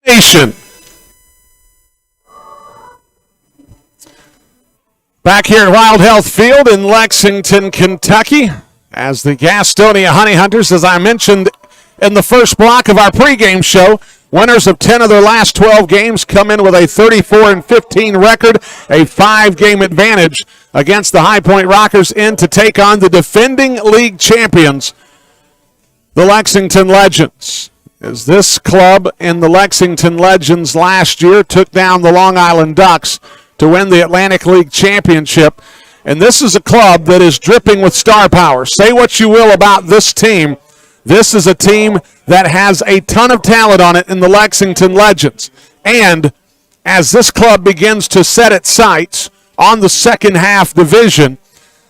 Nation. Back here at Wild Health Field in Lexington, Kentucky, as the Gastonia Honey Hunters, as I mentioned in the first block of our pregame show, winners of 10 of their last 12 games come in with a 34-15 record, a 5-game advantage against the High Point Rockers in to take on the defending league champions, the Lexington Legends. As this club in the Lexington Legends last year took down the Long Island Ducks to win the Atlantic League Championship. And this is a club that is dripping with star power. Say what you will about this team. This is a team that has a ton of talent on it in the Lexington Legends. And as this club begins to set its sights on the second half division,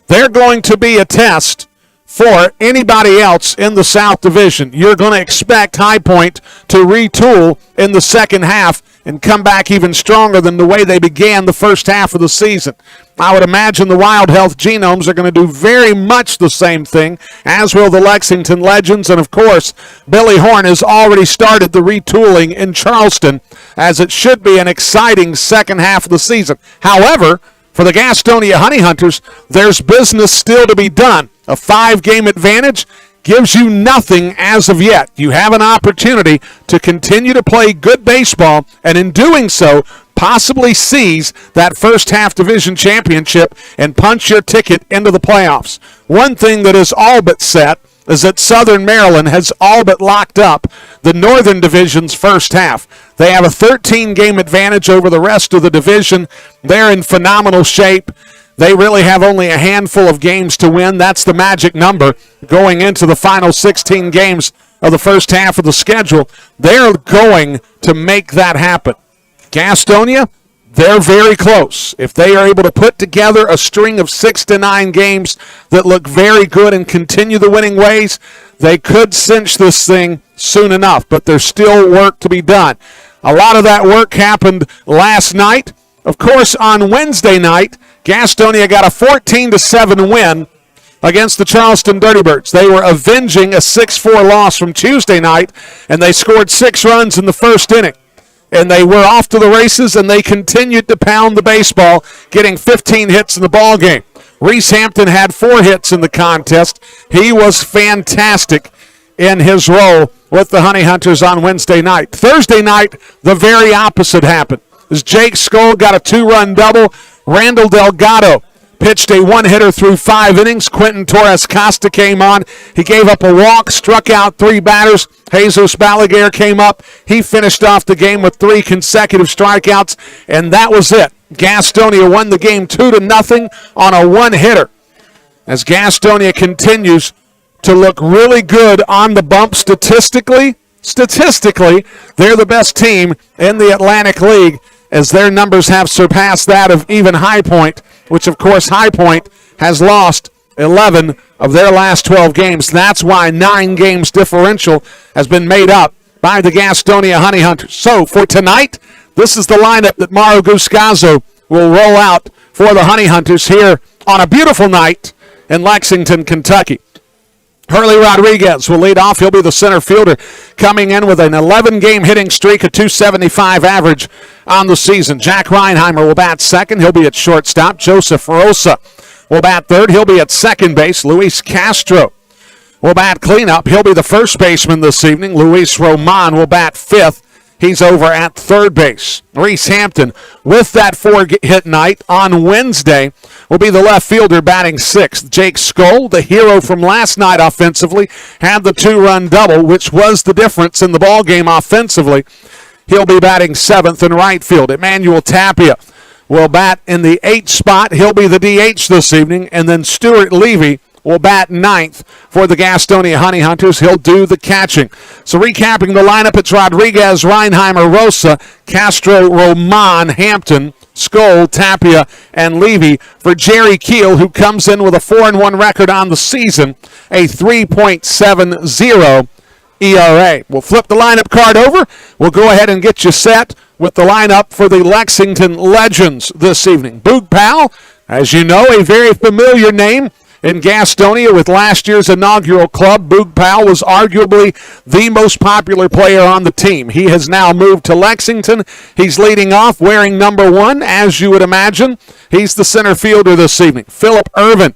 they're going to be a test for anybody else in the South Division. You're going to expect High Point to retool in the second half and come back even stronger than the way they began the first half of the season. I would imagine the Wild Health Genomes are going to do very much the same thing, as will the Lexington Legends. And, of course, Billy Horn has already started the retooling in Charleston, as it should be an exciting second half of the season. However, for the Gastonia Honey Hunters, there's business still to be done. A 5-game advantage gives you nothing as of yet. You have an opportunity to continue to play good baseball, and in doing so, possibly seize that first half division championship and punch your ticket into the playoffs. One thing that is all but set is that Southern Maryland has all but locked up the Northern Division's first half. They have a 13-game advantage over the rest of the division. They're in phenomenal shape. They really have only a handful of games to win. That's the magic number going into the final 16 games of the first half of the schedule. They're going to make that happen. Gastonia, they're very close. If they are able to put together a string of 6 to 9 games that look very good and continue the winning ways, they could cinch this thing soon enough, but there's still work to be done. A lot of that work happened last night. Of course, on Wednesday night, Gastonia got a 14-7 win against the Charleston Dirty Birds. They were avenging a 6-4 loss from Tuesday night, and they scored 6 runs in the first inning. And they were off to the races, and they continued to pound the baseball, getting 15 hits in the ball game. Reese Hampton had 4 hits in the contest. He was fantastic in his role with the Honey Hunters on Wednesday night. Thursday night, the very opposite happened. As Jake Skoll got a 2-run double, Randall Delgado pitched a 1-hitter through 5 innings. Quentin Torres-Costa came on. He gave up a walk, struck out 3 batters. Jesus Balaguer came up. He finished off the game with 3 consecutive strikeouts, and that was it. Gastonia won the game 2-0 on a 1-hitter. As Gastonia continues to look really good on the bump statistically, they're the best team in the Atlantic League, as their numbers have surpassed that of even High Point, which, of course, High Point has lost 11 of their last 12 games. That's why 9 games differential has been made up by the Gastonia Honey Hunters. So for tonight, this is the lineup that Mauro Guscazzo will roll out for the Honey Hunters here on a beautiful night in Lexington, Kentucky. Hurley Rodriguez will lead off. He'll be the center fielder, coming in with an 11-game hitting streak, a .275 average on the season. Jack Reinheimer will bat second. He'll be at shortstop. Joseph Rosa will bat third. He'll be at second base. Luis Castro will bat cleanup. He'll be the first baseman this evening. Luis Roman will bat fifth. He's over at third base. Reese Hampton, with that 4-hit night on Wednesday, will be the left fielder batting sixth. Jake Skoll, the hero from last night offensively, had the 2-run double, which was the difference in the ballgame offensively. He'll be batting seventh in right field. Emmanuel Tapia will bat in the 8th spot. He'll be the DH this evening. And then Stuart Levy will bat ninth for the Gastonia Honey Hunters. He'll do the catching. So recapping the lineup, it's Rodriguez, Reinheimer, Rosa, Castro, Roman, Hampton, Skoll, Tapia, and Levy for Jerry Keel, who comes in with a 4-1 record on the season, a 3.70 ERA. We'll flip the lineup card over. We'll go ahead and get you set with the lineup for the Lexington Legends this evening. Boog Powell, as you know, a very familiar name in Gastonia with last year's inaugural club. Boog Powell was arguably the most popular player on the team. He has now moved to Lexington. He's leading off wearing number 1, as you would imagine. He's the center fielder this evening. Philip Irvin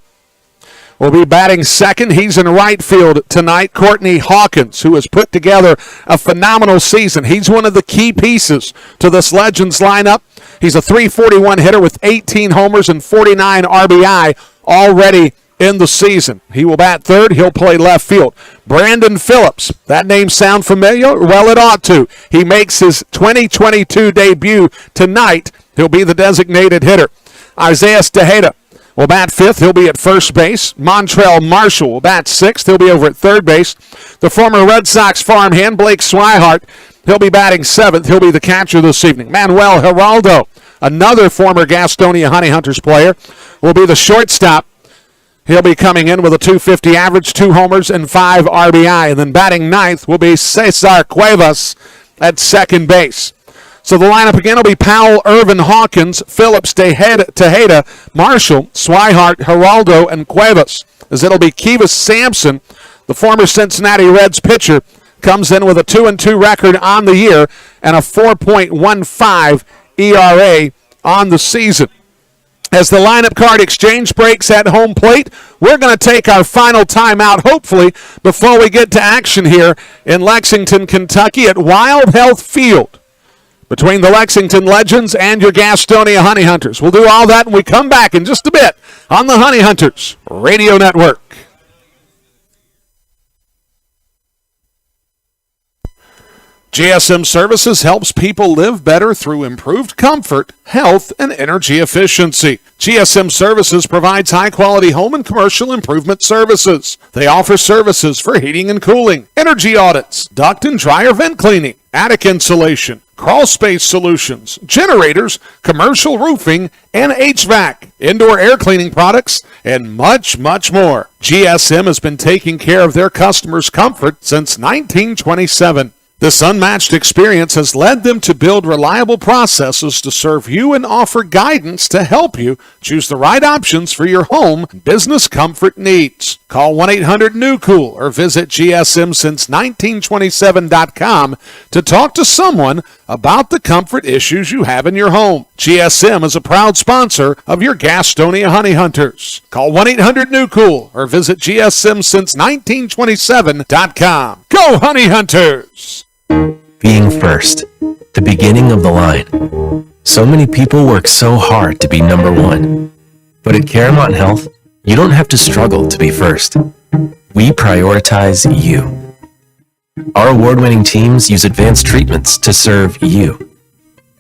will be batting second. He's in right field tonight. Courtney Hawkins, who has put together a phenomenal season. He's one of the key pieces to this Legends lineup. He's a .341 hitter with 18 homers and 49 RBI already in the season. He will bat third. He'll play left field. Brandon Phillips. That name sound familiar? Well, it ought to. He makes his 2022 debut tonight. He'll be the designated hitter. Isaiah Tejeda will bat fifth. He'll be at first base. Montrell Marshall will bat sixth. He'll be over at third base. The former Red Sox farmhand, Blake Swihart, he'll be batting seventh. He'll be the catcher this evening. Manuel Giraldo, another former Gastonia Honey Hunters player, will be the shortstop. He'll be coming in with a .250 average, 2 homers, and 5 RBI. And then batting ninth will be Cesar Cuevas at second base. So the lineup again will be Powell, Irvin, Hawkins, Phillips, Tejeda, Marshall, Swihart, Giraldo, and Cuevas. As it'll be Kivas Sampson, the former Cincinnati Reds pitcher, comes in with a 2-2 record on the year and a 4.15 ERA on the season. As the lineup card exchange breaks at home plate, we're going to take our final timeout, hopefully, before we get to action here in Lexington, Kentucky at Wild Health Field between the Lexington Legends and your Gastonia Honey Hunters. We'll do all that when we come back in just a bit on the Honey Hunters Radio Network. GSM Services helps people live better through improved comfort, health, and energy efficiency. GSM Services provides high-quality home and commercial improvement services. They offer services for heating and cooling, energy audits, duct and dryer vent cleaning, attic insulation, crawl space solutions, generators, commercial roofing, and HVAC, indoor air cleaning products, and much, much more. GSM has been taking care of their customers' comfort since 1927. This unmatched experience has led them to build reliable processes to serve you and offer guidance to help you choose the right options for your home and business comfort needs. Call 1-800-NEW-COOL or visit GSMsince1927.com to talk to someone about the comfort issues you have in your home. GSM is a proud sponsor of your Gastonia Honey Hunters. Call 1-800-NEW-COOL or visit GSMsince1927.com. Go Honey Hunters! Being first, the beginning of the line. So many people work so hard to be number one. But at Caramount Health, you don't have to struggle to be first. We prioritize you. Our award-winning teams use advanced treatments to serve you.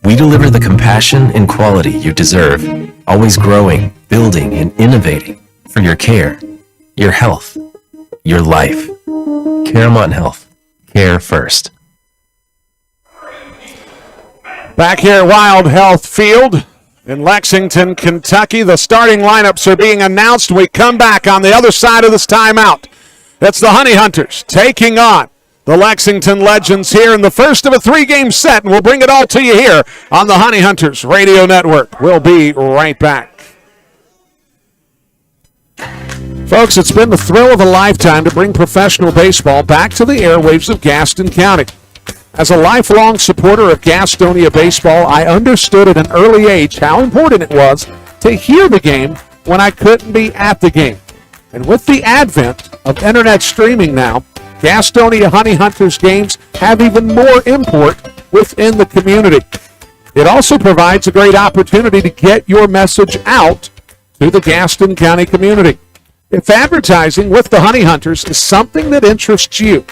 We deliver the compassion and quality you deserve, always growing, building, and innovating for your care, your health, your life. Caramount Health. Care first. Back here at Wild Health Field in Lexington, Kentucky, the starting lineups are being announced. We come back on the other side of this timeout. It's the Honey Hunters taking on the Lexington Legends here in the first of a 3-game set, and we'll bring it all to you here on the Honey Hunters Radio Network. We'll be right back. Folks, it's been the thrill of a lifetime to bring professional baseball back to the airwaves of Gaston County. As a lifelong supporter of Gastonia baseball, I understood at an early age how important it was to hear the game when I couldn't be at the game. And with the advent of internet streaming now, Gastonia Honey Hunters games have even more import within the community. It also provides a great opportunity to get your message out to the Gaston County community. If advertising with the Honey Hunters is something that interests you,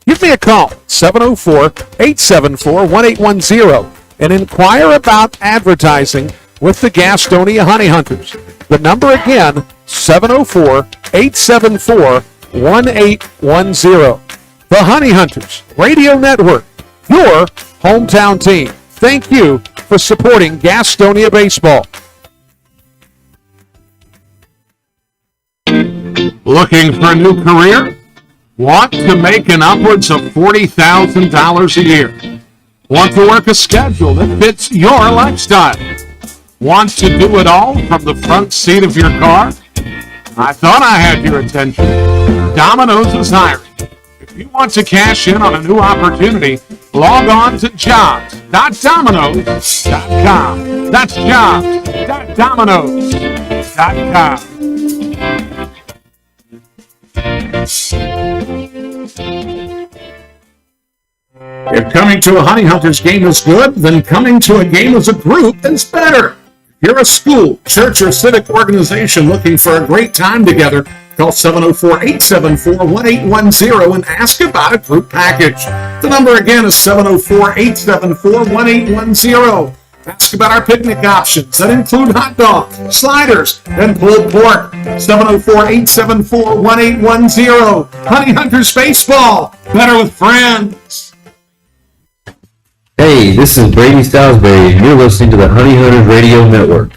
give me a call, 704-874-1810, and inquire about advertising with the Gastonia Honey Hunters. The number again, 704-874-1810. The Honey Hunters Radio Network, your hometown team. Thank you for supporting Gastonia baseball. Looking for a new career? Want to make an upwards of $40,000 a year? Want to work a schedule that fits your lifestyle? Want to do it all from the front seat of your car? I thought I had your attention. Domino's is hiring. If you want to cash in on a new opportunity, log on to jobs.domino's.com. That's jobs.domino's.com. If coming to a Honey Hunters game is good, then coming to a game as a group is better. If you're a school, church, or civic organization looking for a great time together, call 704-874-1810 and ask about a group package. The number again is 704-874-1810. Ask about our picnic options that include hot dogs, sliders, and pulled pork. 704-874-1810. Honey Hunters Baseball. Better with friends. Hey, this is Brady Salisbury, and you're listening to the Honey Hunters Radio Network.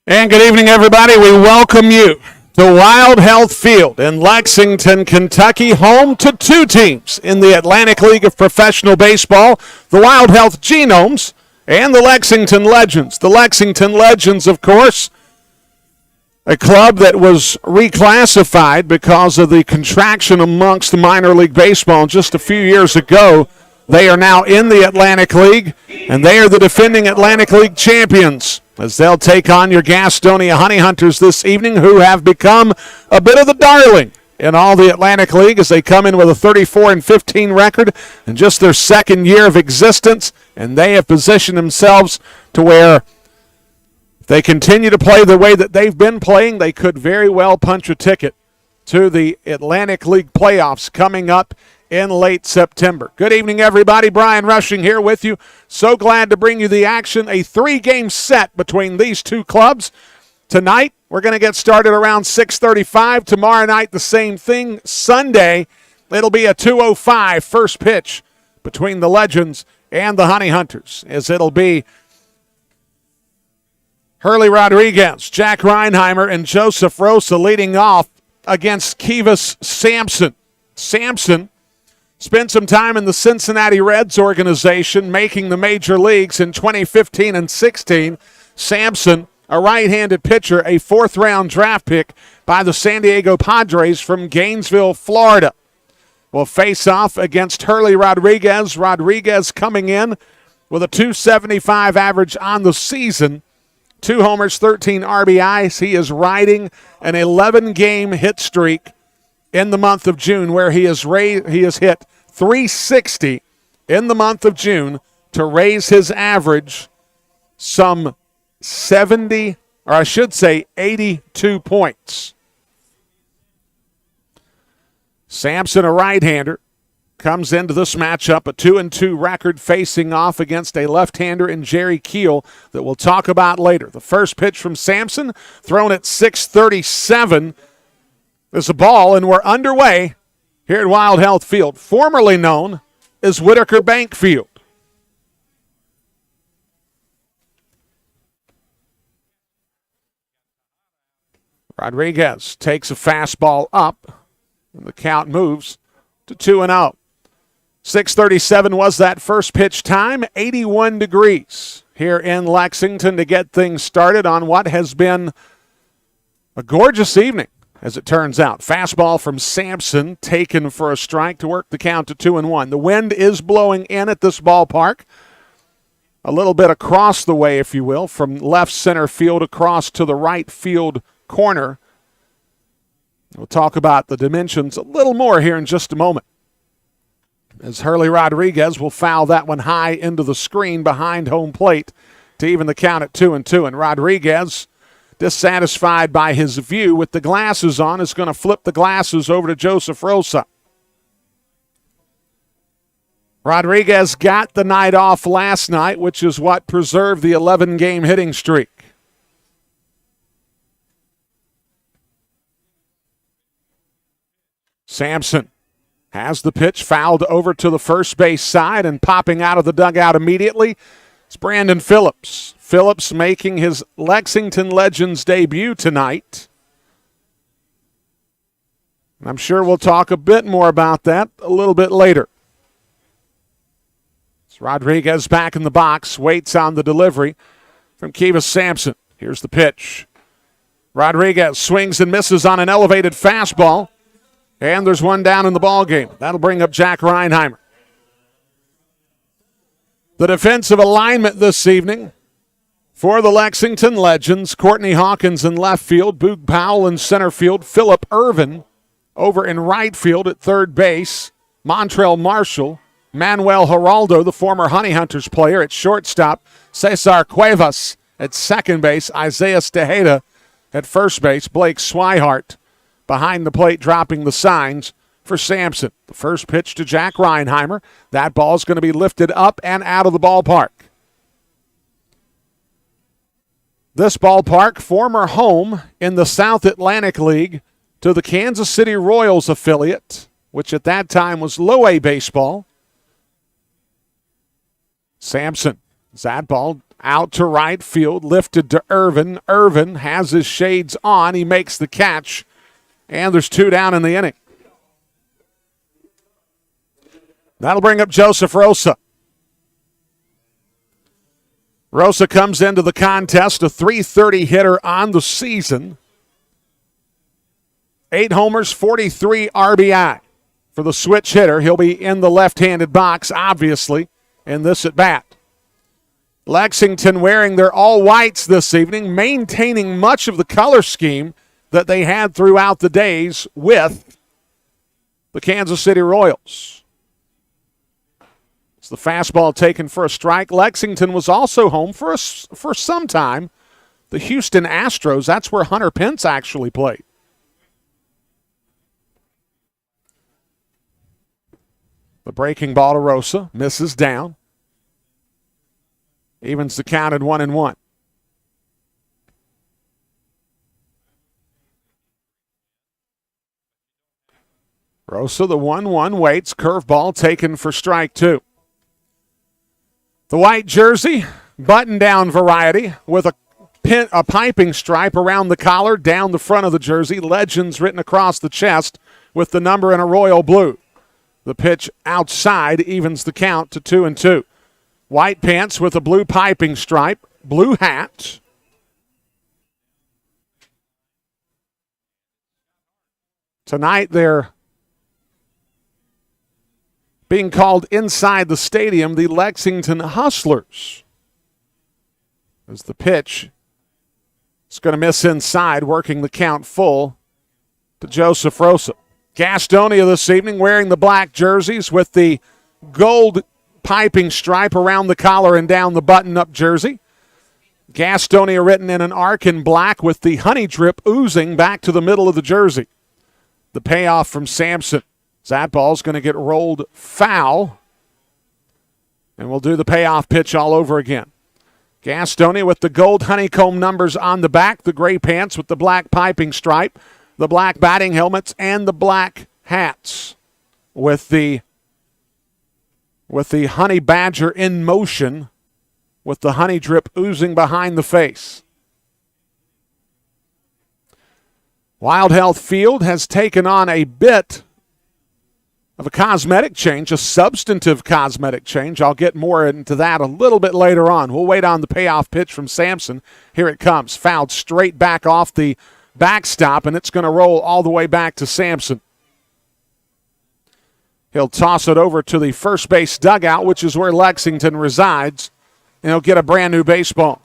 And good evening, everybody. We welcome you to Wild Health Field in Lexington, Kentucky, home to two teams in the Atlantic League of Professional Baseball, the Wild Health Genomes and the Lexington Legends. The Lexington Legends, of course, a club that was reclassified because of the contraction amongst minor league baseball just a few years ago. They are now in the Atlantic League, and they are the defending Atlantic League champions as they'll take on your Gastonia Honey Hunters this evening, who have become a bit of the darling in all the Atlantic League as they come in with a 34-15 record in just their second year of existence, and they have positioned themselves to where if they continue to play the way that they've been playing, they could very well punch a ticket to the Atlantic League playoffs coming up in late September. Good evening, everybody. Brian Rushing here with you. So glad to bring you the action. A three-game set between these two clubs. Tonight, we're going to get started around 6:35. Tomorrow night, the same thing. Sunday, it'll be a 2:05 first pitch between the Legends and the Honey Hunters, as it'll be Hurley Rodriguez, Jack Reinheimer, and Joseph Rosa leading off against Kivas Sampson. Sampson spent some time in the Cincinnati Reds organization, making the major leagues in 2015 and 16. Sampson, a right-handed pitcher, a fourth-round draft pick by the San Diego Padres from Gainesville, Florida, will face off against Hurley Rodriguez. Rodriguez coming in with a .275 average on the season, 2 homers, 13 RBIs. He is riding an 11-game hit streak in the month of June, where he has hit .360 in the month of June to raise his average some 70, or I should say 82 points. Sampson, a right-hander, comes into this matchup, a 2-2 record, facing off against a left-hander in Jerry Keel that we'll talk about later. The first pitch from Sampson, thrown at 6:37, is a ball, and we're underway here at Wild Health Field, formerly known as Whitaker Bank Field. Rodriguez takes a fastball up, and the count moves to 2-0. 6:37 was that first pitch time, 81 degrees here in Lexington to get things started on what has been a gorgeous evening, as it turns out. Fastball from Sampson taken for a strike to work the count to 2-1. The wind is blowing in at this ballpark, a little bit across the way, if you will, from left center field across to the right field corner. We'll talk about the dimensions a little more here in just a moment, as Hurley Rodriguez will foul that one high into the screen behind home plate to even the count at 2-2. And Rodriguez, dissatisfied by his view with the glasses on, is going to flip the glasses over to Joseph Rosa. Rodriguez got the night off last night, which is what preserved the 11-game hitting streak. Sampson has the pitch fouled over to the first base side, and popping out of the dugout immediately is Brandon Phillips. Phillips making his Lexington Legends debut tonight. And I'm sure we'll talk a bit more about that a little bit later. Rodriguez back in the box, waits on the delivery from Kivas Sampson. Here's the pitch. Rodriguez swings and misses on an elevated fastball, and there's one down in the ball game. That'll bring up Jack Reinheimer. The defensive alignment this evening for the Lexington Legends: Courtney Hawkins in left field, Boog Powell in center field, Phillip Irvin over in right field at third base, Montrell Marshall, Manuel Geraldo, the former Honey Hunters player, at shortstop, Cesar Cuevas at second base, Isaiah Tejeda at first base, Blake Swihart behind the plate dropping the signs for Sampson. The first pitch to Jack Reinheimer. That ball's going to be lifted up and out of the ballpark. This ballpark, former home in the South Atlantic League to the Kansas City Royals affiliate, which at that time was Low A baseball. Sampson, that ball out to right field, lifted to Irvin. Irvin has his shades on. He makes the catch, and there's two down in the inning. That'll bring up Joseph Rosa. Rosa comes into the contest, a .330 hitter on the season. 8 homers, 43 RBI. For the switch hitter, he'll be in the left-handed box, obviously, in this at-bat. Lexington wearing their all-whites this evening, maintaining much of the color scheme that they had throughout the days with the Kansas City Royals. It's the fastball taken for a strike. Lexington was also home for some time. The Houston Astros, that's where Hunter Pence actually played. The breaking ball to Rosa, misses down. Evens the count at 1-1. Rosa, the 1-1, waits. Curveball taken for strike 2. The white jersey, button-down variety with a piping stripe around the collar, down the front of the jersey, legends written across the chest with the number in a royal blue. The pitch outside evens the count to 2-2. White pants with a blue piping stripe, blue hat. Tonight they're being called inside the stadium the Lexington Hustlers. As the pitch is going to miss inside, working the count full to Joseph Rosa. Gastonia this evening wearing the black jerseys with the gold piping stripe around the collar and down the button-up jersey. Gastonia written in an arc in black with the honey drip oozing back to the middle of the jersey. The payoff from Sampson. That ball's going to get rolled foul, and we'll do the payoff pitch all over again. Gastonia with the gold honeycomb numbers on the back, the gray pants with the black piping stripe, the black batting helmets, and the black hats with the honey badger in motion with the honey drip oozing behind the face. Wild Health Field has taken on a bit of a cosmetic change, a substantive cosmetic change. I'll get more into that a little bit later on. We'll wait on the payoff pitch from Sampson. Here it comes. Fouled straight back off the backstop, and it's going to roll all the way back to Sampson. He'll toss it over to the first base dugout, which is where Lexington resides, and he'll get a brand new baseball.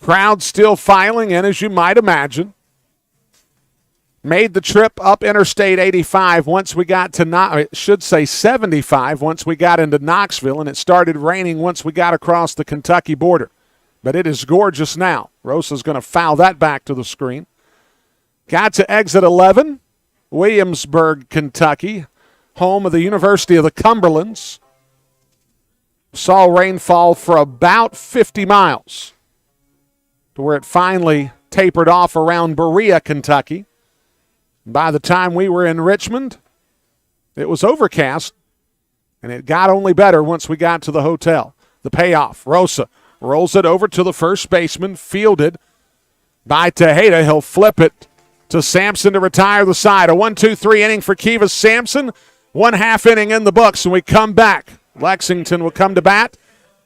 Crowd still filing in, as you might imagine. Made the trip up Interstate 85 once we got to, I should say 75 once we got into Knoxville, and it started raining once we got across the Kentucky border. But it is gorgeous now. Rosa's going to foul that back to the screen. Got to exit 11, Williamsburg, Kentucky, home of the University of the Cumberlands. Saw rainfall for about 50 miles to where it finally tapered off around Berea, Kentucky. By the time we were in Richmond, it was overcast, and it got only better once we got to the hotel. The payoff, Rosa rolls it over to the first baseman, fielded by Tejeda. He'll flip it to Sampson to retire the side. A 1-2-3 inning for Kivas Sampson. 1/2 inning in the books, and we come back Lexington will come to bat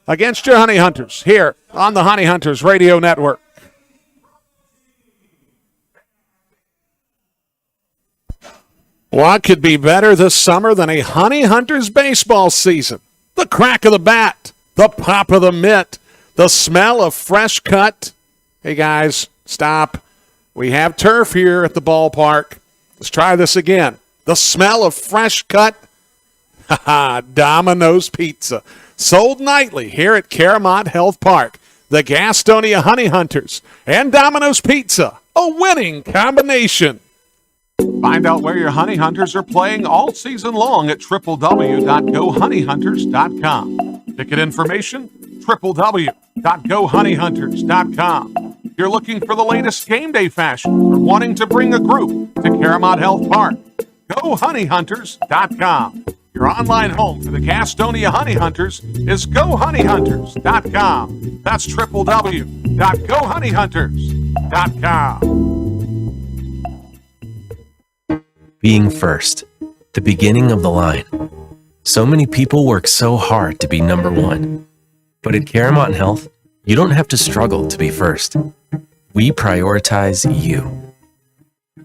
against your Honey Hunters here on the Honey Hunters Radio Network. What could be better this summer than a Honey Hunters baseball season? The crack of the bat, the pop of the mitt, the smell of fresh cut. Hey guys, stop. We have turf here at the ballpark. Let's try this again. The smell of fresh cut. Domino's Pizza. Sold nightly here at Caramont Health Park. The Gastonia Honey Hunters and Domino's Pizza. A winning combination. Find out where your Honey Hunters are playing all season long at www.gohoneyhunters.com. Ticket information, www.gohoneyhunters.com. If you're looking for the latest game day fashion or wanting to bring a group to Caramont Health Park, gohoneyhunters.com. Your online home for the Gastonia Honey Hunters is gohoneyhunters.com. That's www.gohoneyhunters.com. Being first, the beginning of the line. So many people work so hard to be number one. But at Caramont Health, you don't have to struggle to be first. We prioritize you.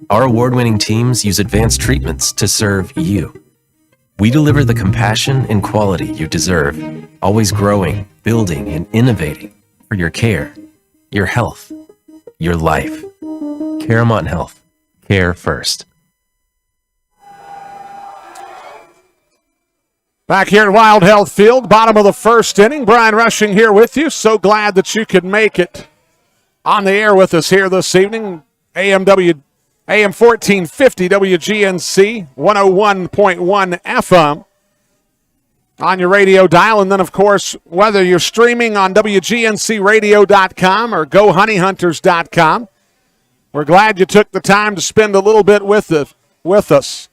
Our award-winning teams use advanced treatments to serve you. We deliver the compassion and quality you deserve, always growing, building, and innovating for your care, your health, your life. Caramont Health. Care first. Back here at Wild Health Field, bottom of the first inning. Brian Rushing here with you. So glad that you could make it on the air with us here this evening. AM 1450 WGNC, 101.1 FM on your radio dial. And then, of course, whether you're streaming on WGNCradio.com or GoHoneyHunters.com, we're glad you took the time to spend a little bit with us.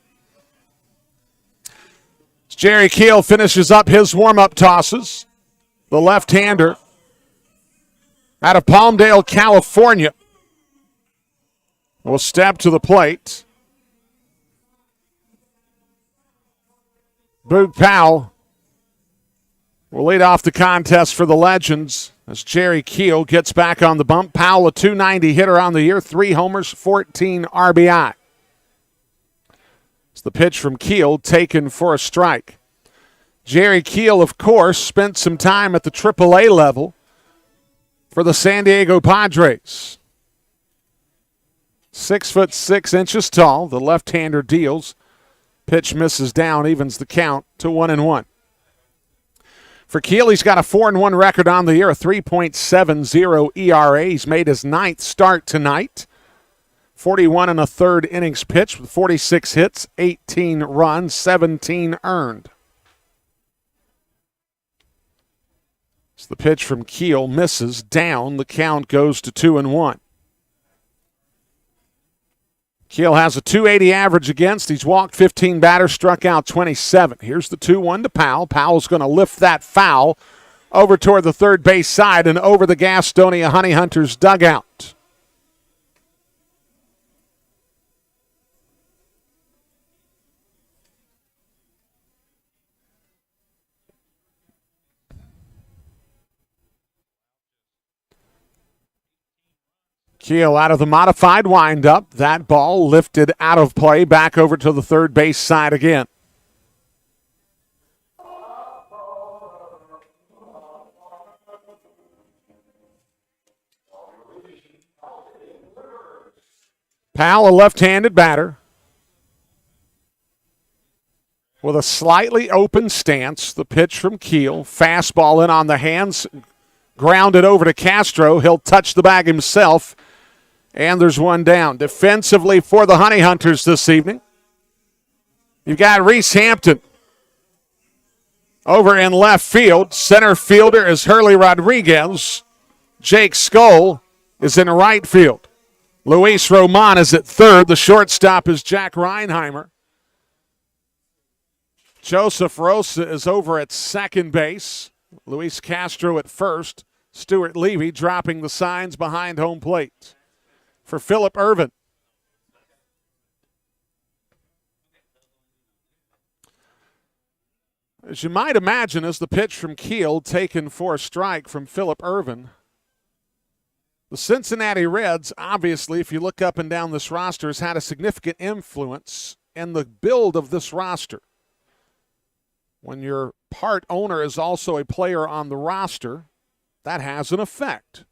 As Jerry Keel finishes up his warm-up tosses, the left-hander out of Palmdale, California, will step to the plate. Boog Powell will lead off the contest for the Legends as Jerry Keel gets back on the bump. Powell, a .290 hitter on the year, 3 homers, 14 RBI. It's the pitch from Keel taken for a strike. Jerry Keel, of course, spent some time at the AAA level for the San Diego Padres. 6'6" tall. The left-hander deals. Pitch misses down, evens the count to 1-1. For Keel, he's got a 4-1 record on the year, a 3.70 ERA. He's made his 9th start tonight. 41 and a third innings pitched with 46 hits, 18 runs, 17 earned. It's the pitch from Keel, misses down. The count goes to 2-1. Keel has a .280 average against. He's walked 15 batters, struck out 27. Here's the 2-1 to Powell. Powell's going to lift that foul over toward the third base side and over the Gastonia Honey Hunters dugout. Keel out of the modified windup. That ball lifted out of play, back over to the third base side again. Powell, a left-handed batter with a slightly open stance. The pitch from Keel. Fastball in on the hands. Grounded over to Castro. He'll touch the bag himself. And there's one down. Defensively for the Honey Hunters this evening, you've got Reese Hampton over in left field. Center fielder is Hurley Rodriguez. Jake Skull is in right field. Luis Roman is at third. The shortstop is Jack Reinheimer. Joseph Rosa is over at second base. Luis Castro at first. Stuart Levy dropping the signs behind home plate for Phillip Irvin. As you might imagine, as the pitch from Keel taken for a strike from Phillip Ervin, the Cincinnati Reds, obviously, if you look up and down this roster, has had a significant influence in the build of this roster. When your part owner is also a player on the roster, that has an effect.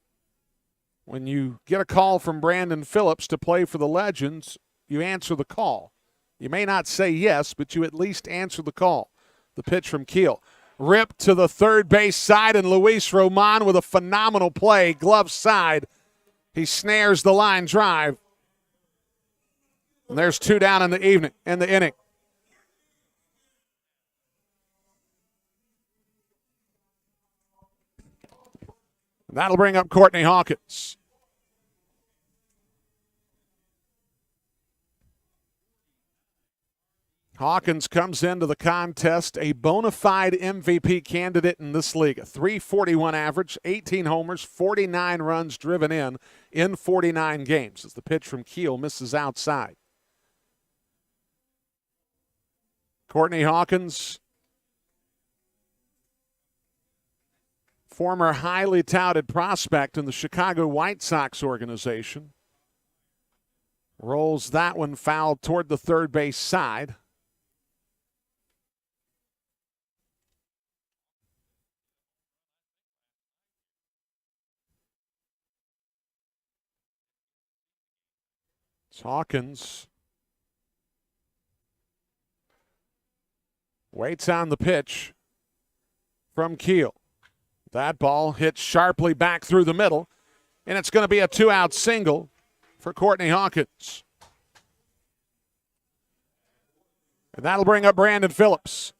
When you get a call from Brandon Phillips to play for the Legends, you answer the call. You may not say yes, but you at least answer the call. The pitch from Keel. Ripped to the third base side, and Luis Roman with a phenomenal play, glove side. He snares the line drive. And there's 2 down in the inning. And that'll bring up Courtney Hawkins. Hawkins comes into the contest a bona fide MVP candidate in this league. A .341 average, 18 homers, 49 runs driven in 49 games. As the pitch from Keel misses outside. Courtney Hawkins, former highly touted prospect in the Chicago White Sox organization. Rolls that one foul toward the third base side. Hawkins waits on the pitch from Keel. That ball hits sharply back through the middle, and it's going to be a 2-out single for Courtney Hawkins. And that'll bring up Brandon Phillips.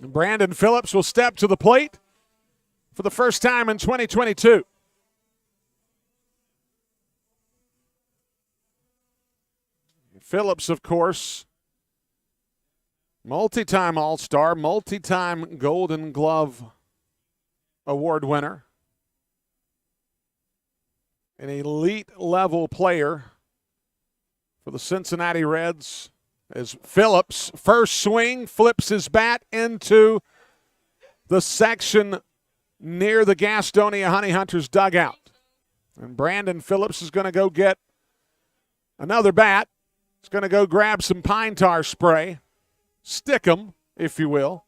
And Brandon Phillips will step to the plate for the first time in 2022. Phillips, of course, multi-time All-Star, multi-time Golden Glove Award winner, an elite-level player for the Cincinnati Reds. As Phillips, first swing, flips his bat into the section near the Gastonia Honey Hunters dugout. And Brandon Phillips is going to go get another bat. He's going to go grab some pine tar spray, stick him, if you will.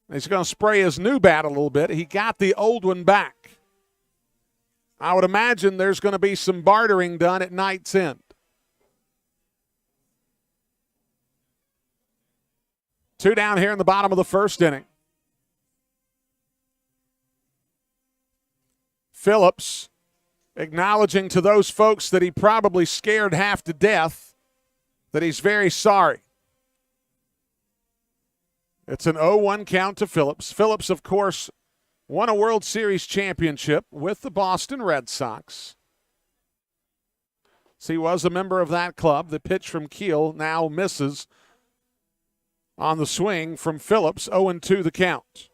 And he's going to spray his new bat a little bit. He got the old one back. I would imagine there's going to be some bartering done at night's end. 2 down here in the bottom of the first inning. Phillips acknowledging to those folks that he probably scared half to death that he's very sorry. It's an 0-1 count to Phillips. Phillips, of course, won a World Series championship with the Boston Red Sox. So he was a member of that club. The pitch from Keel now misses on the swing from Phillips. 0-2 the count.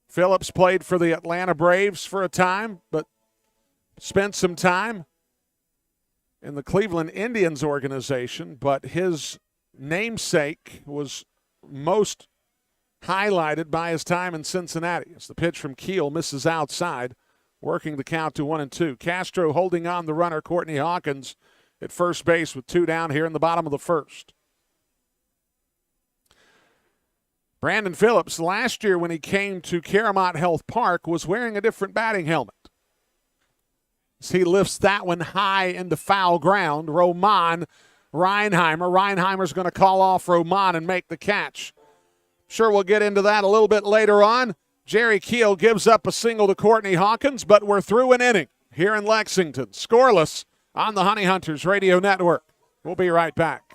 Phillips played for the Atlanta Braves for a time, but spent some time in the Cleveland Indians organization, but his namesake was most highlighted by his time in Cincinnati. As the pitch from Keel misses outside, working the count to 1-2. Castro holding on the runner, Courtney Hawkins, at first base with 2 down here in the bottom of the first. Brandon Phillips, last year when he came to Caramount Health Park, was wearing a different batting helmet. As he lifts that one high into foul ground, Reinheimer's going to call off Roman and make the catch. Sure, we'll get into that a little bit later on. Jerry Keel gives up a single to Courtney Hawkins, but we're through an inning here in Lexington. Scoreless on the Honey Hunters Radio Network. We'll be right back.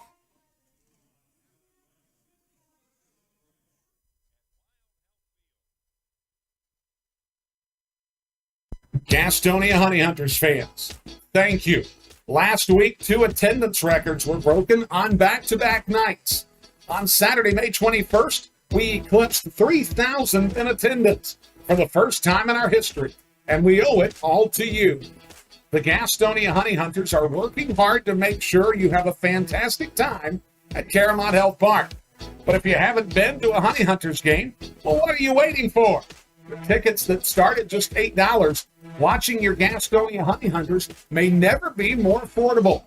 Gastonia Honey Hunters fans, thank you. Last week, 2 attendance records were broken on back-to-back nights. On Saturday, May 21st, we eclipsed 3,000 in attendance for the first time in our history, and we owe it all to you. The Gastonia Honey Hunters are working hard to make sure you have a fantastic time at Caramont Health Park. But if you haven't been to a Honey Hunters game, well, what are you waiting for? The tickets that start at just $8, watching your Gastonia Honey Hunters may never be more affordable.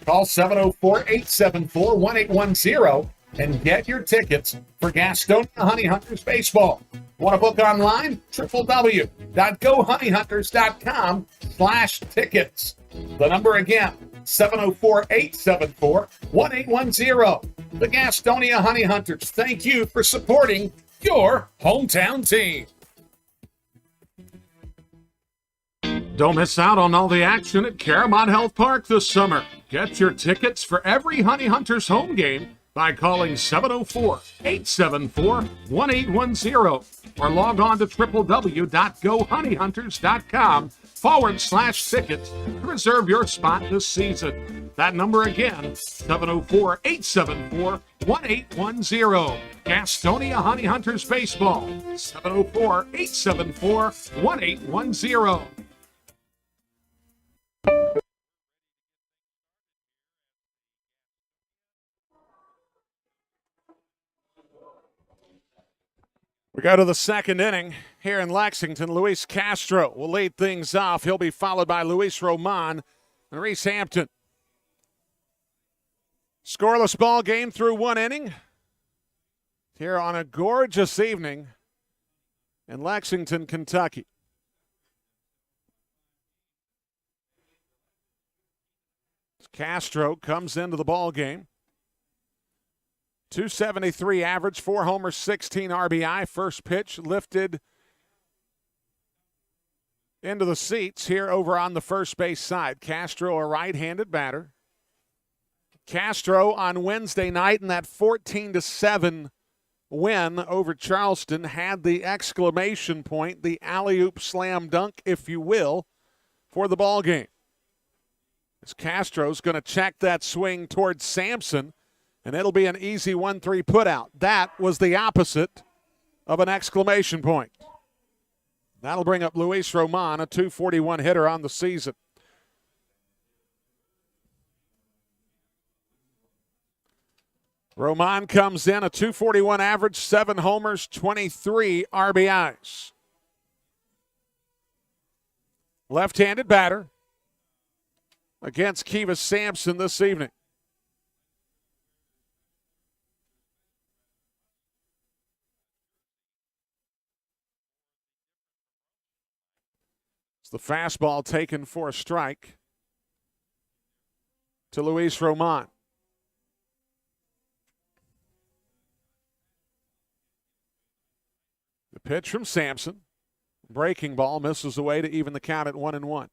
Call 704-874-1810 and get your tickets for Gastonia Honey Hunters Baseball. Want to book online? www.gohoneyhunters.com/tickets. The number again, 704-874-1810. The Gastonia Honey Hunters, thank you for supporting your hometown team. Don't miss out on all the action at Caramont Health Park this summer. Get your tickets for every Honey Hunters home game by calling 704-874-1810 or log on to www.gohoneyhunters.com/tickets to reserve your spot this season. That number again, 704-874-1810. Gastonia Honey Hunters Baseball, 704-874-1810. We go to the second inning here in Lexington. Luis Castro will lead things off. He'll be followed by Luis Roman and Reese Hampton. Scoreless ball game through one inning here on a gorgeous evening in Lexington, Kentucky. Castro comes into the ball game. 273 average, 4 homers, 16 RBI. First pitch lifted into the seats here over on the first base side. Castro, a right-handed batter. Castro on Wednesday night in that 14-7 win over Charleston had the exclamation point, the alley-oop slam dunk, if you will, for the ball game. As Castro's going to check that swing towards Sampson, and it'll be an easy 1-3 putout. That was the opposite of an exclamation point. That'll bring up Luis Roman, a .241 hitter on the season. Roman comes in, a .241 average, 7 homers, 23 RBIs. Left-handed batter against Kivas Sampson this evening. It's the fastball taken for a strike to Luis Roman. The pitch from Sampson. Breaking ball misses away to even the count at 1-1.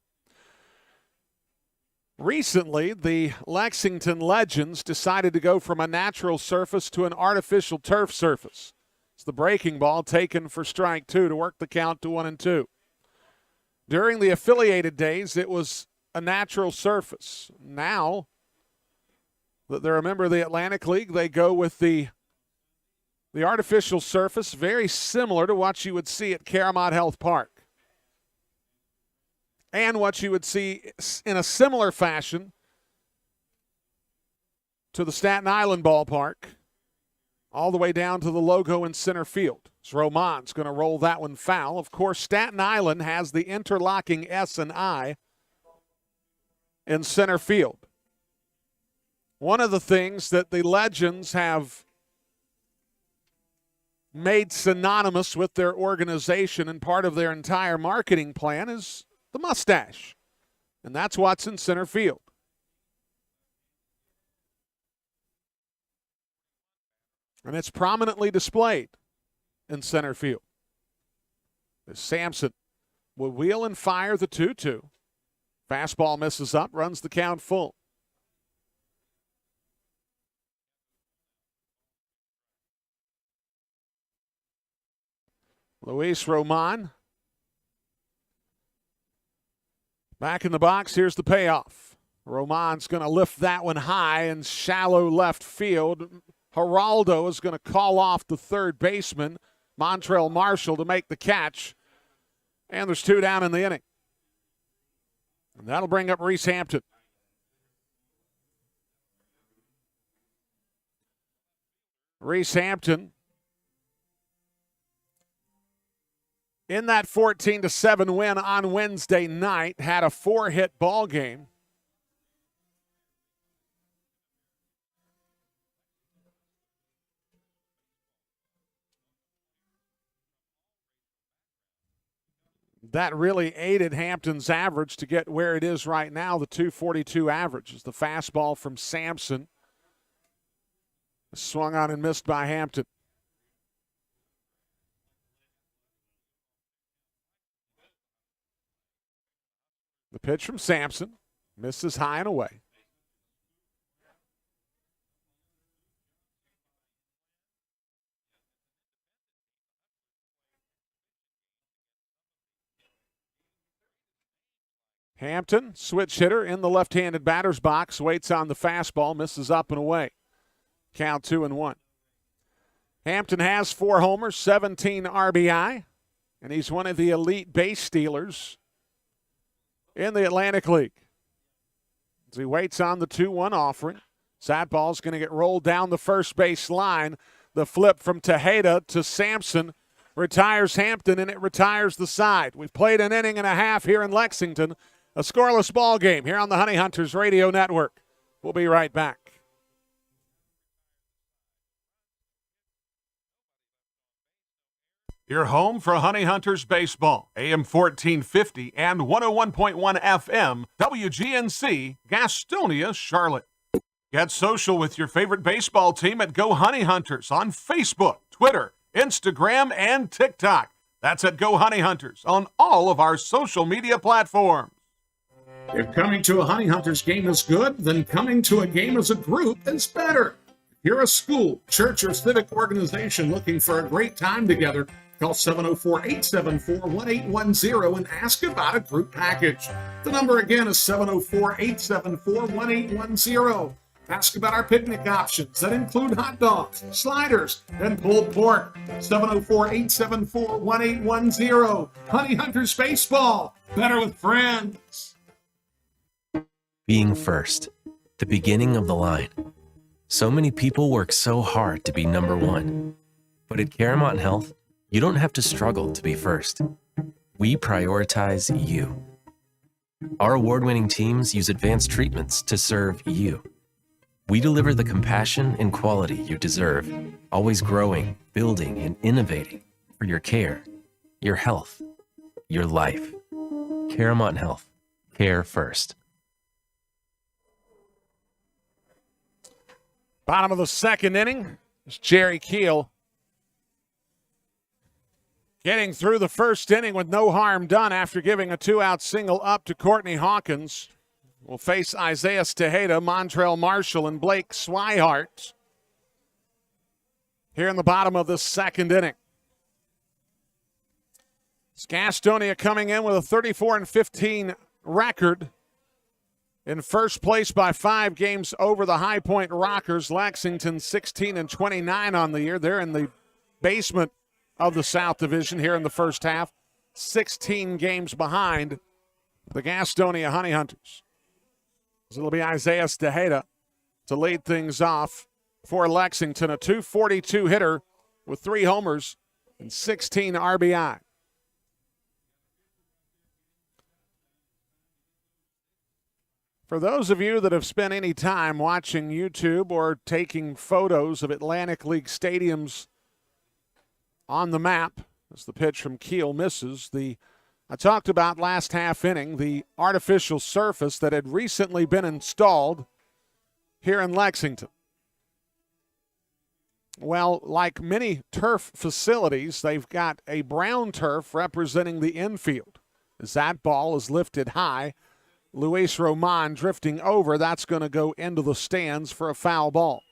Recently, the Lexington Legends decided to go from a natural surface to an artificial turf surface. It's the breaking ball taken for strike 2 to work the count to 1-2. During the affiliated days, it was a natural surface. Now that they're a member of the Atlantic League, they go with the artificial surface, very similar to what you would see at Caramont Health Park. And what you would see in a similar fashion to the Staten Island ballpark, all the way down to the logo in center field. So Roman's going to roll that one foul. Of course, Staten Island has the interlocking S and I in center field. One of the things that the Legends have made synonymous with their organization and part of their entire marketing plan is the mustache. And that's what's in center field. And it's prominently displayed in center field. As Sampson will wheel and fire the 2-2. Fastball misses up, runs the count full. Luis Roman back in the box. Here's the payoff. Roman's going to lift that one high in shallow left field. Geraldo is going to call off the third baseman, Montrell Marshall, to make the catch. And there's 2 down in the inning. And that'll bring up Reese Hampton. Reese Hampton in that 14-7 win on Wednesday night had a 4-hit ball game. That really aided Hampton's average to get where it is right now, the 242 average. Is the fastball from Sampson. Swung on and missed by Hampton. The pitch from Sampson misses high and away. Hampton, switch hitter in the left-handed batter's box, waits on the fastball, misses up and away. Count 2-1. Hampton has 4 homers, 17 RBI, and he's one of the elite base stealers in the Atlantic League. As he waits on the 2-1 offering, that ball's going to get rolled down the first base line. The flip from Tejeda to Sampson retires Hampton, and it retires the side. We've played an inning and a half here in Lexington. A scoreless ball game here on the Honey Hunters Radio Network. We'll be right back. Your home for Honey Hunters Baseball, AM 1450 and 101.1 FM, WGNC, Gastonia, Charlotte. Get social with your favorite baseball team at Go Honey Hunters on Facebook, Twitter, Instagram, and TikTok. That's at Go Honey Hunters on all of our social media platforms. If coming to a Honey Hunters game is good, then coming to a game as a group is better. If you're a school, church, or civic organization looking for a great time together, call 704-874-1810 and ask about a group package. The number again is 704-874-1810. Ask about our picnic options that include hot dogs, sliders, and pulled pork. 704-874-1810. Honey Hunters Baseball. Better with friends. Being first, the beginning of the line. So many people work so hard to be number one. But at Caramont Health, you don't have to struggle to be first. We prioritize you. Our award-winning teams use advanced treatments to serve you. We deliver the compassion and quality you deserve, always growing, building, and innovating for your care, your health, your life. Caramont Health. Care first. Bottom of the second inning is Jerry Keel getting through the first inning with no harm done after giving a 2-out single up to Courtney Hawkins. Will face Isaiah Tejeda, Montrell Marshall, and Blake Swihart here in the bottom of the second inning. It's Gastonia coming in with a 34-15 record. In first place by 5 games over the High Point Rockers. Lexington 16-29 on the year. They're in the basement of the South Division here in the first half. 16 games behind the Gastonia Honey Hunters. So it'll be Isaiah Tejeda to lead things off for Lexington. A 242 hitter with 3 homers and 16 RBI. For those of you that have spent any time watching YouTube or taking photos of Atlantic League stadiums on the map, as the pitch from Keel misses, I talked about last half inning, the artificial surface that had recently been installed here in Lexington. Well, like many turf facilities, they've got a brown turf representing the infield. As that ball is lifted high, Luis Roman drifting over, that's going to go into the stands for a foul ball.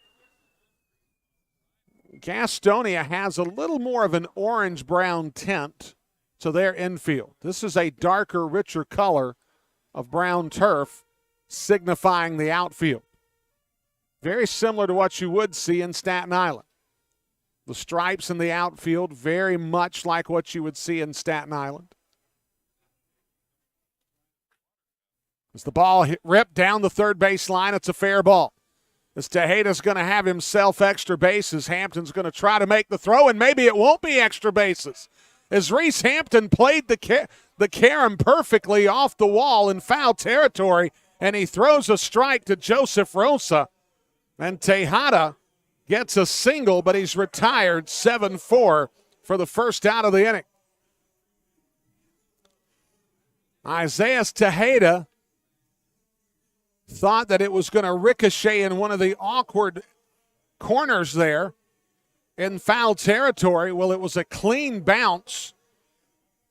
Gastonia has a little more of an orange-brown tint to their infield. This is a darker, richer color of brown turf signifying the outfield. Very similar to what you would see in Staten Island. The stripes in the outfield, very much like what you would see in Staten Island. As the ball ripped down the third base line, it's a fair ball. As Tejeda's going to have himself extra bases, Hampton's going to try to make the throw, and maybe it won't be extra bases. As Reese Hampton played the carom perfectly off the wall in foul territory, and he throws a strike to Joseph Rosa. And Tejeda gets a single, but he's retired 7-4 for the first out of the inning. Isaiah Tejeda thought that it was going to ricochet in one of the awkward corners there in foul territory. Well, it was a clean bounce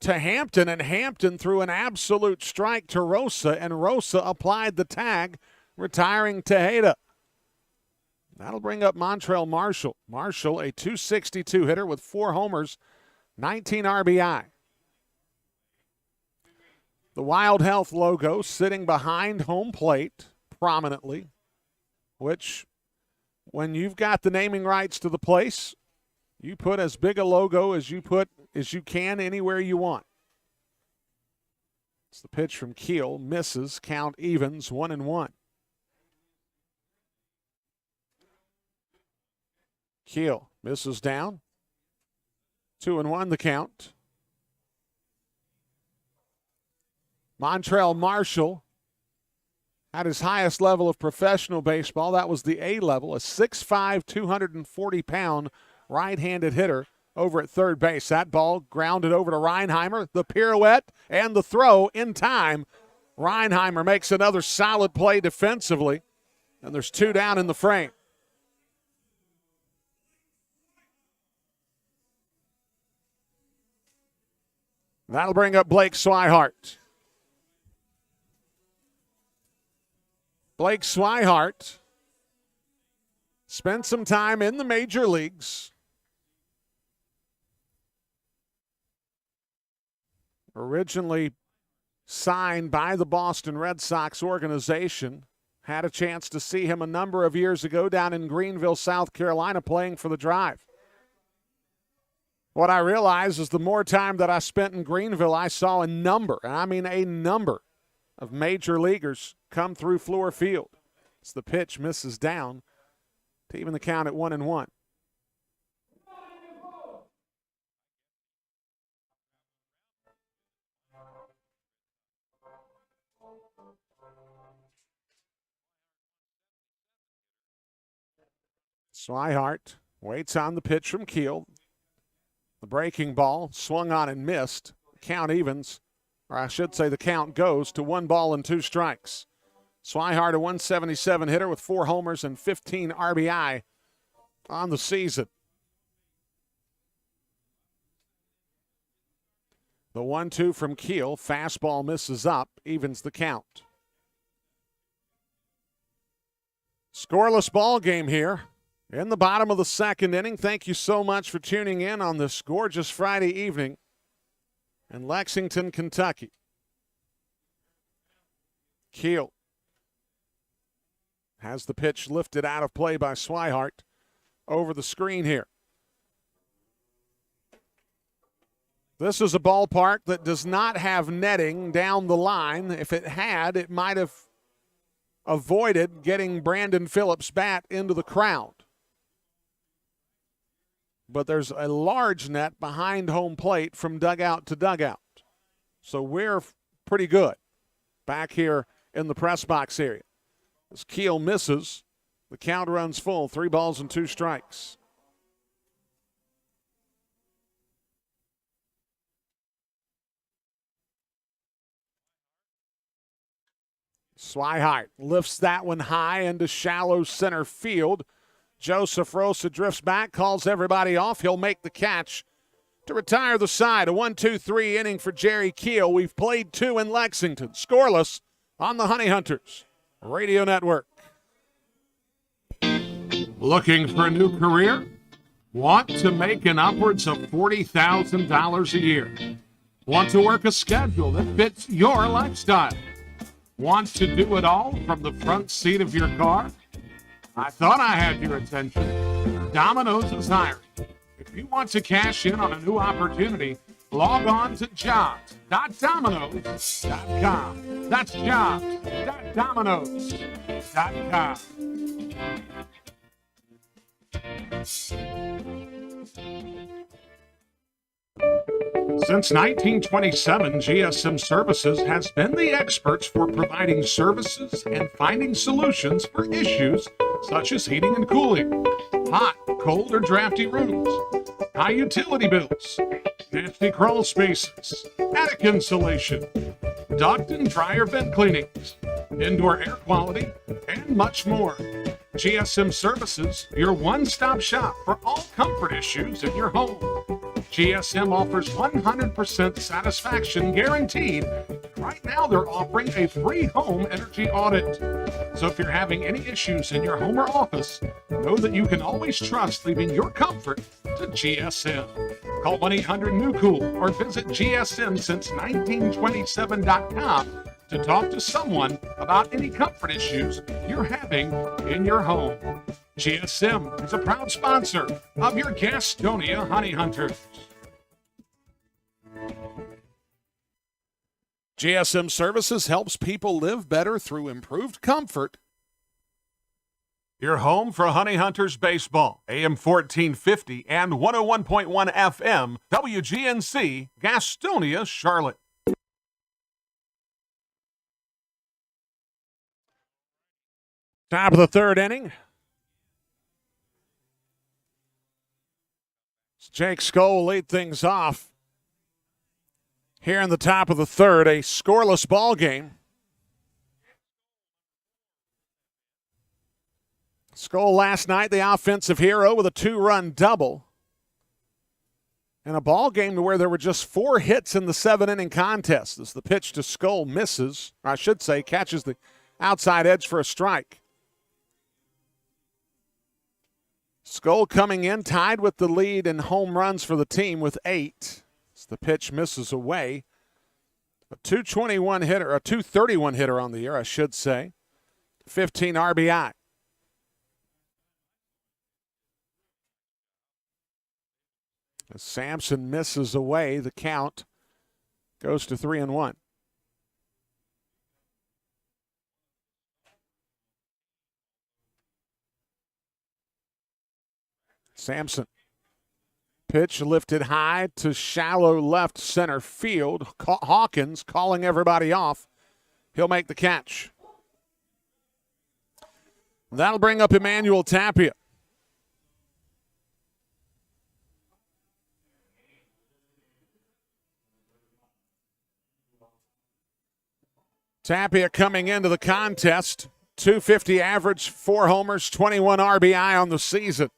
to Hampton, and Hampton threw an absolute strike to Rosa, and Rosa applied the tag, retiring Tejeda. That'll bring up Montrell Marshall. Marshall, a .262 hitter with 4 homers, 19 RBI. The Wild Health logo sitting behind home plate prominently, which when you've got the naming rights to the place, you put as big a logo as you can anywhere you want. It's the pitch from Keel, misses, count evens, 1-1. Keel misses down, 2-1 the count. Montrell Marshall had his highest level of professional baseball. That was the A level, a 6'5", 240-pound right-handed hitter over at third base. That ball grounded over to Reinheimer. The pirouette and the throw in time. Reinheimer makes another solid play defensively, and there's 2 down in the frame. That'll bring up Blake Swihart. Blake Swihart spent some time in the major leagues. Originally signed by the Boston Red Sox organization. Had a chance to see him a number of years ago down in Greenville, South Carolina, playing for the Drive. What I realized is the more time that I spent in Greenville, I saw a number, and I mean a number, of major leaguers come through Fluor Field. As the pitch misses down to even the count at 1-1. Swihart waits on the pitch from Keel. The breaking ball swung on and missed. Count evens, or I should say the count goes to 1 ball and 2 strikes. Swihart, a 177 hitter with 4 homers and 15 RBI on the season. The 1-2 from Keel, fastball misses up, evens the count. Scoreless ball game here in the bottom of the second inning. Thank you so much for tuning in on this gorgeous Friday evening in Lexington, Kentucky. Keel has the pitch lifted out of play by Swihart over the screen here. This is a ballpark that does not have netting down the line. If it had, it might have avoided getting Brandon Phillips' bat into the crowd. But there's a large net behind home plate from dugout to dugout. So we're pretty good back here in the press box area. As Keel misses, the count runs full, 3 balls and 2 strikes. Swihart lifts that one high into shallow center field. Joseph Rosa drifts back, calls everybody off. He'll make the catch to retire the side. A 1-2-3 inning for Jerry Keel. We've played 2 in Lexington. Scoreless on the Honey Hunters Radio Network. Looking for a new career? Want to make an upwards of $40,000 a year? Want to work a schedule that fits your lifestyle? Want to do it all from the front seat of your car? I thought I had your attention. Domino's is hiring. If you want to cash in on a new opportunity, log on to jobs.domino's.com. That's jobs.domino's.com. Since 1927, GSM Services has been the experts for providing services and finding solutions for issues such as heating and cooling, hot, cold, or drafty rooms, high utility bills, nasty crawl spaces, attic insulation, duct and dryer vent cleanings, indoor air quality, and much more. GSM Services, your one-stop shop for all comfort issues in your home. GSM offers 100% satisfaction guaranteed. Right now, they're offering a free home energy audit. So if you're having any issues in your home or office, know that you can always trust leaving your comfort to GSM. Call 1-800-NEW-COOL or visit GSMsince1927.com to talk to someone about any comfort issues you're having in your home. GSM is a proud sponsor of your Gastonia Honey Hunters. GSM Services helps people live better through improved comfort. Your home for Honey Hunters Baseball, AM 1450 and 101.1 FM, WGNC, Gastonia, Charlotte. Top of the third inning. Jake Skoll will lead things off. Here in the top of the third, a scoreless ball game. Skoll last night, the offensive hero with a 2-run double. In a ball game where there were just 4 hits in the 7-inning contest as the pitch to Skoll misses, or I should say catches the outside edge for a strike. Skoll coming in tied with the lead in home runs for the team with 8. As the pitch misses away. A 221 hitter, a 231 hitter on the year, I should say. 15 RBI. As Sampson misses away, the count goes to 3-1. Sampson. Pitch lifted high to shallow left center field. Hawkins calling everybody off. He'll make the catch. That'll bring up Emmanuel Tapia. Tapia coming into the contest. 250 average, 4 homers, 21 RBI on the season.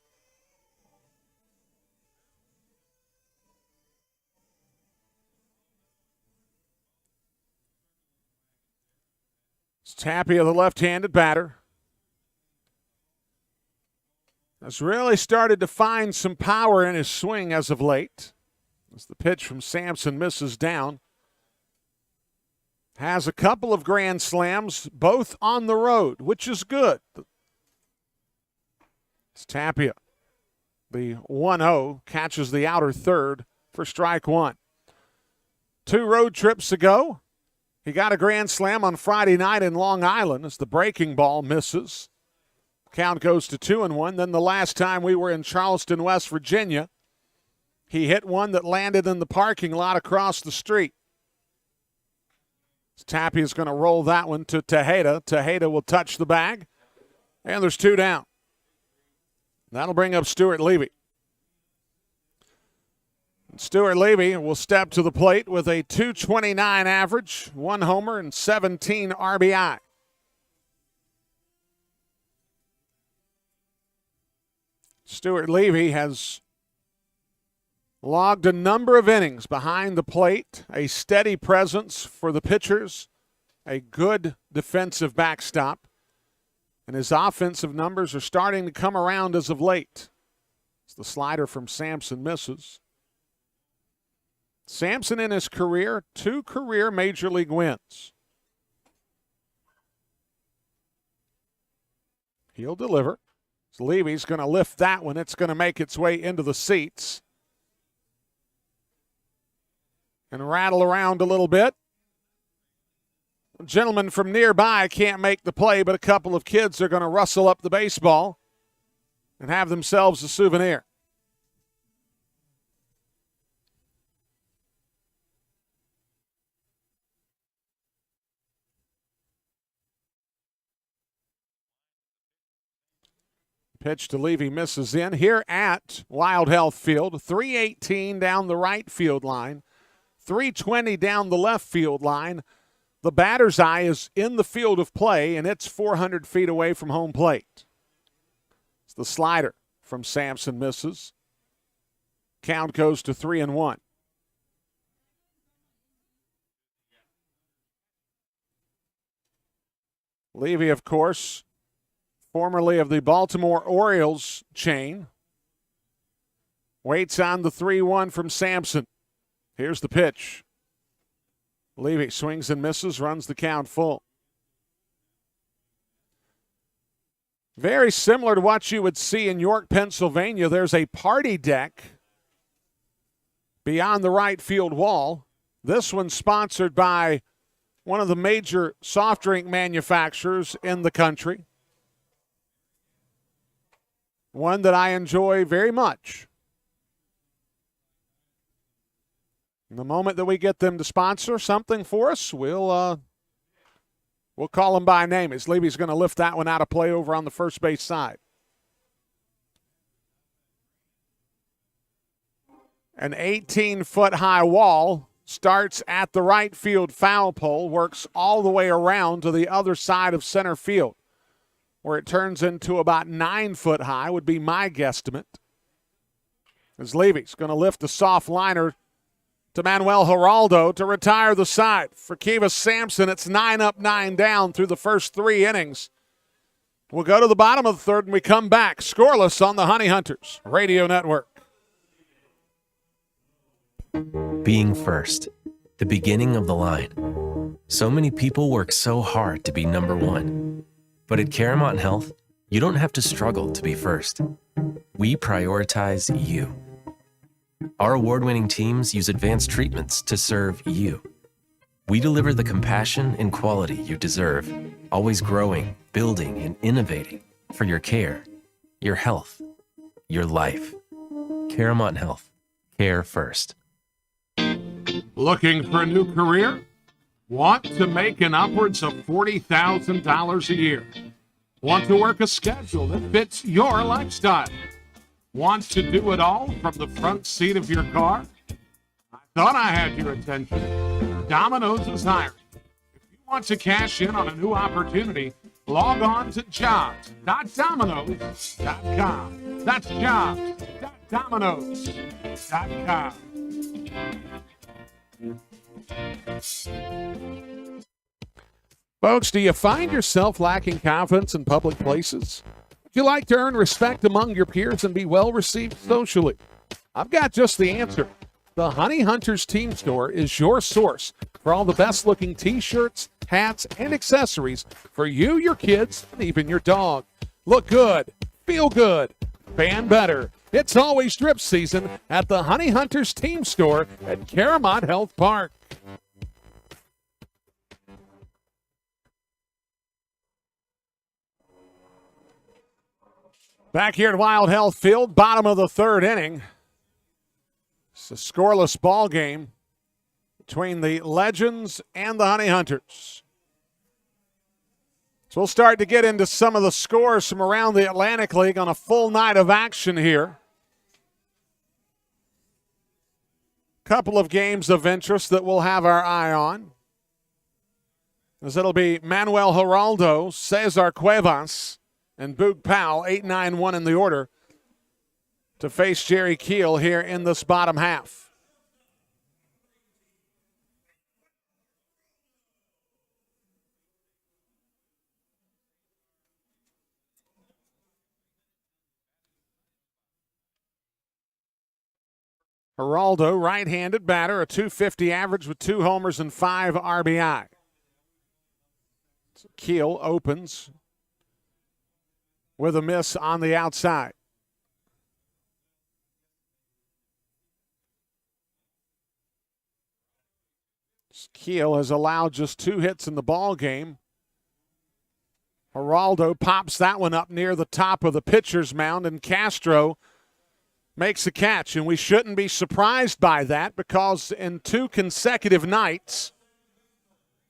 Tapia, the left-handed batter, has really started to find some power in his swing as of late. As the pitch from Sampson misses down. Has a couple of grand slams, both on the road, which is good. It's Tapia. The 1-0 catches the outer third for strike 1. 2 road trips ago. He got a grand slam on Friday night in Long Island as the breaking ball misses. Count goes to 2-1. Then the last time we were in Charleston, West Virginia, he hit one that landed in the parking lot across the street. Tapia's going to roll that one to Tejeda. Tejeda will touch the bag, and there's 2 down. That'll bring up Stuart Levy. Stuart Levy will step to the plate with a 229 average, 1 homer, and 17 RBI. Stuart Levy has logged a number of innings behind the plate, a steady presence for the pitchers, a good defensive backstop, and his offensive numbers are starting to come around as of late. As the slider from Sampson misses. Sampson in his career, 2 career Major League wins. He'll deliver. So Levy's going to lift that one. It's going to make its way into the seats. And rattle around a little bit. A gentleman from nearby can't make the play, but a couple of kids are going to rustle up the baseball and have themselves a souvenir. Pitch to Levy misses in here at Wild Health Field. 318 down the right field line, 320 down the left field line. The batter's eye is in the field of play, and it's 400 feet away from home plate. It's the slider from Sampson misses. Count goes to 3-1. Levy, of course, formerly of the Baltimore Orioles chain, waits on the 3-1 from Sampson. Here's the pitch. Levy swings and misses, runs the count full. Very similar to what you would see in York, Pennsylvania. There's a party deck beyond the right field wall. This one's sponsored by one of the major soft drink manufacturers in the country. One that I enjoy very much. In the moment that we get them to sponsor something for us, we'll call them by name. As Levy's going to lift that one out of play over on the first base side. An 18-foot high wall starts at the right field foul pole, works all the way around to the other side of center field, where it turns into about 9 foot high, would be my guesstimate. As Levy's going to lift a soft liner to Manuel Geraldo to retire the side. For Kivas Sampson, it's 9 up, 9 down through the first 3 innings. We'll go to the bottom of the third, and we come back scoreless on the Honey Hunters Radio Network. Being first, the beginning of the line. So many people work so hard to be number one. But at Caramount Health, you don't have to struggle to be first. We prioritize you. Our award-winning teams use advanced treatments to serve you. We deliver the compassion and quality you deserve, always growing, building, and innovating for your care, your health, your life. Caramount Health. Care first. Looking for a new career? Want to make an upwards of $40,000 a year? Want to work a schedule that fits your lifestyle? Want to do it all from the front seat of your car? I thought I had your attention. Domino's is hiring. If you want to cash in on a new opportunity, log on to jobs.domino's.com. That's jobs.domino's.com. Folks, do you find yourself lacking confidence in public places? Would you like to earn respect among your peers and be well received socially? I've got just the answer. The Honey Hunters Team Store is your source for all the best looking t-shirts, hats, and accessories for you, your kids, and even your dog. Look good, feel good, fan better. It's always drip season at the Honey Hunters Team Store at Caramount Health Park. Back here at Wild Health Field, bottom of the third inning. It's a scoreless ball game between the Legends and the Honey Hunters. So we'll start to get into some of the scores from around the Atlantic League on a full night of action here. Couple of games of interest that we'll have our eye on, as it'll be Manuel Geraldo, Cesar Cuevas, and Boog Powell, 8-9-1 in the order, to face Jerry Keel here in this bottom half. Geraldo, right-handed batter, a .250 average with 2 homers and 5 RBI. So Keel opens with a miss on the outside. Keel has allowed just 2 hits in the ball game. Geraldo pops that one up near the top of the pitcher's mound, and Castro makes a catch. And we shouldn't be surprised by that, because in 2 consecutive nights,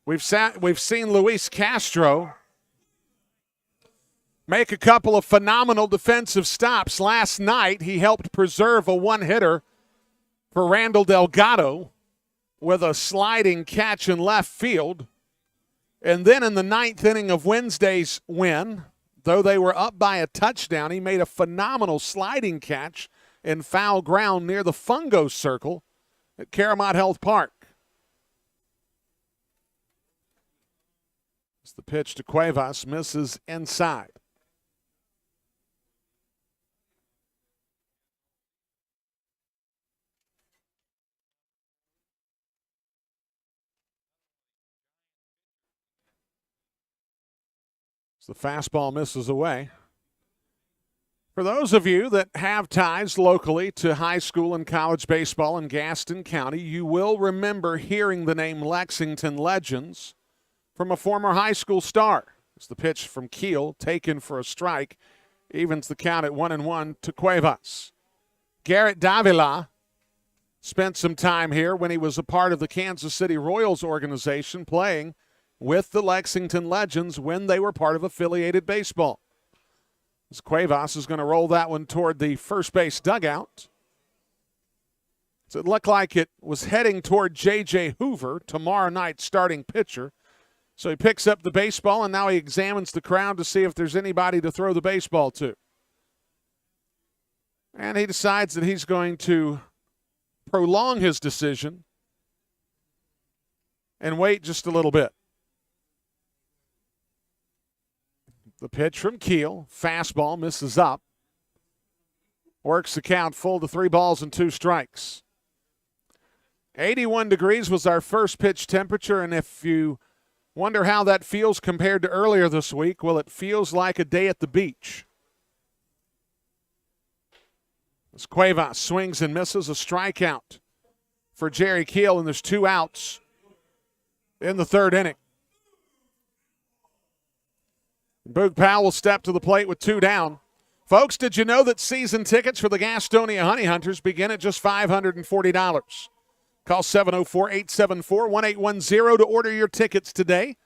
we've seen Luis Castro make a couple of phenomenal defensive stops. Last night, he helped preserve a 1-hitter for Randall Delgado with a sliding catch in left field. And then in the 9th inning of Wednesday's win, though they were up by a touchdown, he made a phenomenal sliding catch in foul ground near the Fungo Circle at Caramont Health Park. It's the pitch to Cuevas, misses inside. The fastball misses away. For those of you that have ties locally to high school and college baseball in Gaston County, you will remember hearing the name Lexington Legends from a former high school star. It's the pitch from Keel, taken for a strike, evens the count at 1-1 to Cuevas. Garrett Davila spent some time here when he was a part of the Kansas City Royals organization, playing with the Lexington Legends when they were part of affiliated baseball. As Cuevas is going to roll that one toward the first base dugout. So it looked like it was heading toward J.J. Hoover, tomorrow night's starting pitcher. So he picks up the baseball, and now he examines the crowd to see if there's anybody to throw the baseball to. And he decides that he's going to prolong his decision and wait just a little bit. The pitch from Keel, fastball, misses up. Works the count full to 3 balls and 2 strikes. 81 degrees was our first pitch temperature, and if you wonder how that feels compared to earlier this week, well, it feels like a day at the beach. As Cuevas swings and misses, a strikeout for Jerry Keel, and there's 2 outs in the 3rd inning. Boog Powell will step to the plate with 2 down. Folks, did you know that season tickets for the Gastonia Honey Hunters begin at just $540? Call 704-874-1810 to order your tickets today.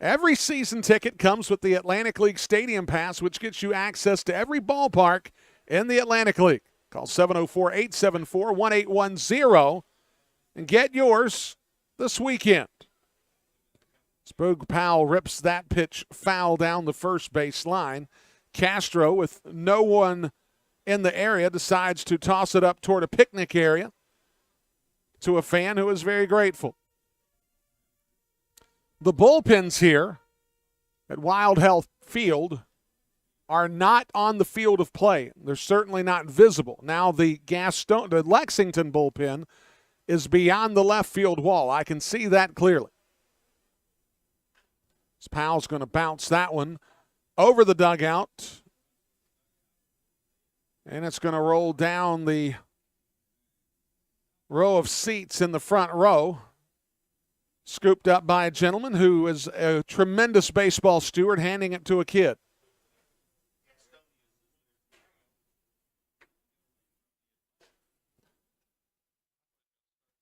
Every season ticket comes with the Atlantic League Stadium Pass, which gets you access to every ballpark in the Atlantic League. Call 704-874-1810 and get yours this weekend. Boog Powell rips that pitch foul down the first base line. Castro, with no one in the area, decides to toss it up toward a picnic area to a fan who is very grateful. The bullpens here at Wild Health Field are not on the field of play. They're certainly not visible. Now the Lexington bullpen is beyond the left field wall. I can see that clearly. Powell's going to bounce that one over the dugout. And it's going to roll down the row of seats in the front row. Scooped up by a gentleman who is a tremendous baseball steward, handing it to a kid.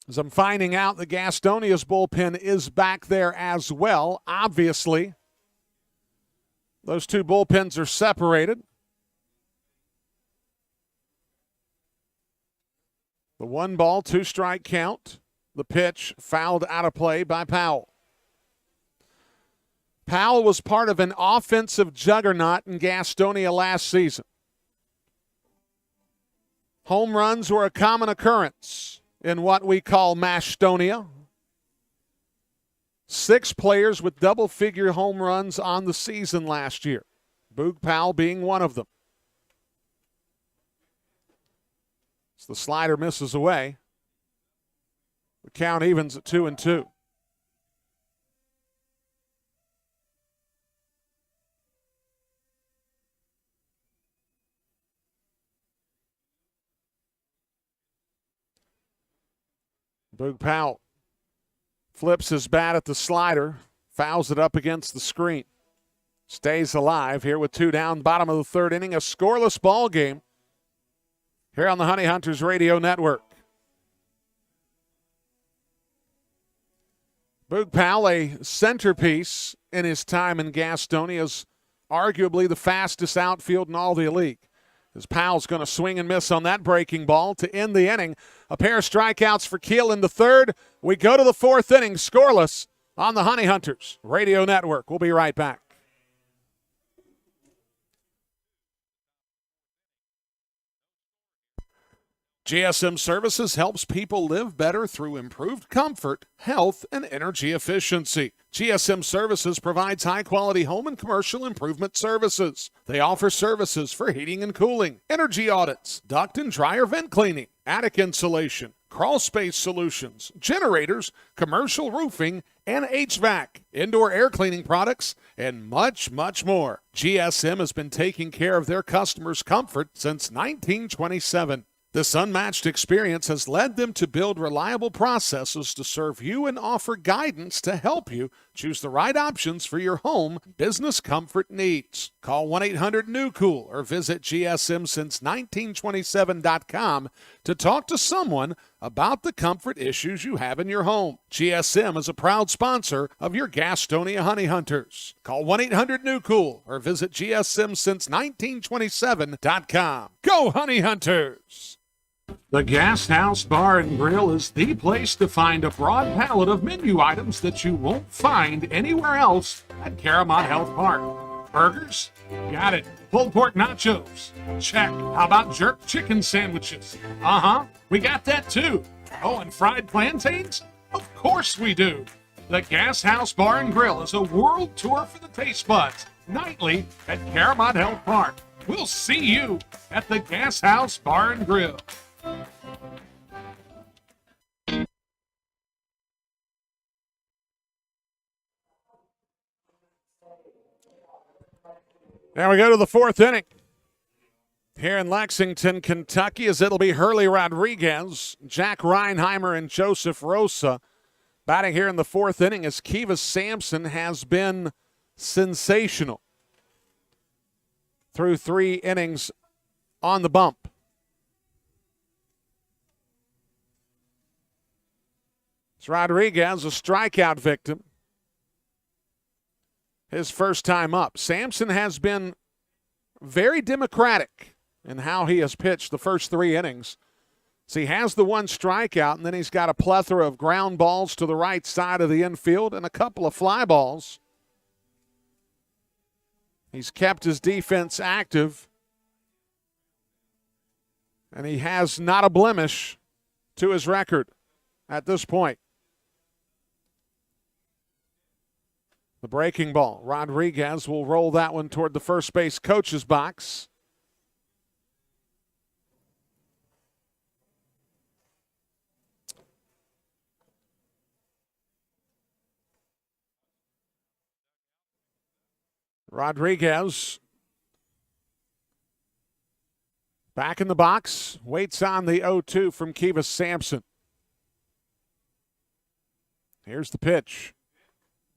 As I'm finding out, the Gastonia's bullpen is back there as well. Obviously, those 2 bullpens are separated. The 1 ball, 2 strike count. The pitch fouled out of play by Powell. Powell was part of an offensive juggernaut in Gastonia last season. Home runs were a common occurrence in what we call Mashtonia. 6 players with double-figure home runs on the season last year, Boog Powell being one of them. As the slider misses away, the count evens at 2-2. Boog Powell Flips his bat at the slider. Fouls it up against the screen. Stays alive here with 2 down. Bottom of the 3rd inning. A scoreless ball game here on the Honey Hunters Radio Network. Boog Powell, a centerpiece in his time in Gastonia, is arguably the fastest outfield in all the league. As Powell's going to swing and miss on that breaking ball to end the inning. A pair of strikeouts for Keel in the 3rd. We go to the 4th inning, scoreless on the Honey Hunters Radio Network. We'll be right back. GSM Services helps people live better through improved comfort, health, and energy efficiency. GSM Services provides high-quality home and commercial improvement services. They offer services for heating and cooling, energy audits, duct and dryer vent cleaning, attic insulation, crawl space solutions, generators, commercial roofing, and HVAC, indoor air cleaning products, and much, much more. GSM has been taking care of their customers' comfort since 1927. This unmatched experience has led them to build reliable processes to serve you and offer guidance to help you choose the right options for your home business comfort needs. Call 1-800-NEW-COOL or visit GSMsince1927.com to talk to someone about the comfort issues you have in your home. GSM is a proud sponsor of your Gastonia Honey Hunters. Call 1-800-NEW-COOL or visit GSMsince1927.com. Go Honey Hunters! The Gas House Bar and Grill is the place to find a broad palette of menu items that you won't find anywhere else at Caramont Health Park. Burgers? Got it. Pulled pork nachos? Check. How about jerk chicken sandwiches? We got that too. Oh, and fried plantains? Of course we do. The Gas House Bar and Grill is a world tour for the taste buds, nightly at Caramont Health Park. We'll see you at the Gas House Bar and Grill. Now we go to the 4th inning here in Lexington, Kentucky, as it'll be Hurley Rodriguez, Jack Reinheimer, and Joseph Rosa batting here in the 4th inning, as Kivas Sampson has been sensational through 3 innings on the bump. It's Rodriguez, a strikeout victim. His first time up. Sampson has been very democratic in how he has pitched the first 3 innings. So he has the 1 strikeout, and then he's got a plethora of ground balls to the right side of the infield and a couple of fly balls. He's kept his defense active, and he has not a blemish to his record at this point. The breaking ball. Rodriguez will roll that one toward the first base coach's box. Rodriguez back in the box, waits on the 0-2 from Kivas Sampson. Here's the pitch.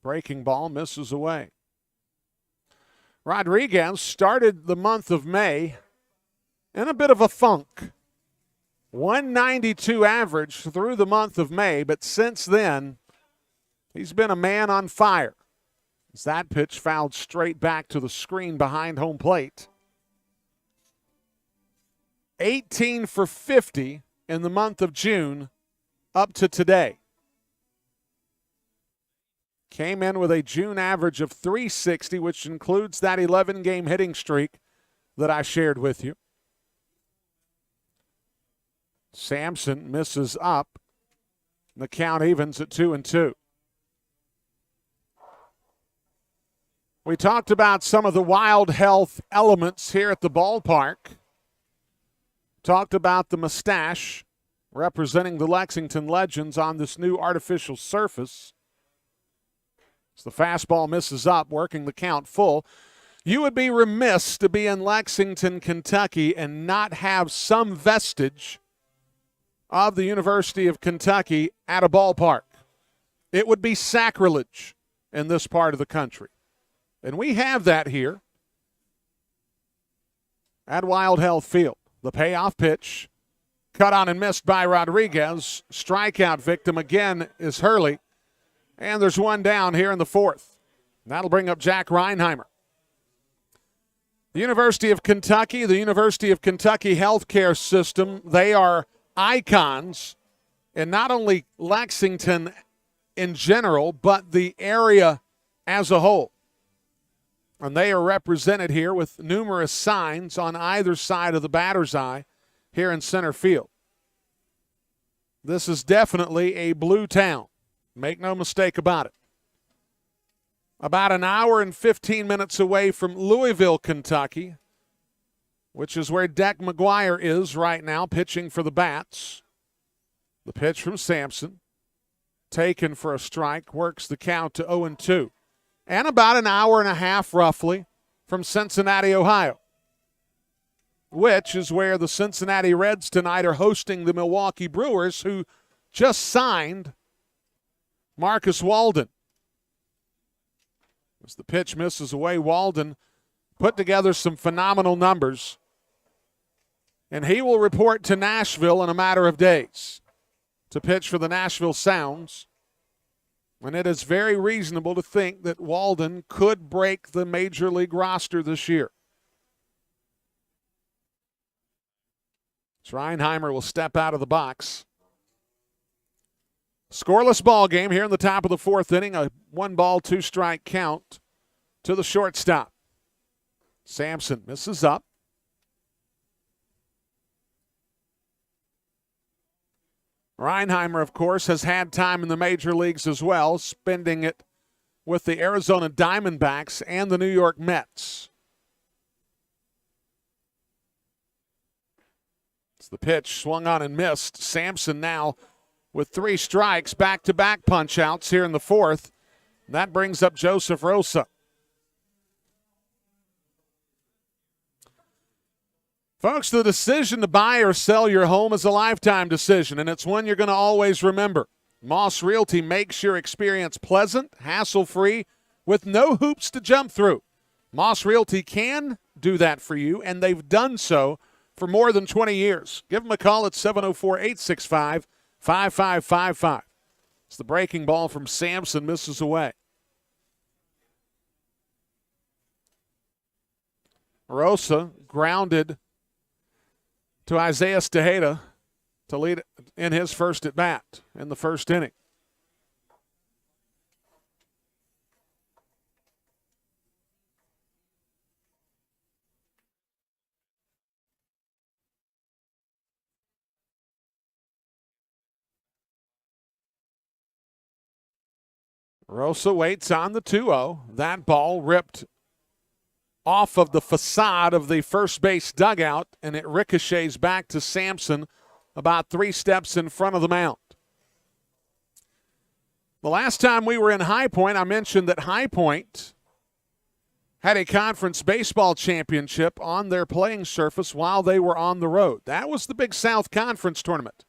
Breaking ball misses away. Rodriguez started the month of May in a bit of a funk. 192 average through the month of May, but since then, he's been a man on fire. As that pitch fouled straight back to the screen behind home plate. 18 for 50 in the month of June up to today. Came in with a June average of .360, which includes that 11-game hitting streak that I shared with you. Sampson misses up. The count evens at 2-2. We talked about some of the wild health elements here at the ballpark. Talked about the mustache representing the Lexington Legends on this new artificial surface. As the fastball misses up, working the count full. You would be remiss to be in Lexington, Kentucky, and not have some vestige of the University of Kentucky at a ballpark. It would be sacrilege in this part of the country. And we have that here at Wild Health Field. The payoff pitch, cut on and missed by Rodriguez. Strikeout victim again is Hurley. And there's one down here in the fourth. That'll bring up Jack Reinheimer. The University of Kentucky healthcare system, they are icons in not only Lexington in general, but the area as a whole. And they are represented here with numerous signs on either side of the batter's eye here in center field. This is definitely a blue town. Make no mistake about it. About an hour and 15 minutes away from Louisville, Kentucky, which is where Deck McGuire is right now, pitching for the Bats. The pitch from Sampson, taken for a strike, works the count to 0-2. And about an hour and a half, roughly, from Cincinnati, Ohio, which is where the Cincinnati Reds tonight are hosting the Milwaukee Brewers, who just signed Marcus Walden. As the pitch misses away, Walden put together some phenomenal numbers, and he will report to Nashville in a matter of days to pitch for the Nashville Sounds. And it is very reasonable to think that Walden could break the major league roster this year. Reinheimer will step out of the box. Scoreless ball game here in the top of the fourth inning. A 1-ball, 2-strike count to the shortstop. Sampson misses up. Reinheimer, of course, has had time in the major leagues as well, spending it with the Arizona Diamondbacks and the New York Mets. It's the pitch swung on and missed. Sampson now with 3 strikes, back-to-back punch-outs here in the fourth. That brings up Joseph Rosa. Folks, the decision to buy or sell your home is a lifetime decision, and it's one you're going to always remember. Moss Realty makes your experience pleasant, hassle-free, with no hoops to jump through. Moss Realty can do that for you, and they've done so for more than 20 years. Give them a call at 704-865-5555. It's the breaking ball from Sampson, misses away. Rosa grounded to Isaiah Tejeda to lead in his first at-bat in the first inning. Rosa waits on the 2-0. That ball ripped off of the facade of the first base dugout, and it ricochets back to Sampson about 3 steps in front of the mound. The last time we were in High Point, I mentioned that High Point had a conference baseball championship on their playing surface while they were on the road. That was the Big South Conference tournament.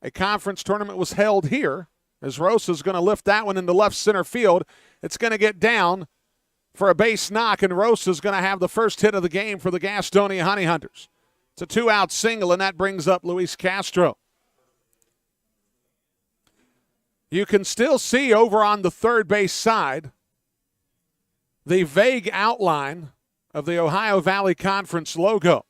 A conference tournament was held here, as Rosa's going to lift that one into left center field. It's going to get down for a base knock, and Rosa's going to have the first hit of the game for the Gastonia Honey Hunters. It's a 2-out single, and that brings up Luis Castro. You can still see over on the third base side the vague outline of the Ohio Valley Conference logo.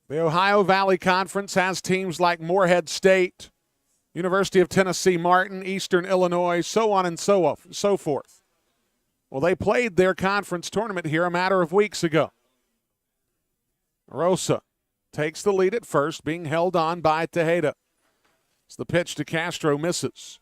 The Ohio Valley Conference has teams like Morehead State, University of Tennessee Martin, Eastern Illinois, so on and so forth. Well, they played their conference tournament here a matter of weeks ago. Rosa takes the lead at first, being held on by Tejeda. It's the pitch to Castro, misses.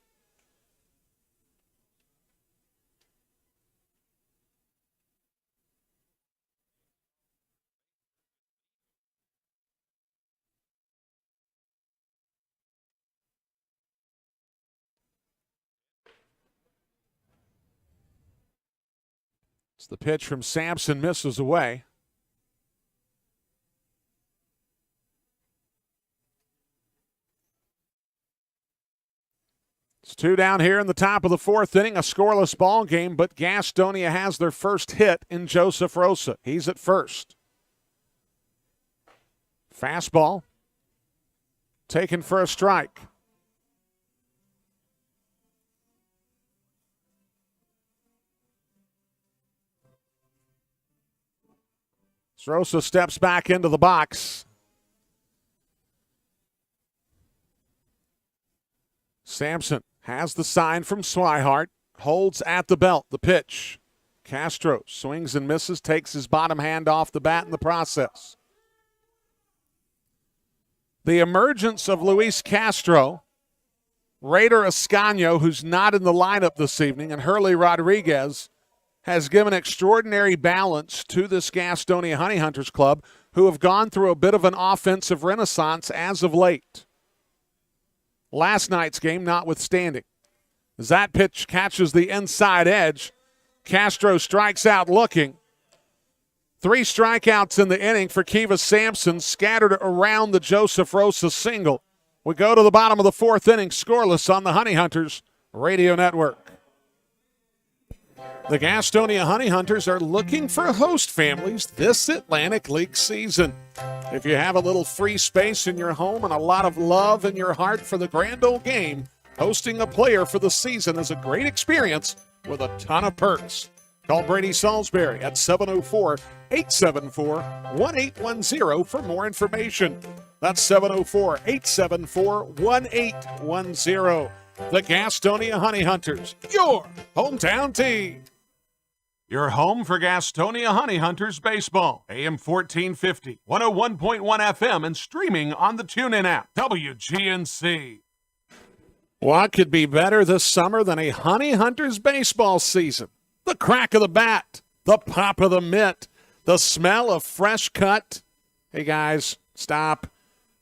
It's the pitch from Sampson, misses away. It's 2 down here in the top of the 4th inning, a scoreless ball game, but Gastonia has their first hit in Joseph Rosa. He's at first. Fastball taken for a strike. Rosa steps back into the box. Sampson has the sign from Swihart, holds at the belt, the pitch. Castro swings and misses, takes his bottom hand off the bat in the process. The emergence of Luis Castro, Raider Ascanio, who's not in the lineup this evening, and Hurley Rodriguez has given extraordinary balance to this Gastonia Honey Hunters club, who have gone through a bit of an offensive renaissance as of late. Last night's game notwithstanding. As that pitch catches the inside edge, Castro strikes out looking. 3 strikeouts in the inning for Kiva Sampson, scattered around the Joseph Rosa single. We go to the bottom of the 4th inning, scoreless on the Honey Hunters Radio Network. The Gastonia Honey Hunters are looking for host families this Atlantic League season. If you have a little free space in your home and a lot of love in your heart for the grand old game, hosting a player for the season is a great experience with a ton of perks. Call Brady Salisbury at 704-874-1810 for more information. That's 704-874-1810. The Gastonia Honey Hunters, your hometown team. Your home for Gastonia Honey Hunters baseball. AM 1450, 101.1 FM, and streaming on the TuneIn app. WGNC. What could be better this summer than a Honey Hunters baseball season? The crack of the bat, the pop of the mitt, the smell of fresh cut. Hey guys, stop.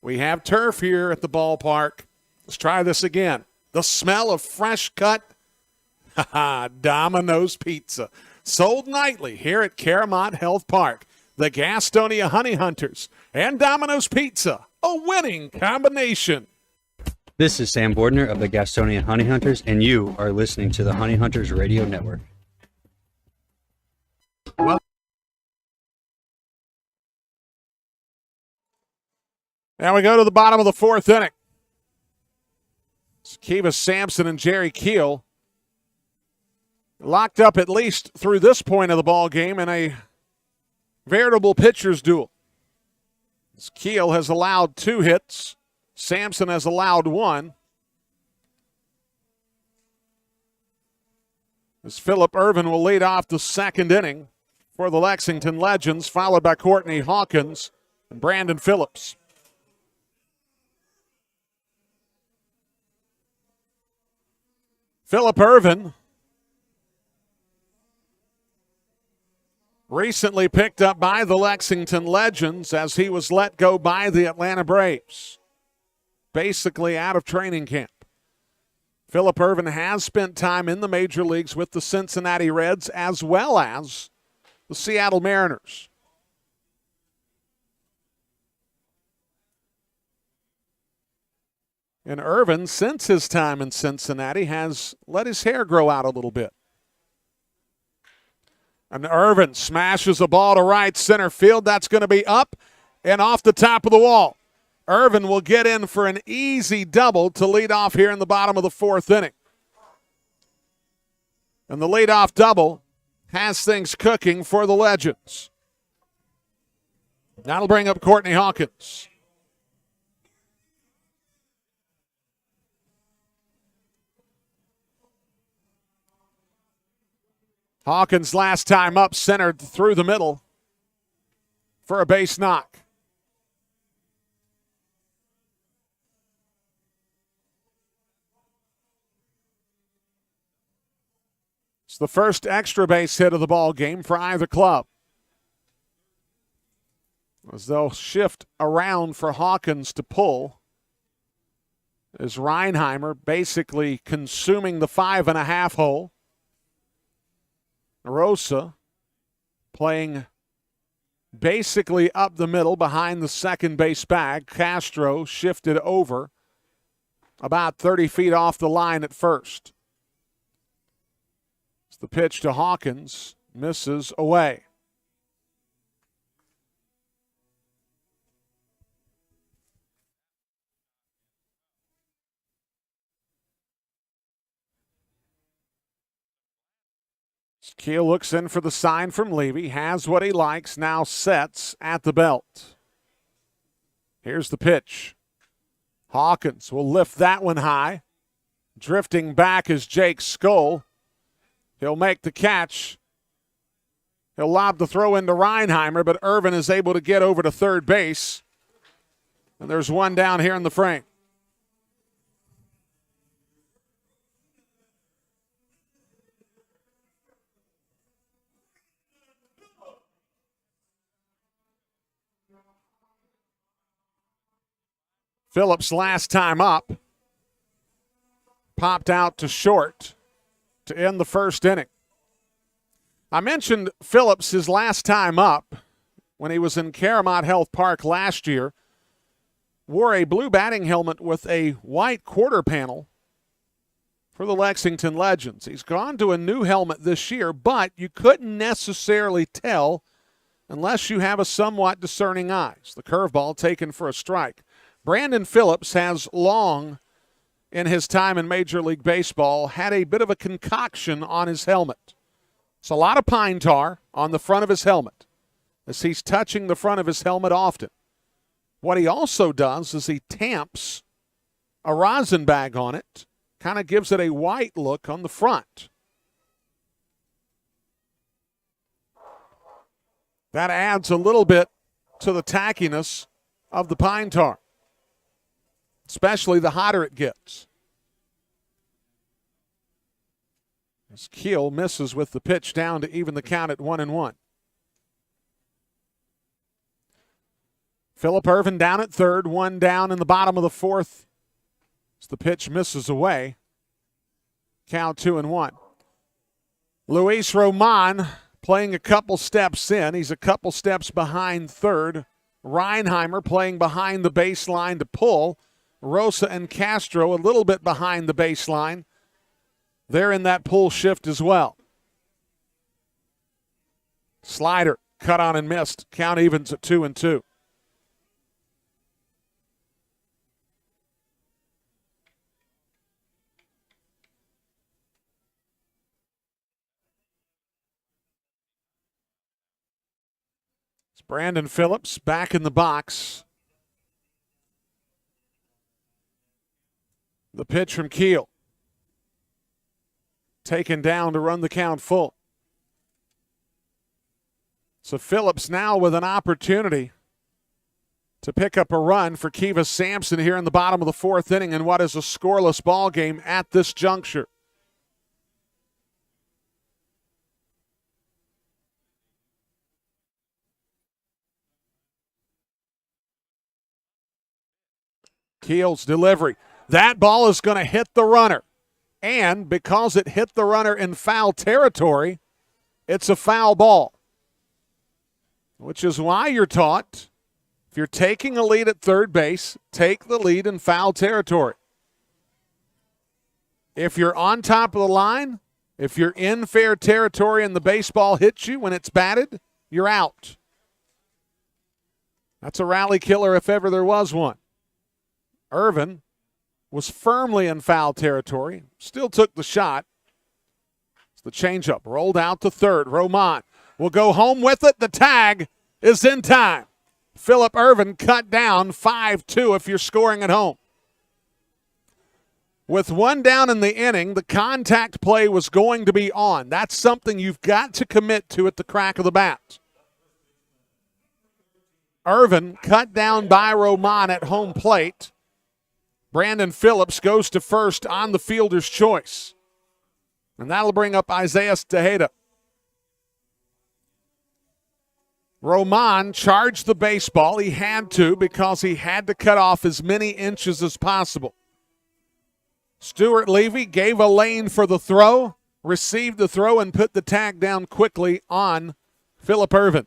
We have turf here at the ballpark. Let's try this again. The smell of fresh cut. Domino's Pizza. Sold nightly here at Caramont Health Park. The Gastonia Honey Hunters and Domino's Pizza, a winning combination. This is Sam Bordner of the Gastonia Honey Hunters, and you are listening to the Honey Hunters Radio Network. Now we go to the bottom of the 4th inning. It's Kiva Sampson and Jerry Keel locked up at least through this point of the ball game in a veritable pitcher's duel. As Keel has allowed 2 hits, Sampson has allowed 1. As Philip Irvin will lead off the 2nd inning for the Lexington Legends, followed by Courtney Hawkins and Brandon Phillips. Philip Irvin recently picked up by the Lexington Legends as he was let go by the Atlanta Braves, basically out of training camp. Philip Irvin has spent time in the major leagues with the Cincinnati Reds as well as the Seattle Mariners. And Irvin, since his time in Cincinnati, has let his hair grow out a little bit. And Irvin smashes a ball to right center field. That's going to be up and off the top of the wall. Irvin will get in for an easy double to lead off here in the bottom of the 4th inning. And the leadoff double has things cooking for the Legends. That'll bring up Courtney Hawkins. Hawkins last time up centered through the middle for a base knock. It's the first extra base hit of the ball game for either club. As they'll shift around for Hawkins to pull. As Reinheimer basically consuming the 5.5 hole. Rosa playing basically up the middle behind the second base bag. Castro shifted over about 30 feet off the line at first. It's the pitch to Hawkins. Misses away. Keel looks in for the sign from Levy. Has what he likes. Now sets at the belt. Here's the pitch. Hawkins will lift that one high. Drifting back is Jake Skoll. He'll make the catch. He'll lob the throw into Reinheimer, but Irvin is able to get over to third base. And there's one down here in the frame. Phillips last time up. Popped out to short to end the first inning. I mentioned Phillips his last time up when he was in Caramont Health Park last year. Wore a blue batting helmet with a white quarter panel for the Lexington Legends. He's gone to a new helmet this year, but you couldn't necessarily tell unless you have a somewhat discerning eyes. The curveball taken for a strike. Brandon Phillips has long, in his time in Major League Baseball, had a bit of a concoction on his helmet. It's a lot of pine tar on the front of his helmet, as he's touching the front of his helmet often. What he also does is he tamps a rosin bag on it, kind of gives it a white look on the front. That adds a little bit to the tackiness of the pine tar, especially the hotter it gets. As Keel misses with the pitch down to even the count at 1-1. Phillip Irvin down at third, one down in the bottom of the fourth. As the pitch misses away. Count 2-1. Luis Roman playing a couple steps in. He's a couple steps behind third. Reinheimer playing behind the baseline to pull. Rosa and Castro a little bit behind the baseline. They're in that pull shift as well. Slider cut on and missed. Count evens at 2-2. It's Brandon Phillips back in the box. The pitch from Keel. Taken down to run the count full. So Phillips now with an opportunity to pick up a run for Kivas Sampson here in the bottom of the fourth inning in what is a scoreless ball game at this juncture. Keel's delivery. That ball is going to hit the runner. And because it hit the runner in foul territory, it's a foul ball. Which is why you're taught, if you're taking a lead at third base, take the lead in foul territory. If you're on top of the line, if you're in fair territory and the baseball hits you when it's batted, you're out. That's a rally killer if ever there was one. Irvin was firmly in foul territory, still took the shot. It's the changeup, rolled out to third. Roman will go home with it. The tag is in time. Phillip Irvin cut down 5-2 if you're scoring at home. With one down in the inning, the contact play was going to be on. That's something you've got to commit to at the crack of the bat. Irvin cut down by Roman at home plate. Brandon Phillips goes to first on the fielder's choice. And that'll bring up Isaiah Tejeda. Roman charged the baseball. He had to because he had to cut off as many inches as possible. Stuart Levy gave a lane for the throw, received the throw, and put the tag down quickly on Phillip Irvin.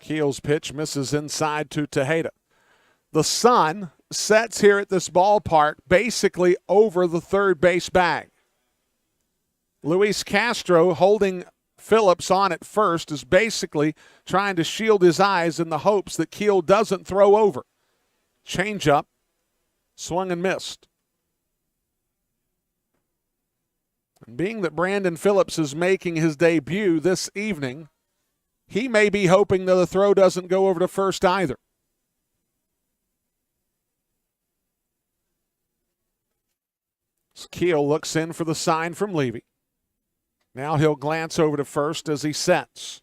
Keel's pitch misses inside to Tejeda. The sun sets here at this ballpark basically over the third base bag. Luis Castro, holding Phillips on at first, is basically trying to shield his eyes in the hopes that Keel doesn't throw over. Changeup, swung and missed. And being that Brandon Phillips is making his debut this evening, he may be hoping that the throw doesn't go over to first either. Keel looks in for the sign from Levy. Now he'll glance over to first as he sets.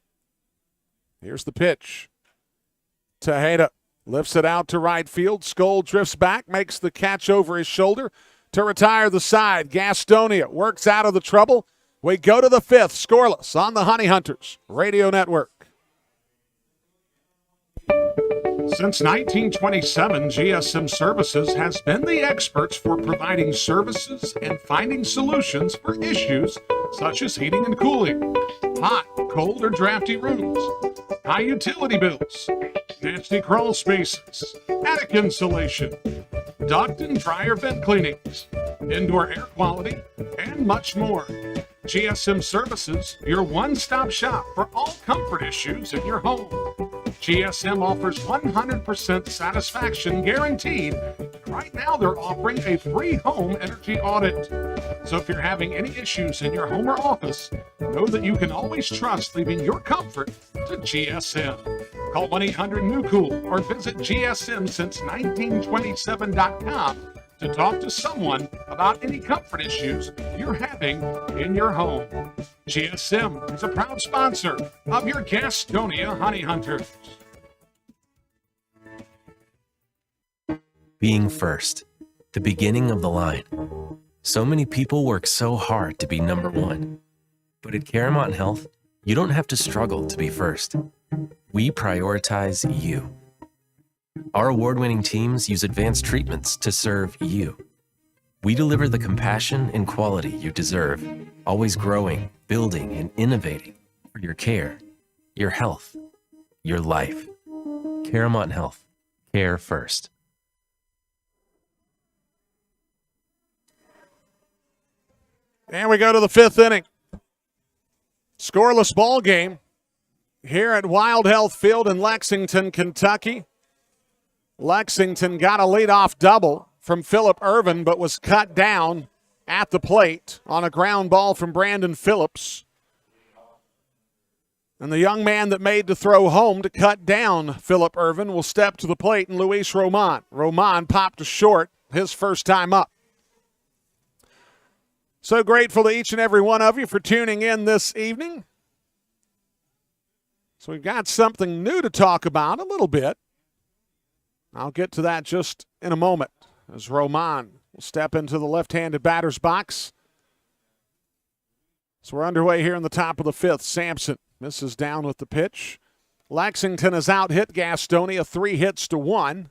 Here's the pitch. Tejeda lifts it out to right field. Skoll drifts back, makes the catch over his shoulder to retire the side. Gastonia works out of the trouble. We go to the fifth, scoreless on the Honey Hunters Radio Network. Since 1927, GSM Services has been the experts for providing services and finding solutions for issues such as heating and cooling, hot, cold, or drafty rooms, high utility bills, nasty crawl spaces, attic insulation, duct and dryer vent cleanings, indoor air quality, and much more. GSM Services, your one-stop shop for all comfort issues in your home. GSM offers 100% satisfaction guaranteed. Right now, they're offering a free home energy audit. So if you're having any issues in your home or office, know that you can always trust leaving your comfort to GSM. Call 1-800-NEW-COOL or visit GSMsince1927.com to talk to someone about any comfort issues you're having in your home. GSM is a proud sponsor of your Gastonia Honey Hunters. Being first, the beginning of the line. So many people work so hard to be number one. But at Caramount Health, you don't have to struggle to be first. We prioritize you. Our award-winning teams use advanced treatments to serve you. We deliver the compassion and quality you deserve, always growing, building, and innovating for your care, your health, your life. Caramount Health. Care first. And we go to the fifth inning. Scoreless ball game here at Wild Health Field in Lexington, Kentucky. Lexington got a leadoff double from Phillip Ervin, but was cut down at the plate on a ground ball from Brandon Phillips. And the young man that made the throw home to cut down Phillip Ervin will step to the plate, and Luis Roman. Roman popped to short his first time up. So grateful to each and every one of you for tuning in this evening. So we've got something new to talk about a little bit. I'll get to that just in a moment as Roman will step into the left-handed batter's box. So we're underway here in the top of the fifth. Sampson misses down with the pitch. Lexington has out-hit Gastonia 3-1.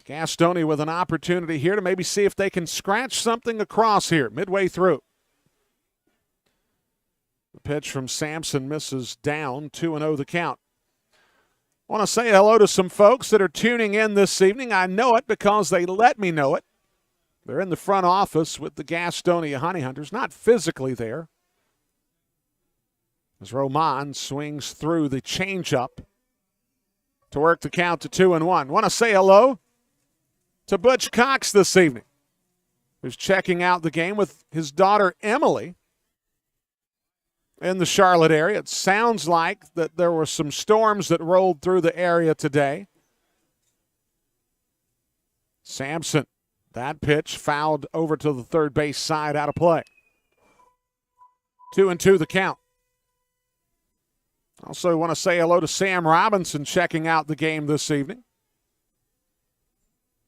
Gastonia with an opportunity here to maybe see if they can scratch something across here midway through. The pitch from Sampson misses down, 2-0 the count. I want to say hello to some folks that are tuning in this evening. I know it because they let me know it. They're in the front office with the Gastonia Honey Hunters, not physically there. As Roman swings through the changeup to work the count to 2-1. Want to say hello to Butch Cox this evening, who's checking out the game with his daughter Emily in the Charlotte area. It sounds like that there were some storms that rolled through the area today. Sampson, that pitch fouled over to the third base side, out of play. 2-2 the count. Also want to say hello to Sam Robinson checking out the game this evening.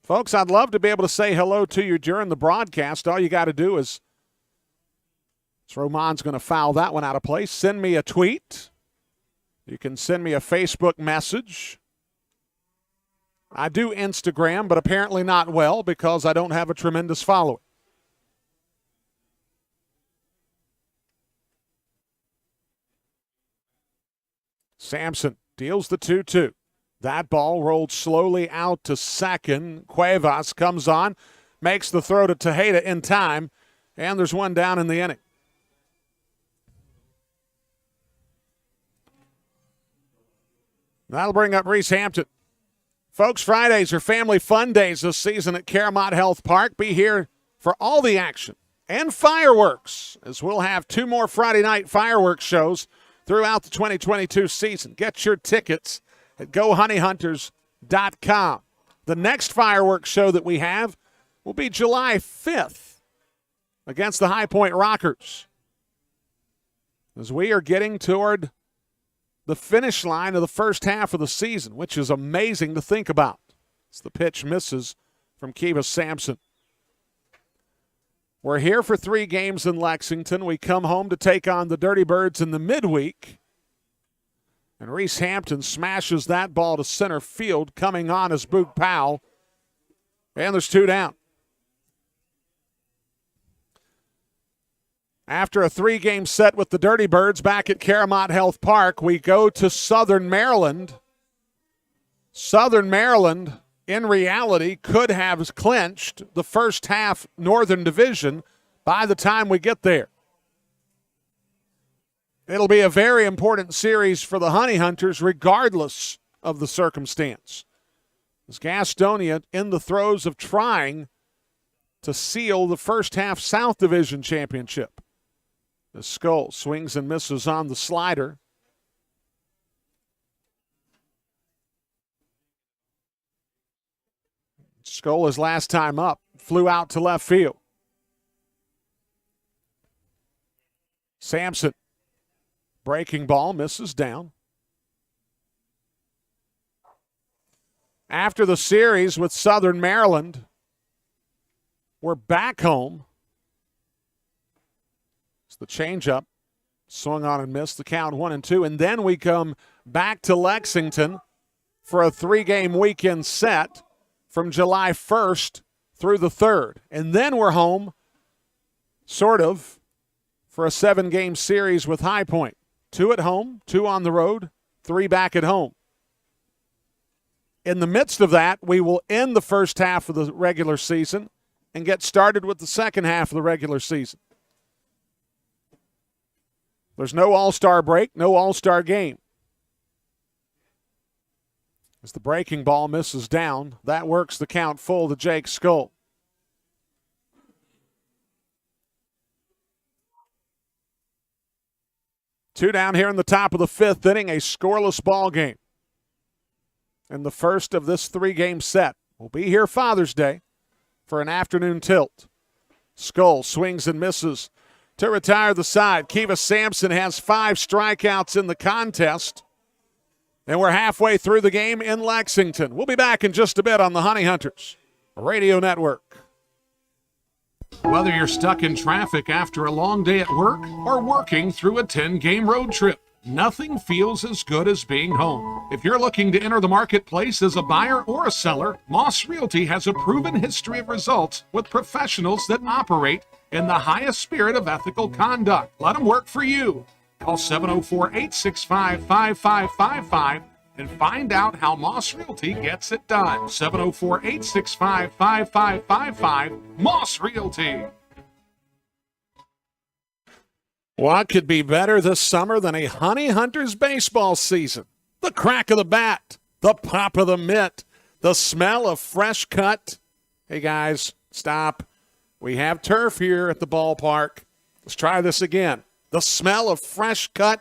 Folks, I'd love to be able to say hello to you during the broadcast. All you got to do is, Roman's going to foul that one out of place, send me a tweet. You can send me a Facebook message. I do Instagram, but apparently not well because I don't have a tremendous following. Sampson deals the 2-2. That ball rolled slowly out to second. Cuevas comes on, makes the throw to Tejeda in time, and there's one down in the inning. That'll bring up Reese Hampton. Folks, Fridays are family fun days this season at Caramont Health Park. Be here for all the action and fireworks, as we'll have 2 more Friday night fireworks shows throughout the 2022 season. Get your tickets at GoHoneyHunters.com. The next fireworks show that we have will be July 5th against the High Point Rockers, as we are getting toward the finish line of the first half of the season, which is amazing to think about. As the pitch misses from Kiva Sampson. We're here for 3 games in Lexington. We come home to take on the Dirty Birds in the midweek. And Reese Hampton smashes that ball to center field, coming on as Boog Powell. And there's 2 down. After a 3-game set with the Dirty Birds back at Caramont Health Park, we go to Southern Maryland. Southern Maryland, in reality, could have clinched the first half Northern Division by the time we get there. It'll be a very important series for the Honey Hunters, regardless of the circumstance. As Gastonia in the throes of trying to seal the first half South Division championship. The Skull swings and misses on the slider. Skull, his last time up, flew out to left field. Sampson, breaking ball, misses down. After the series with Southern Maryland, we're back home. It's the changeup, swung on and missed, the count 1-2. And then we come back to Lexington for a 3-game weekend set from July 1st through the 3rd. And then we're home, sort of, for a 7-game series with High Point. 2 at home, 2 on the road, 3 back at home. In the midst of that, we will end the first half of the regular season and get started with the second half of the regular season. There's no all-star break, no all-star game. As the breaking ball misses down, that works the count full to Jake Skull. Two down here in the top of the 5th inning, a scoreless ball game. And the first of this 3-game set will be here Father's Day for an afternoon tilt. Skull swings and misses to retire the side. Kiva Sampson has 5 strikeouts in the contest. And we're halfway through the game in Lexington. We'll be back in just a bit on the Honey Hunters Radio Network. Whether you're stuck in traffic after a long day at work or working through a 10-game road trip, nothing feels as good as being home. If you're looking to enter the marketplace as a buyer or a seller, Moss Realty has a proven history of results with professionals that operate in the highest spirit of ethical conduct. Let them work for you. Call 704-865-5555 and find out how Moss Realty gets it done. 704-865-5555, Moss Realty. What could be better this summer than a Honey Hunters baseball season? The crack of the bat, the pop of the mitt, the smell of fresh cut. Hey guys, stop. We have turf here at the ballpark. Let's try this again. The smell of fresh cut.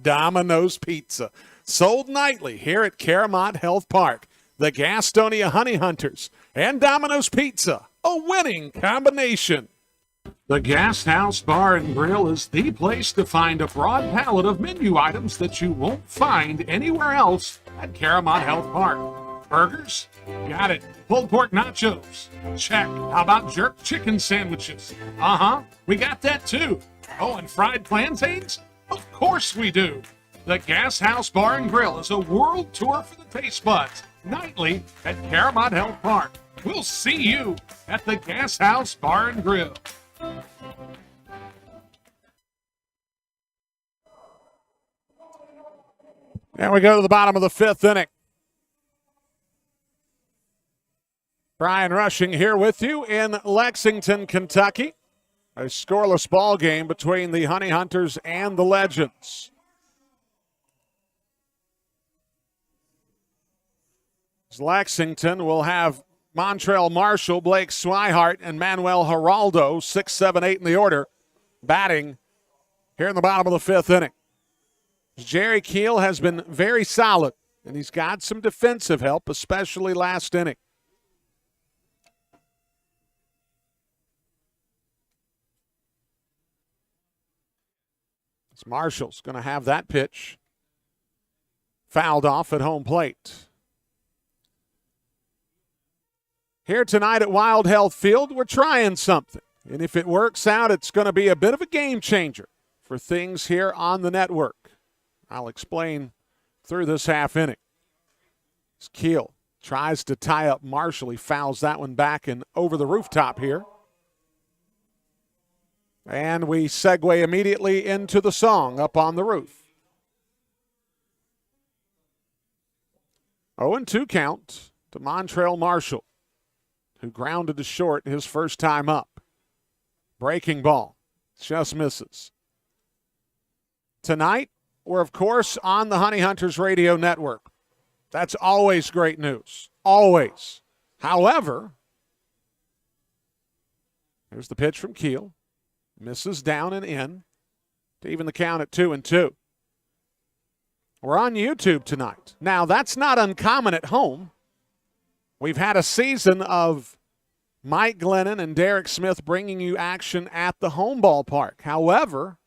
Domino's Pizza. Sold nightly here at Caramont Health Park. The Gastonia Honey Hunters and Domino's Pizza. A winning combination. The Gas House Bar and Grill is the place to find a broad palette of menu items that you won't find anywhere else at Caramont Health Park. Burgers? Got it. Pulled pork nachos? Check. How about jerk chicken sandwiches? We got that too. Oh, and fried plantains? Of course we do. The Gas House Bar and Grill is a world tour for the taste buds, nightly at Caramont Health Park. We'll see you at the Gas House Bar and Grill. And we go to the bottom of the fifth inning. Brian Rushing here with you in Lexington, Kentucky. A scoreless ball game between the Honey Hunters and the Legends. Lexington will have Montrell Marshall, Blake Swihart, and Manuel Geraldo, 6, 7, 8 in the order, batting here in the bottom of the fifth inning. Jerry Keel has been very solid, and he's got some defensive help, especially last inning. Marshall's going to have that pitch fouled off at home plate. Here tonight at Wild Health Field, we're trying something. And if it works out, it's going to be a bit of a game changer for things here on the network. I'll explain through this half inning. As Keel tries to tie up Marshall, he fouls that one back and over the rooftop here. And we segue immediately into the song up on the roof. 0-2 count to Montrell Marshall, who grounded to short his first time up. Breaking ball, just misses. Tonight, we're of course on the Honey Hunters Radio Network. That's always great news, always. However, here's the pitch from Keel. Misses down and in to even the count at 2-2. We're on YouTube tonight. Now, that's not uncommon at home. We've had a season of Mike Glennon and Derek Smith bringing you action at the home ballpark. However,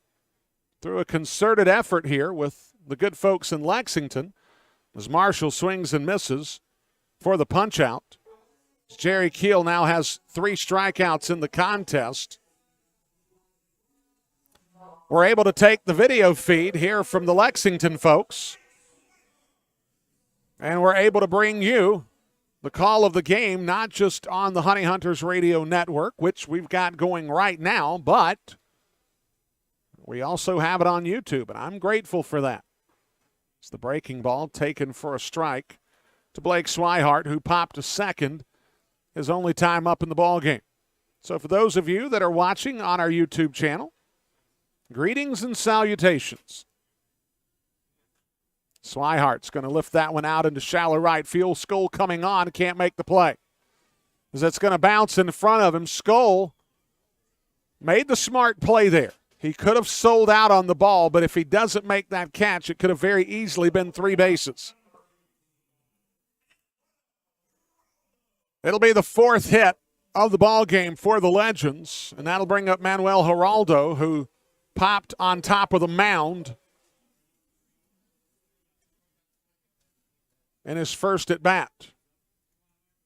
through a concerted effort here with the good folks in Lexington, as Marshall swings and misses for the punch-out, Jerry Keel now has 3 strikeouts in the contest. We're able to take the video feed here from the Lexington folks, and we're able to bring you the call of the game, not just on the Honey Hunters Radio Network, which we've got going right now, but we also have it on YouTube, and I'm grateful for that. It's the breaking ball taken for a strike to Blake Swihart, who popped to second, his only time up in the ballgame. So for those of you that are watching on our YouTube channel, greetings and salutations. Swihart's going to lift that one out into shallow right field. Skoll coming on, can't make the play. As it's going to bounce in front of him. Skoll made the smart play there. He could have sold out on the ball, but if he doesn't make that catch, it could have very easily been 3 bases. It'll be the 4th hit of the ball game for the Legends, and that'll bring up Manuel Geraldo, who popped on top of the mound in his first at bat.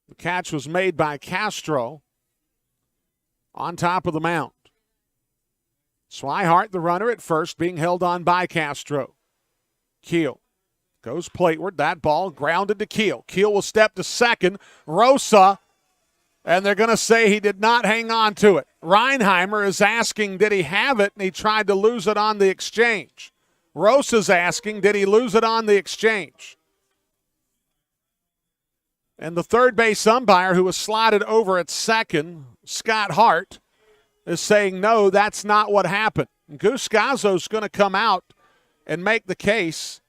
The catch was made by Castro on top of the mound. Swihart, the runner at first, being held on by Castro. Keel goes plateward. That ball grounded to Keel. Keel will step to second. Rosa, and they're going to say he did not hang on to it. Reinheimer is asking, did he have it, and he tried to lose it on the exchange. Rosa's asking, did he lose it on the exchange? And the third base umpire, who was slotted over at second, Scott Hart, is saying, no, that's not what happened. And Goose Scazzo's going to come out and make the case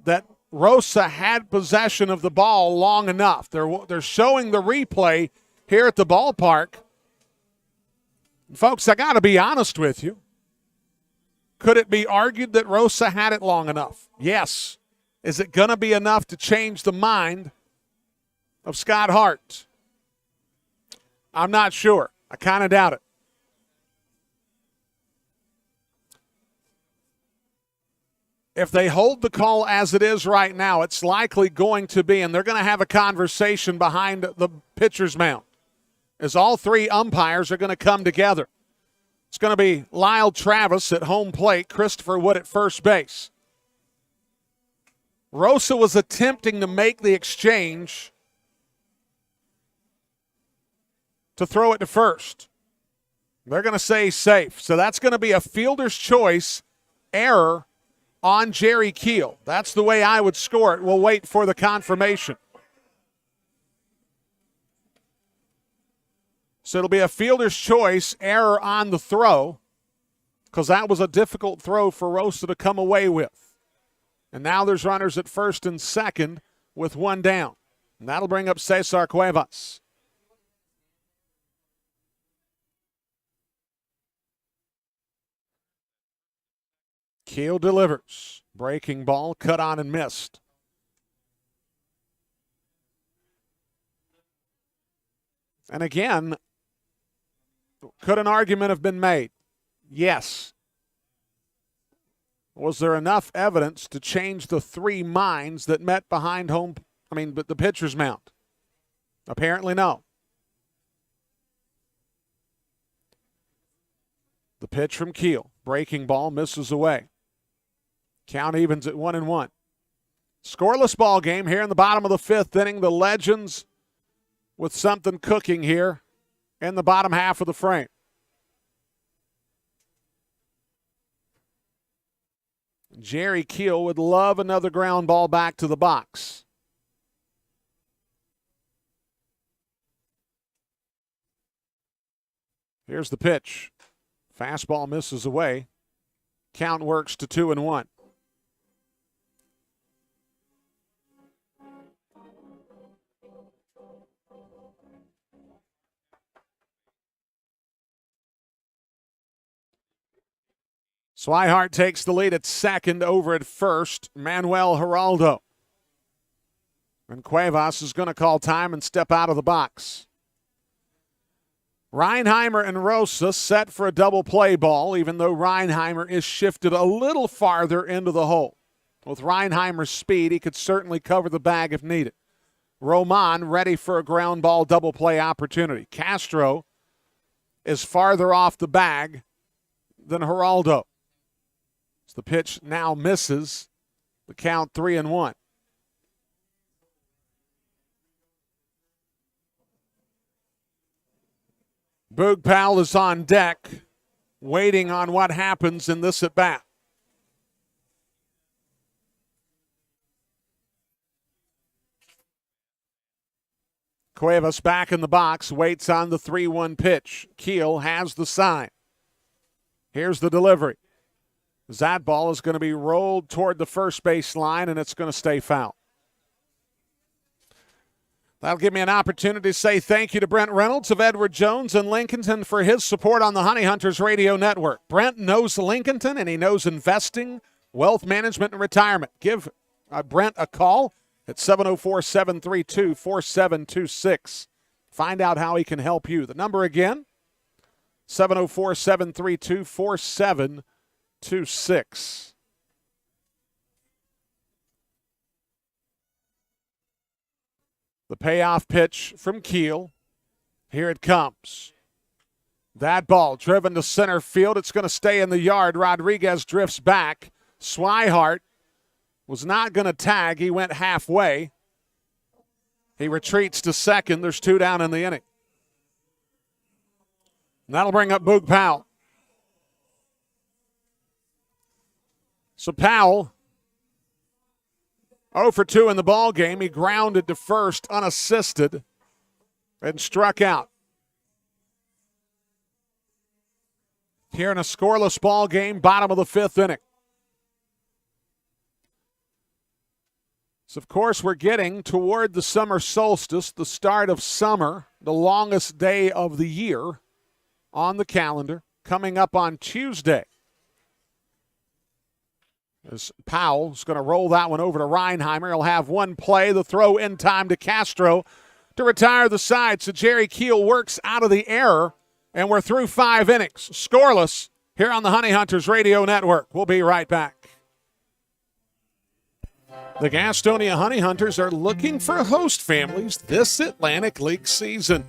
that Rosa had possession of the ball long enough. They're showing the replay here at the ballpark. Folks, I got to be honest with you. Could it be argued that Rosa had it long enough? Yes. Is it going to be enough to change the mind of Scott Hart? I'm not sure. I kind of doubt it. If they hold the call as it is right now, it's likely going to be, and they're going to have a conversation behind the pitcher's mound, as all 3 umpires are going to come together. It's going to be Lyle Travis at home plate, Christopher Wood at first base. Rosa was attempting to make the exchange to throw it to first. They're going to say safe. So that's going to be a fielder's choice error on Jerry Keel. That's the way I would score it. We'll wait for the confirmation. So it'll be a fielder's choice error on the throw, because that was a difficult throw for Rosa to come away with. And now there's runners at first and second with one down. And that'll bring up Cesar Cuevas. Keel delivers. Breaking ball, cut on and missed. And again, could an argument have been made? Yes. Was there enough evidence to change the three minds that met behind the pitcher's mound? Apparently no. The pitch from Keel. Breaking ball misses away. Count evens at 1-1. Scoreless ball game here in the bottom of the fifth inning. The Legends with something cooking here in the bottom half of the frame. Jerry Keel would love another ground ball back to the box. Here's the pitch. Fastball misses away. Count works to 2-1. Swihart takes the lead at second, over at first. Manuel Geraldo. And Cuevas is going to call time and step out of the box. Reinheimer and Rosa set for a double play ball, even though Reinheimer is shifted a little farther into the hole. With Reinheimer's speed, he could certainly cover the bag if needed. Roman ready for a ground ball double play opportunity. Castro is farther off the bag than Geraldo. So the pitch now misses. The count 3-1. Boog Powell is on deck, waiting on what happens in this at-bat. Cuevas back in the box, waits on the 3-1 pitch. Keel has the sign. Here's the delivery. That ball is going to be rolled toward the first base line, and it's going to stay foul. That'll give me an opportunity to say thank you to Brent Reynolds of Edward Jones in Lincolnton for his support on the Honey Hunters Radio Network. Brent knows Lincolnton, and he knows investing, wealth management, and retirement. Give Brent a call at 704-732-4726. Find out how he can help you. The number again, 704-732-4726. The payoff pitch from Keel. Here it comes. That ball driven to center field. It's going to stay in the yard. Rodriguez drifts back. Swihart was not going to tag. He went halfway. He retreats to second. There's two down in the inning. And that'll bring up Boog Powell. So Powell, 0 for 2 in the ball game. He grounded to first unassisted and struck out. Here in a scoreless ball game, bottom of the fifth inning. So, of course, we're getting toward the summer solstice, the start of summer, the longest day of the year on the calendar, coming up on Tuesday. As Powell's going to roll that one over to Reinheimer. He'll have one play, the throw in time to Castro to retire the side. So Jerry Keel works out of the error, and we're through 5 innings. Scoreless here on the Honey Hunters Radio Network. We'll be right back. The Gastonia Honey Hunters are looking for host families this Atlantic League season.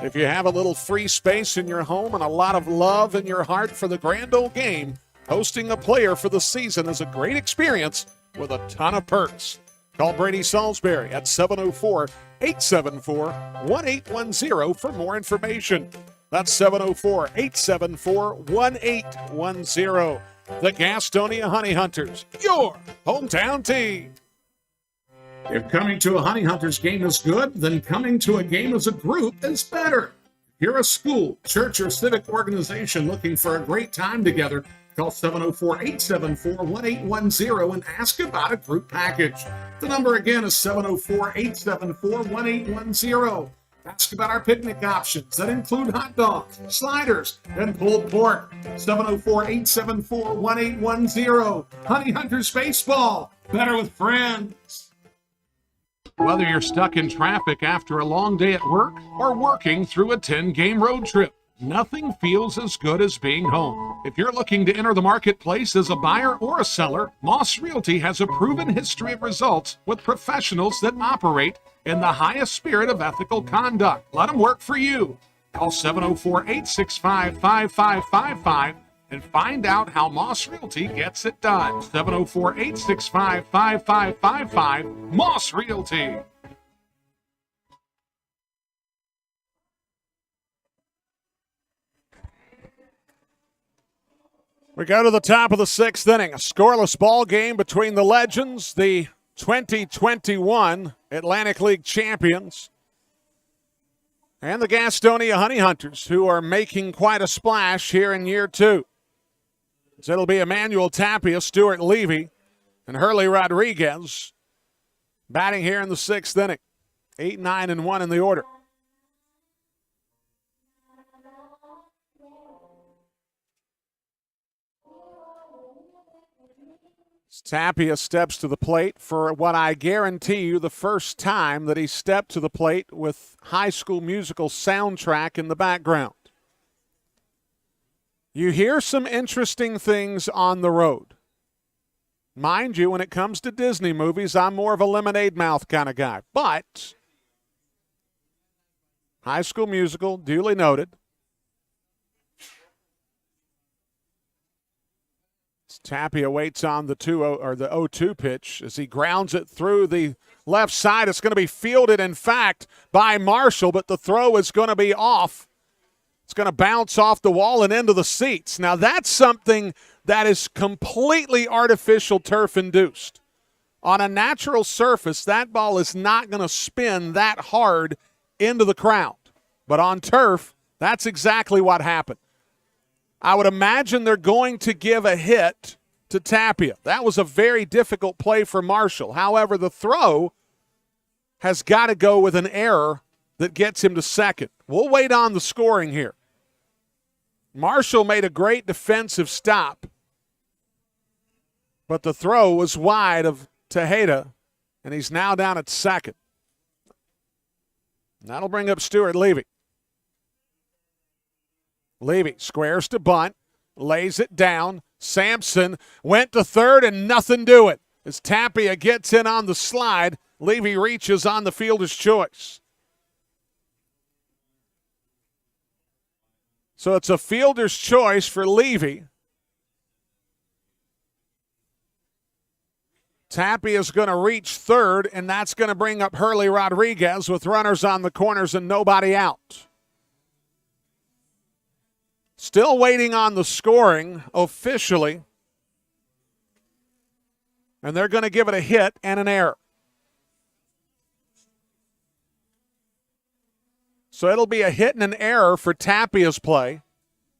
If you have a little free space in your home and a lot of love in your heart for the grand old game, hosting a player for the season is a great experience with a ton of perks. Call Brady Salisbury at 704-874-1810 for more information. That's 704-874-1810. The Gastonia Honey Hunters, your hometown team. If coming to a Honey Hunters game is good, then coming to a game as a group is better. If you're a school, church, or civic organization looking for a great time together, call 704-874-1810 and ask about a group package. The number again is 704-874-1810. Ask about our picnic options that include hot dogs, sliders, and pulled pork. 704-874-1810. Honey Hunters Baseball. Better with friends. Whether you're stuck in traffic after a long day at work or working through a 10-game road trip, nothing feels as good as being home. If you're looking to enter the marketplace as a buyer or a seller, Moss Realty has a proven history of results with professionals that operate in the highest spirit of ethical conduct. Let them work for you. Call 704-865-5555 and find out how Moss Realty gets it done. 704-865-5555, Moss Realty. We go to the top of the sixth inning. A scoreless ball game between the Legends, the 2021 Atlantic League champions, and the Gastonia Honey Hunters, who are making quite a splash here in year two. So it'll be Emmanuel Tapia, Stuart Levy, and Hurley Rodriguez batting here in the sixth inning. 8, 9, and 1 in the order. Tapia steps to the plate for what I guarantee you the first time that he stepped to the plate with High School Musical soundtrack in the background. You hear some interesting things on the road. Mind you, when it comes to Disney movies, I'm more of a lemonade mouth kind of guy. But High School Musical, duly noted. Tapia waits on the 0-2 pitch as he grounds it through the left side. It's going to be fielded, in fact, by Marshall, but the throw is going to be off. It's going to bounce off the wall and into the seats. Now, that's something that is completely artificial turf-induced. On a natural surface, that ball is not going to spin that hard into the crowd. But on turf, that's exactly what happened. I would imagine they're going to give a hit to Tapia. That was a very difficult play for Marshall. However, the throw has got to go with an error that gets him to second. We'll wait on the scoring here. Marshall made a great defensive stop, but the throw was wide of Tejeda, and he's now down at second. That'll bring up Stuart Levy. Levy squares to bunt, lays it down. Sampson went to third and nothing doing. As Tapia gets in on the slide, Levy reaches on the fielder's choice. So it's a fielder's choice for Levy. Tapia's going to reach third, and that's going to bring up Hurley Rodriguez with runners on the corners and nobody out. Still waiting on the scoring officially. And they're going to give it a hit and an error. So it'll be a hit and an error for Tapia's play.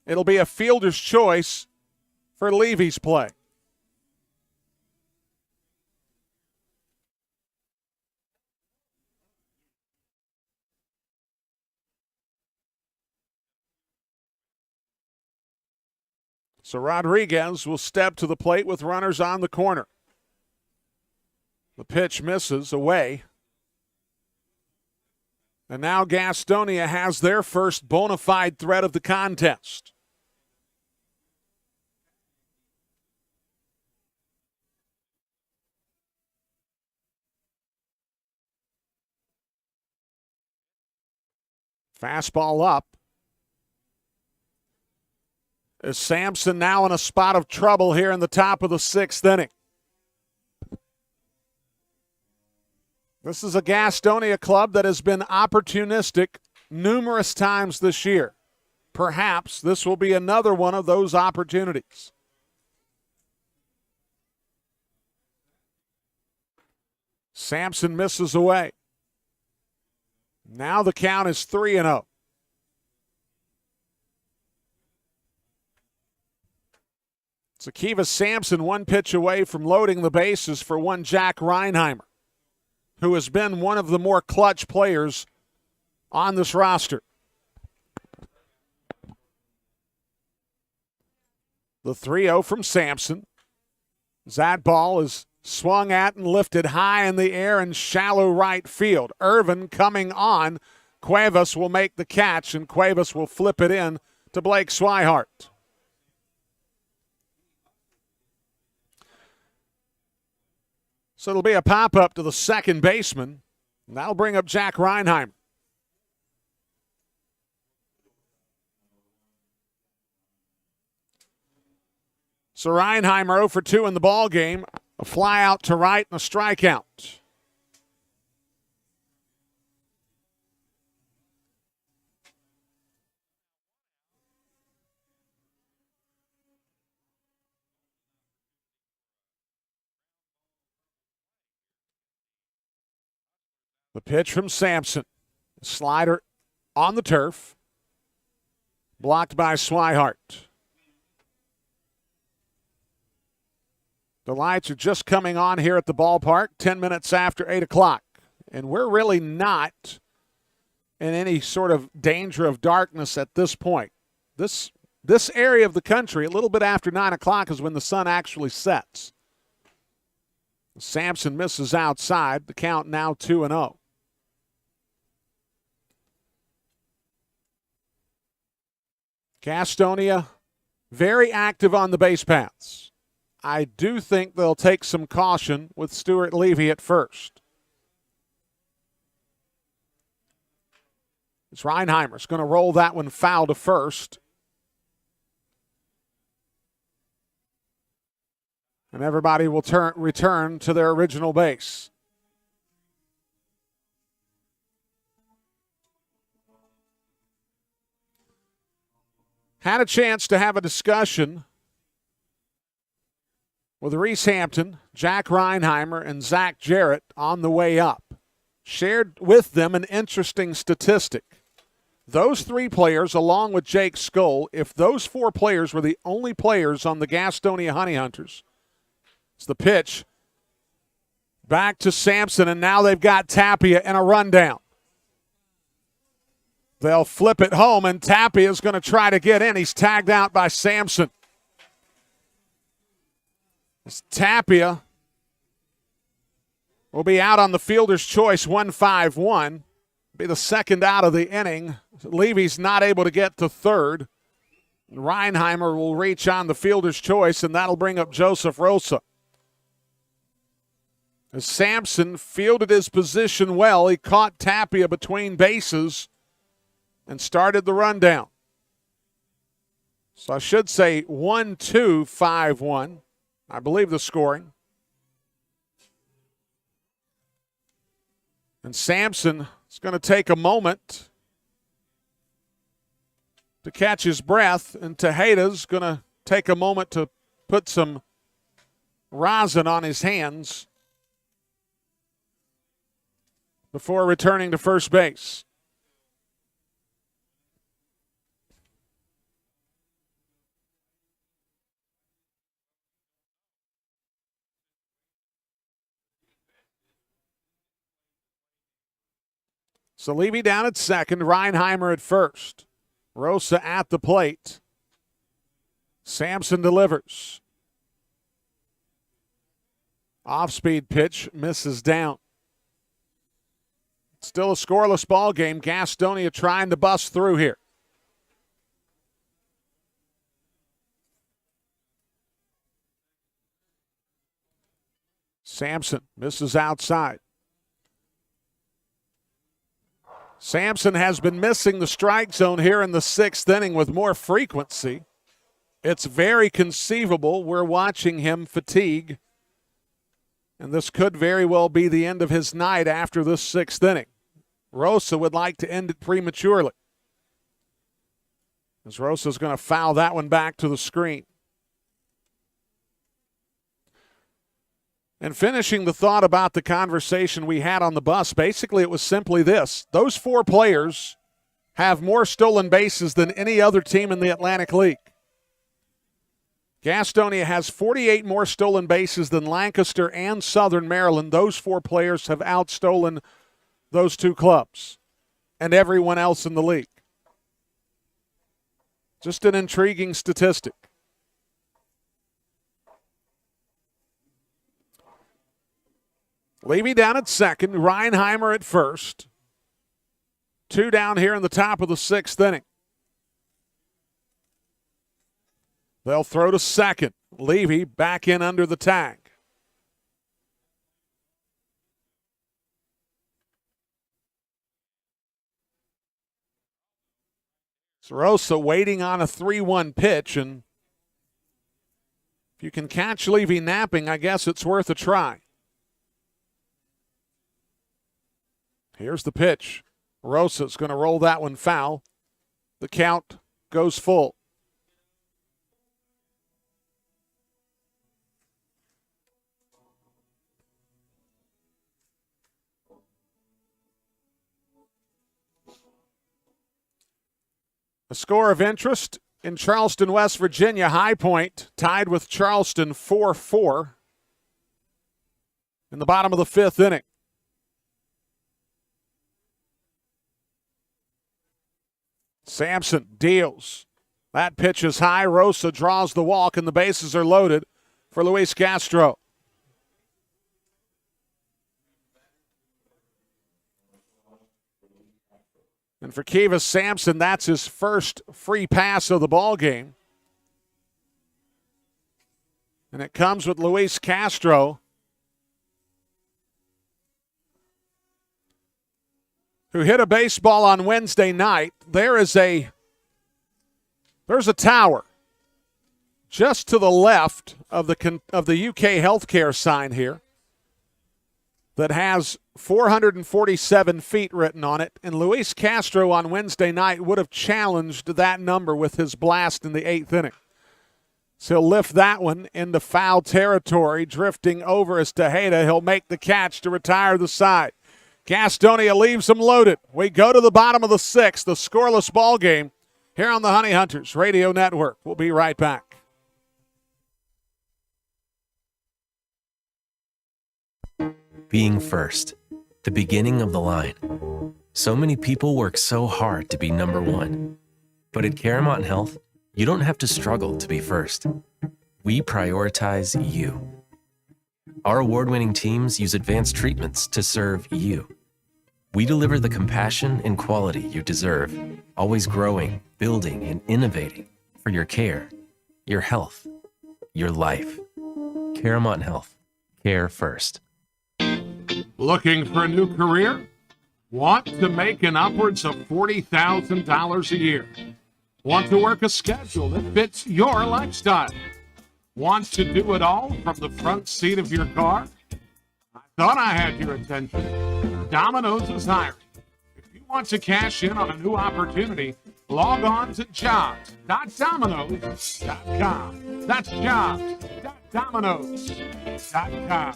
It'll be a fielder's choice for Levy's play. So Rodriguez will step to the plate with runners on the corner. The pitch misses away. And now Gastonia has their first bona fide threat of the contest. Fastball up. Is Sampson now in a spot of trouble here in the top of the sixth inning? This is a Gastonia club that has been opportunistic numerous times this year. Perhaps this will be another one of those opportunities. Sampson misses away. Now the count is 3-0. Akiva Sampson 1 pitch away from loading the bases for one Jack Reinheimer, who has been one of the more clutch players on this roster. The 3-0 from Sampson. That ball is swung at and lifted high in the air in shallow right field. Irvin coming on. Cuevas will make the catch, and Cuevas will flip it in to Blake Swihart. So it'll be a pop-up to the second baseman, and that'll bring up Jack Reinheimer. So Reinheimer 0 for 2 in the ball game. A fly out to right and a strikeout. The pitch from Sampson. Slider on the turf. Blocked by Swihart. The lights are just coming on here at the ballpark, 10 minutes after 8 o'clock. And we're really not in any sort of danger of darkness at this point. This area of the country, a little bit after 9 o'clock, is when the sun actually sets. Sampson misses outside. The count now 2-0. Gastonia, very active on the base paths. I do think they'll take some caution with Stuart Levy at first. It's Reinheimer's going to roll that one foul to first. And everybody will return to their original base. Had a chance to have a discussion with Reese Hampton, Jack Reinheimer, and Zach Jarrett on the way up. Shared with them an interesting statistic. Those three players, along with Jake Skoll, if those four players were the only players on the Gastonia Honey Hunters, it's the pitch back to Sampson, and now they've got Tapia in a rundown. They'll flip it home, and Tapia is going to try to get in. He's tagged out by Sampson. Tapia will be out on the fielder's choice, 1-5-1. Be the second out of the inning. Levy's not able to get to third. Reinheimer will reach on the fielder's choice, and that'll bring up Joseph Rosa. As Sampson fielded his position well, he caught Tapia between bases and started the rundown. So I should say 1-2-5-1. I believe the scoring. And Sampson is going to take a moment to catch his breath, and Tejeda's going to take a moment to put some rosin on his hands before returning to first base. So Levy down at second, Reinheimer at first. Rosa at the plate. Sampson delivers. Off-speed pitch, misses down. Still a scoreless ball game. Gastonia trying to bust through here. Sampson misses outside. Sampson has been missing the strike zone here in the sixth inning with more frequency. It's very conceivable we're watching him fatigue, and this could very well be the end of his night after this sixth inning. Rosa would like to end it prematurely, as Rosa's going to foul that one back to the screen. And finishing the thought about the conversation we had on the bus, basically it was simply this. Those 4 players have more stolen bases than any other team in the Atlantic League. Gastonia has 48 more stolen bases than Lancaster and Southern Maryland. Those 4 players have outstolen those 2 clubs and everyone else in the league. Just an intriguing statistic. Levy down at second, Reinheimer at first. 2 down here in the top of the 6th inning. They'll throw to second. Levy back in under the tag. Rosa waiting on a 3-1 pitch, and if you can catch Levy napping, I guess it's worth a try. Here's the pitch. Rosa's going to roll that one foul. The count goes full. A score of interest in Charleston, West Virginia. High Point tied with Charleston 4-4 in the bottom of the 5th inning. Sampson deals. That pitch is high. Rosa draws the walk, and the bases are loaded for Luis Castro. And for Kivas Sampson, that's his first free pass of the ball game. And it comes with Luis Castro, who hit a baseball on Wednesday night. There's a tower just to the left of the UK healthcare sign here that has 447 feet written on it, and Luis Castro on Wednesday night would have challenged that number with his blast in the 8th inning. So he'll lift that one into foul territory, drifting over as Tejeda. He'll make the catch to retire the side. Gastonia leaves them loaded. We go to the bottom of the 6th, the scoreless ball game here on the Honey Hunters Radio Network. We'll be right back. Being first, the beginning of the line. So many people work so hard to be number 1. But at Caramount Health, you don't have to struggle to be first. We prioritize you. Our award-winning teams use advanced treatments to serve you. We deliver the compassion and quality you deserve, always growing, building, and innovating for your care, your health, your life. Caramount Health. Care first. Looking for a new career? Want to make an upwards of $40,000 a year? Want to work a schedule that fits your lifestyle? Want to do it all from the front seat of your car? I thought I had your attention. Domino's is hiring. If you want to cash in on a new opportunity, log on to jobs.domino's.com. That's jobs.domino's.com.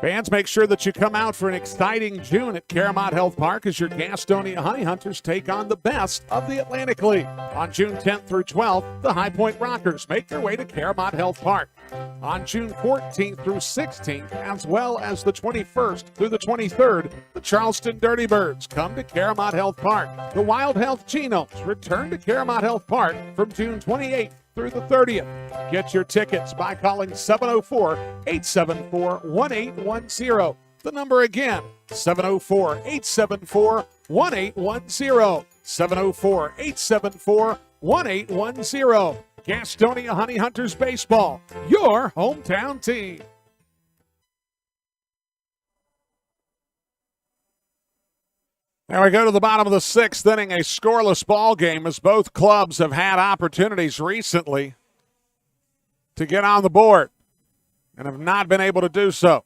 Fans, make sure that you come out for an exciting June at Caramount Health Park as your Gastonia Honey Hunters take on the best of the Atlantic League. On June 10th through 12th, the High Point Rockers make their way to Caramount Health Park. On June 14th through 16th, as well as the 21st through the 23rd, the Charleston Dirty Birds come to Caramount Health Park. The Wild Health Genomes return to Caramount Health Park from June 28th through the 30th. Get your tickets by calling 704-874-1810. The number again, 704-874-1810. 704-874-1810. Gastonia Honey Hunters Baseball, your hometown team. Now we go to the bottom of the 6th inning, a scoreless ball game as both clubs have had opportunities recently to get on the board and have not been able to do so.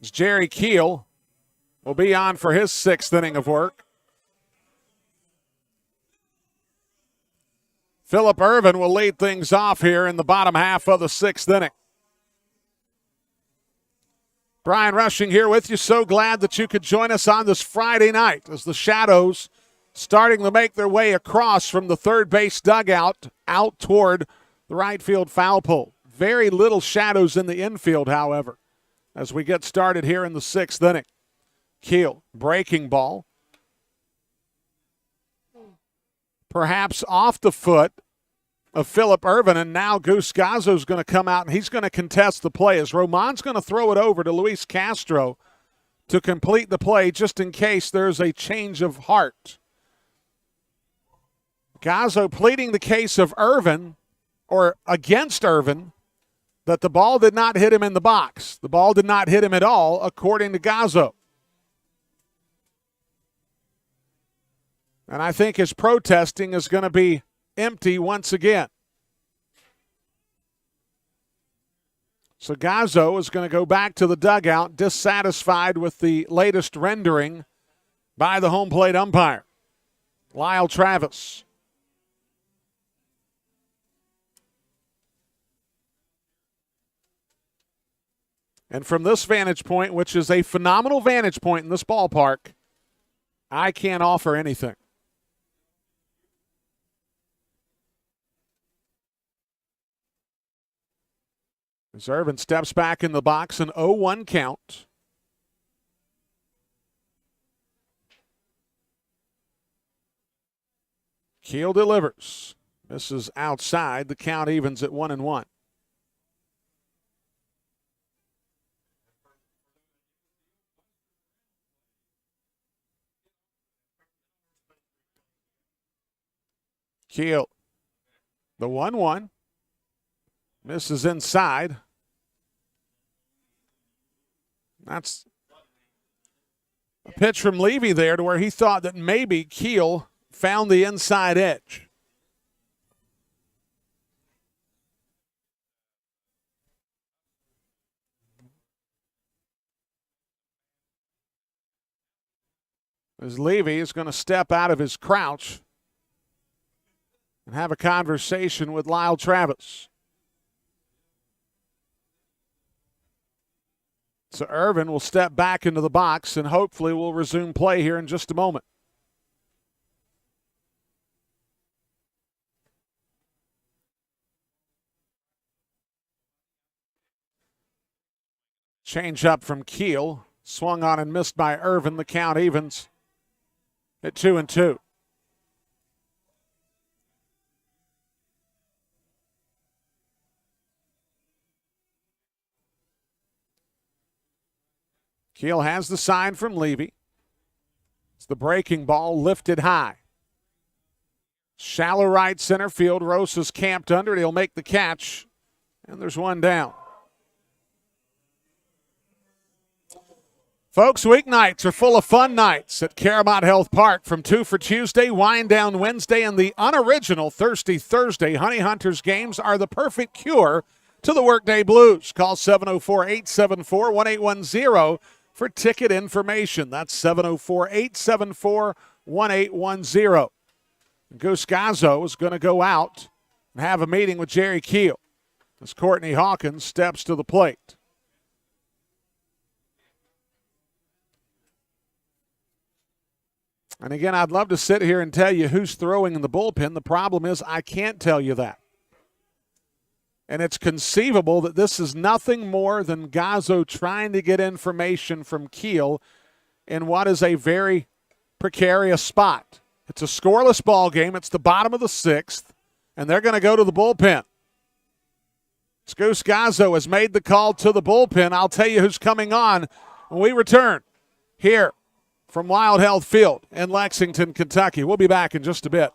As Jerry Keel will be on for his 6th inning of work. Phillip Ervin will lead things off here in the bottom half of the 6th inning. Brian Rushing here with you. So glad that you could join us on this Friday night as the Shadows starting to make their way across from the third base dugout out toward the right field foul pole. Very little Shadows in the infield, however, as we get started here in the 6th inning. Keel, breaking ball. Perhaps off the foot of Phillip Ervin, and now Goose Gazzo's going to come out, and he's going to contest the play as Roman's going to throw it over to Luis Castro to complete the play just in case there's a change of heart. Gazzo pleading the case of Ervin, or against Ervin, that the ball did not hit him in the box. The ball did not hit him at all, according to Gazzo. And I think his protesting is going to be empty once again. So Gazzo is going to go back to the dugout, dissatisfied with the latest rendering by the home plate umpire, Lyle Travis. And from this vantage point, which is a phenomenal vantage point in this ballpark, I can't offer anything. As Ervin steps back in the box, an 0-1 count. Keel delivers. This is outside. The count evens at 1-1. Keel, the 1-1. Misses inside. That's a pitch from Levy there to where he thought that maybe Keel found the inside edge. As Levy is going to step out of his crouch and have a conversation with Lyle Travis. So Ervin will step back into the box and hopefully will resume play here in just a moment. Change up from Keel. Swung on and missed by Ervin. The count evens at 2-2. Keel has the sign from Levy. It's the breaking ball lifted high. Shallow right center field. Rosa's camped under it. He'll make the catch. And there's one down. Folks, weeknights are full of fun nights at Caramount Health Park from 2 for Tuesday, Wind Down Wednesday, and the unoriginal Thirsty Thursday. Honey Hunters games are the perfect cure to the workday blues. Call 704-874-1810 for ticket information. That's 704-874-1810. Goose Gazzo is going to go out and have a meeting with Jerry Keel as Courtney Hawkins steps to the plate. And again, I'd love to sit here and tell you who's throwing in the bullpen. The problem is I can't tell you that. And it's conceivable that this is nothing more than Gazzo trying to get information from Keel in what is a very precarious spot. It's a scoreless ball game. It's the bottom of the 6th, and they're going to go to the bullpen. Goose Gazzo has made the call to the bullpen. I'll tell you who's coming on when we return here from Wild Health Field in Lexington, Kentucky. We'll be back in just a bit.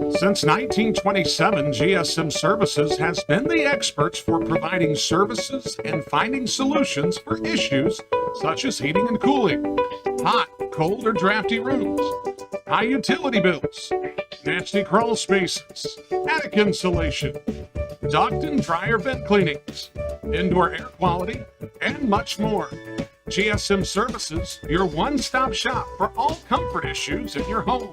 Since 1927, GSM Services has been the experts for providing services and finding solutions for issues such as heating and cooling, hot, cold, or drafty rooms, high utility bills, nasty crawl spaces, attic insulation, duct and dryer vent cleanings, indoor air quality, and much more. GSM Services, your one-stop shop for all comfort issues in your home.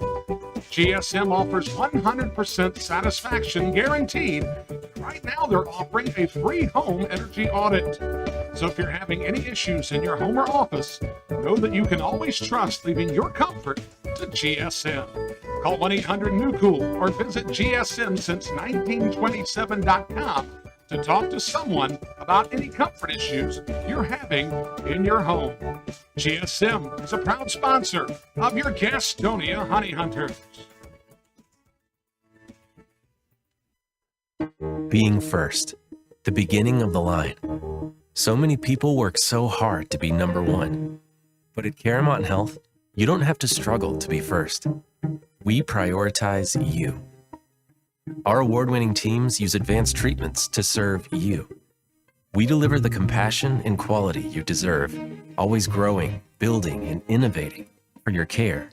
GSM offers 100% satisfaction guaranteed. Right now, they're offering a free home energy audit. So if you're having any issues in your home or office, know that you can always trust leaving your comfort to GSM. Call 1-800-NEW-COOL or visit GSMsince1927.com to talk to someone about any comfort issues you're having in your home. GSM is a proud sponsor of your Gastonia Honey Hunters. Being first, the beginning of the line. So many people work so hard to be number one. But at Caramount Health, you don't have to struggle to be first. We prioritize you. Our award-winning teams use advanced treatments to serve you. We deliver the compassion and quality you deserve, always growing, building, and innovating for your care,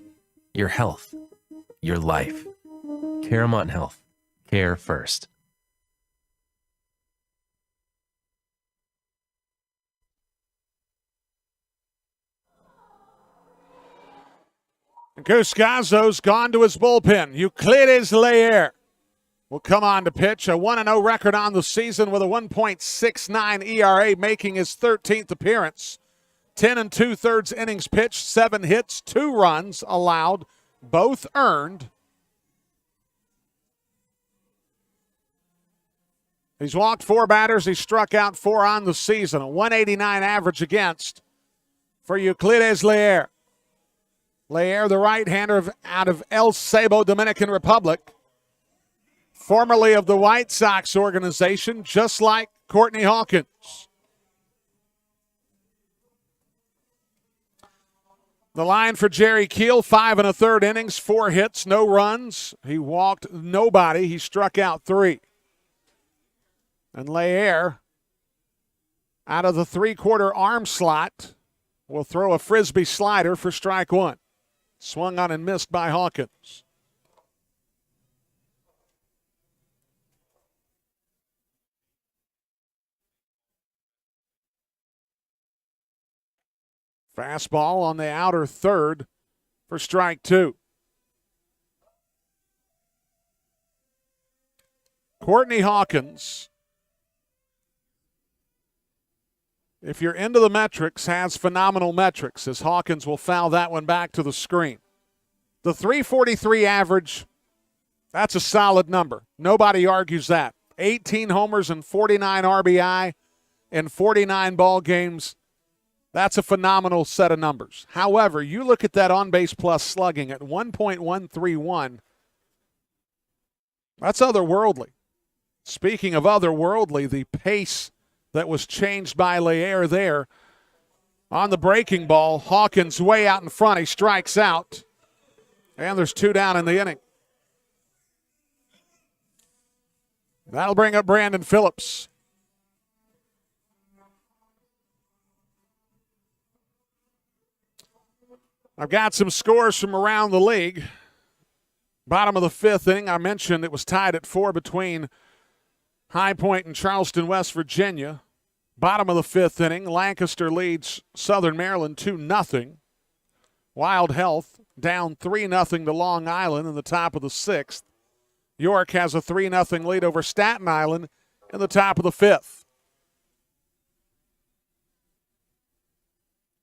your health, your life. Caramount Health. Care first. Guscazzo's gone to his bullpen. Euclides Layer will come on to pitch. A 1-0 record on the season with a 1.69 ERA, making his 13th appearance. 10 2/3 innings pitched, 7 hits, 2 runs allowed, both earned. He's walked 4 batters. He struck out 4 on the season. A 189 average against for Euclides Layer. Layer, the right-hander out of El Sabo, Dominican Republic. Formerly of the White Sox organization, just like Courtney Hawkins. The line for Jerry Keel, 5 1/3 innings, 4 hits, no runs. He walked nobody. He struck out 3. And Layer, out of the 3/4 arm slot, will throw a Frisbee slider for strike 1. Swung on and missed by Hawkins. Fastball on the outer third for strike 2. Courtney Hawkins, if you're into the metrics, has phenomenal metrics, as Hawkins will foul that one back to the screen. The 343 average, that's a solid number. Nobody argues that. 18 homers and 49 RBI in 49 ball games. That's a phenomenal set of numbers. However, you look at that on-base plus slugging at 1.131. That's otherworldly. Speaking of otherworldly, the pace that was changed by Layer there on the breaking ball. Hawkins way out in front. He strikes out. And there's 2 down in the inning. That'll bring up Brandon Phillips. I've got some scores from around the league. Bottom of the 5th inning, I mentioned it was tied at 4 between High Point and Charleston, West Virginia. Bottom of the 5th inning, Lancaster leads Southern Maryland 2-0. Wild Health down 3-0 to Long Island in the top of the 6th. York has a 3-0 lead over Staten Island in the top of the 5th.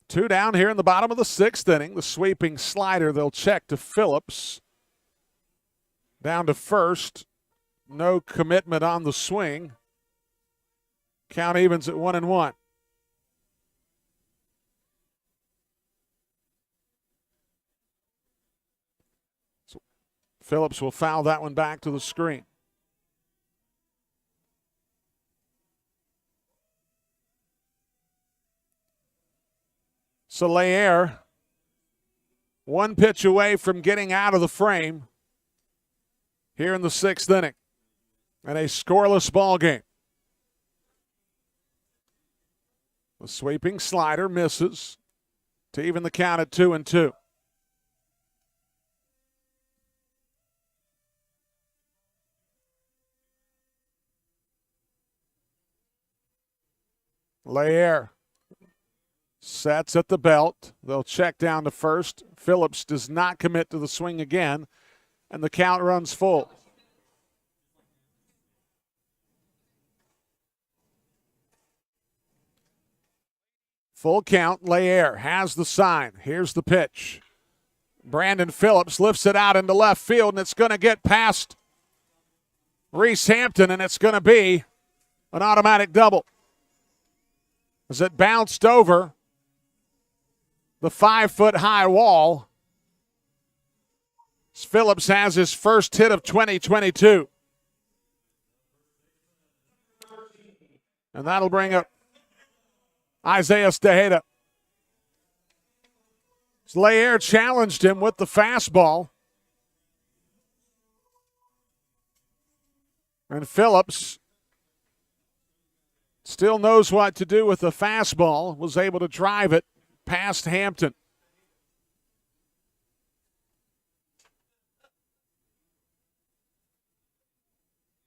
2 down here in the bottom of the 6th inning. The sweeping slider they'll check to Phillips. Down to first. No commitment on the swing. Count evens at 1-1. So Phillips will foul that one back to the screen. Layer, 1 pitch away from getting out of the frame here in the 6th inning. And a scoreless ball game. The sweeping slider misses to even the count at 2-2. Layer sets at the belt. They'll check down to first. Phillips does not commit to the swing again. and the count runs full. Full count. Lair has the sign. Here's the pitch. Brandon Phillips lifts it out into left field, and it's going to get past Reese Hampton, and it's going to be an automatic double. As it bounced over the 5-foot-high wall, Phillips has his first hit of 2022. And that'll bring up Isaiah Tejeda. Lair challenged him with the fastball. And Phillips still knows what to do with the fastball, was able to drive it past Hampton.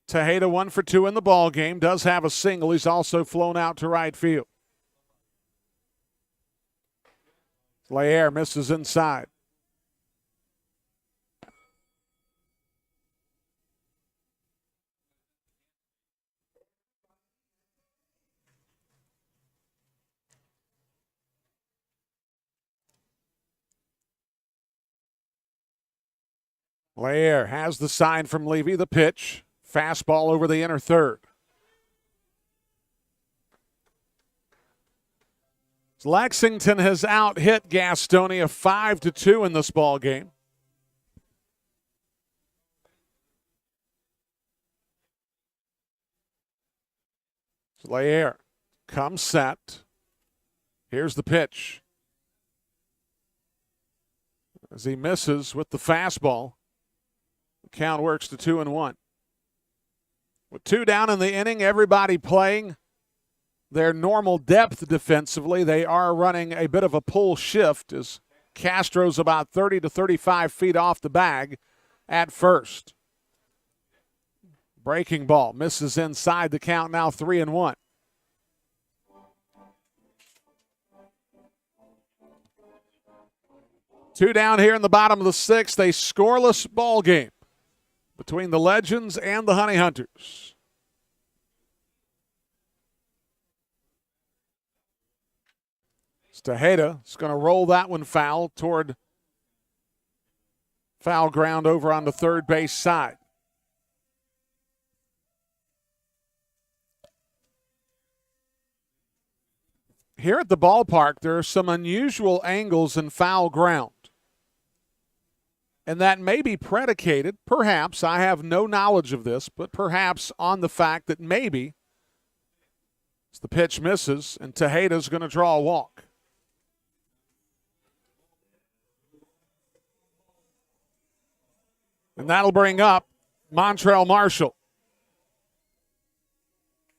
Tejeda 1 for 2 in the ball game, does have a single. He's also flown out to right field. Lair misses inside. Lair has the sign from Levy, the pitch. Fastball over the inner third. Lexington has out-hit Gastonia 5-2 in this ball game. Lair comes set. Here's the pitch. As he misses with the fastball, the count works to 2-1. With 2 down in the inning, everybody playing their normal depth defensively. They are running a bit of a pull shift as Castro's about 30 to 35 feet off the bag at first. Breaking ball misses inside, the count now 3-1. Two down here in the bottom of the 6th, a scoreless ball game between the Legends and the Honey Hunters. Tejeda is going to roll that one foul toward foul ground over on the third base side. Here at the ballpark, there are some unusual angles in foul ground. And that may be predicated, perhaps, I have no knowledge of this, but perhaps on the fact that maybe the pitch misses and Tejeda's going to draw a walk. And that'll bring up Montrell Marshall.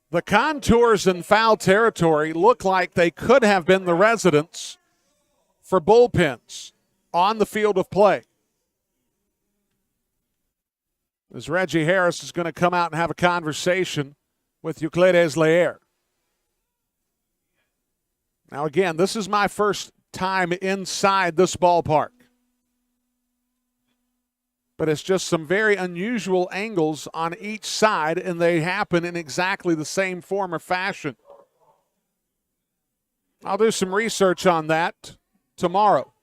The contours in foul territory look like they could have been the residence for bullpens on the field of play. As Reggie Harris is going to come out and have a conversation with Euclides Lair. Now again, this is my first time inside this ballpark. But it's just some very unusual angles on each side, and they happen in exactly the same form or fashion. I'll do some research on that tomorrow.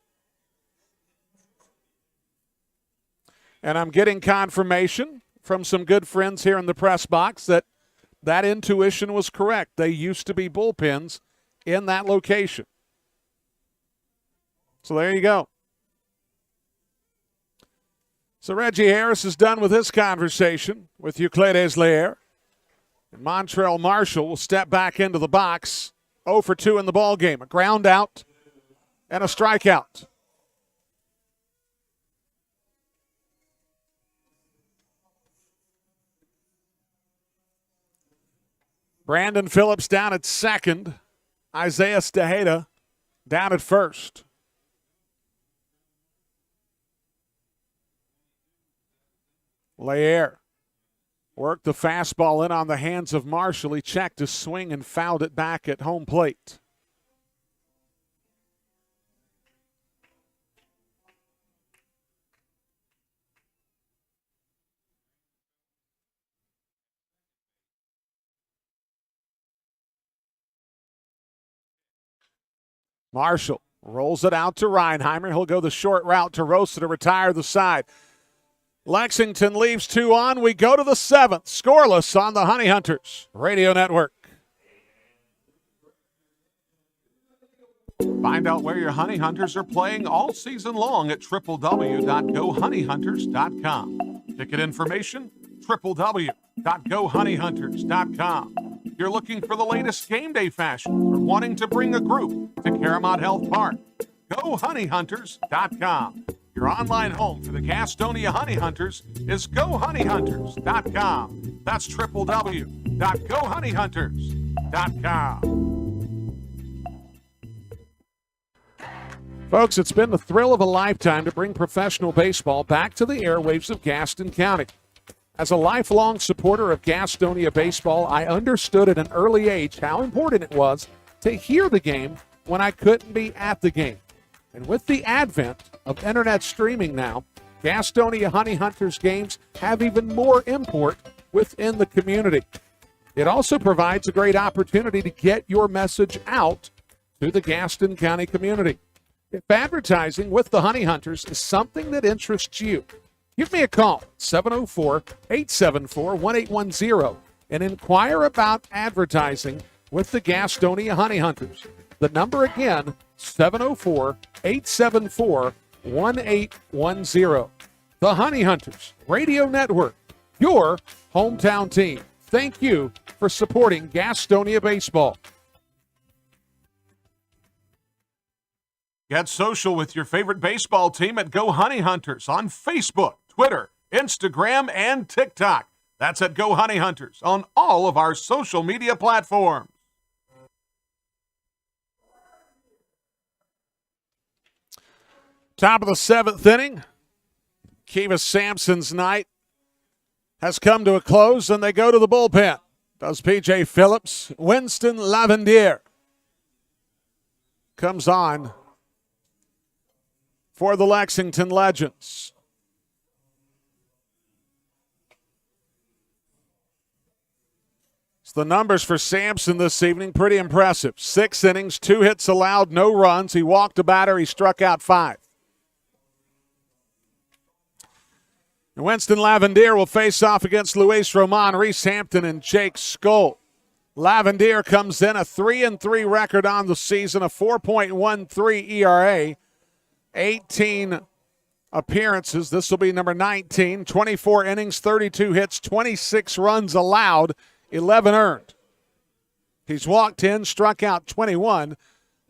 And I'm getting confirmation from some good friends here in the press box that that intuition was correct. They used to be bullpens in that location. So there you go. So Reggie Harris is done with his conversation with Euclides Lair. And Montrell Marshall will step back into the box. 0 for 2 in the ball game. A ground out and a strikeout. Brandon Phillips down at second. Isaiah Tejeda down at first. Lair worked the fastball in on the hands of Marshall. He checked his swing and fouled it back at home plate. Marshall rolls it out to Reinheimer. He'll go the short route to Rosa to retire the side. Lexington leaves 2 on. We go to the 7th. Scoreless on the Honey Hunters Radio Network. Find out where your Honey Hunters are playing all season long at www.gohoneyhunters.com. Ticket information, www.gohoneyhunters.com. You're looking for the latest game day fashion or wanting to bring a group to Caramount Health Park. GoHoneyHunters.com. Your online home for the Gastonia Honey Hunters is GoHoneyHunters.com. That's www.gohoneyhunters.com. Folks, it's been the thrill of a lifetime to bring professional baseball back to the airwaves of Gaston County. As a lifelong supporter of Gastonia baseball, I understood at an early age how important it was to hear the game when I couldn't be at the game. And with the advent of internet streaming now, Gastonia Honey Hunters games have even more import within the community. It also provides a great opportunity to get your message out to the Gaston County community. If advertising with the Honey Hunters is something that interests you, give me a call, 704-874-1810, and inquire about advertising with the Gastonia Honey Hunters. The number again, 704-874-1810. The Honey Hunters Radio Network, your hometown team. Thank you for supporting Gastonia baseball. Get social with your favorite baseball team at Go Honey Hunters on Facebook, Twitter, Instagram, and TikTok. That's at Go Honey Hunters on all of our social media platforms. Top of the 7th inning. Kiva Sampson's night has come to a close, and they go to the bullpen. Does P.J. Phillips. Winston Lavendier comes on for the Lexington Legends. So the numbers for Sampson this evening, pretty impressive. 6 innings, 2 hits allowed, no runs. He walked a batter. He struck out 5. And Winston Lavendier will face off against Luis Roman, Reese Hampton, and Jake Skoll. Lavendier comes in a 3-3 record on the season, a 4.13 ERA. 18 appearances. This will be number 19. 24 innings, 32 hits, 26 runs allowed, 11 earned. He's walked in, struck out 21,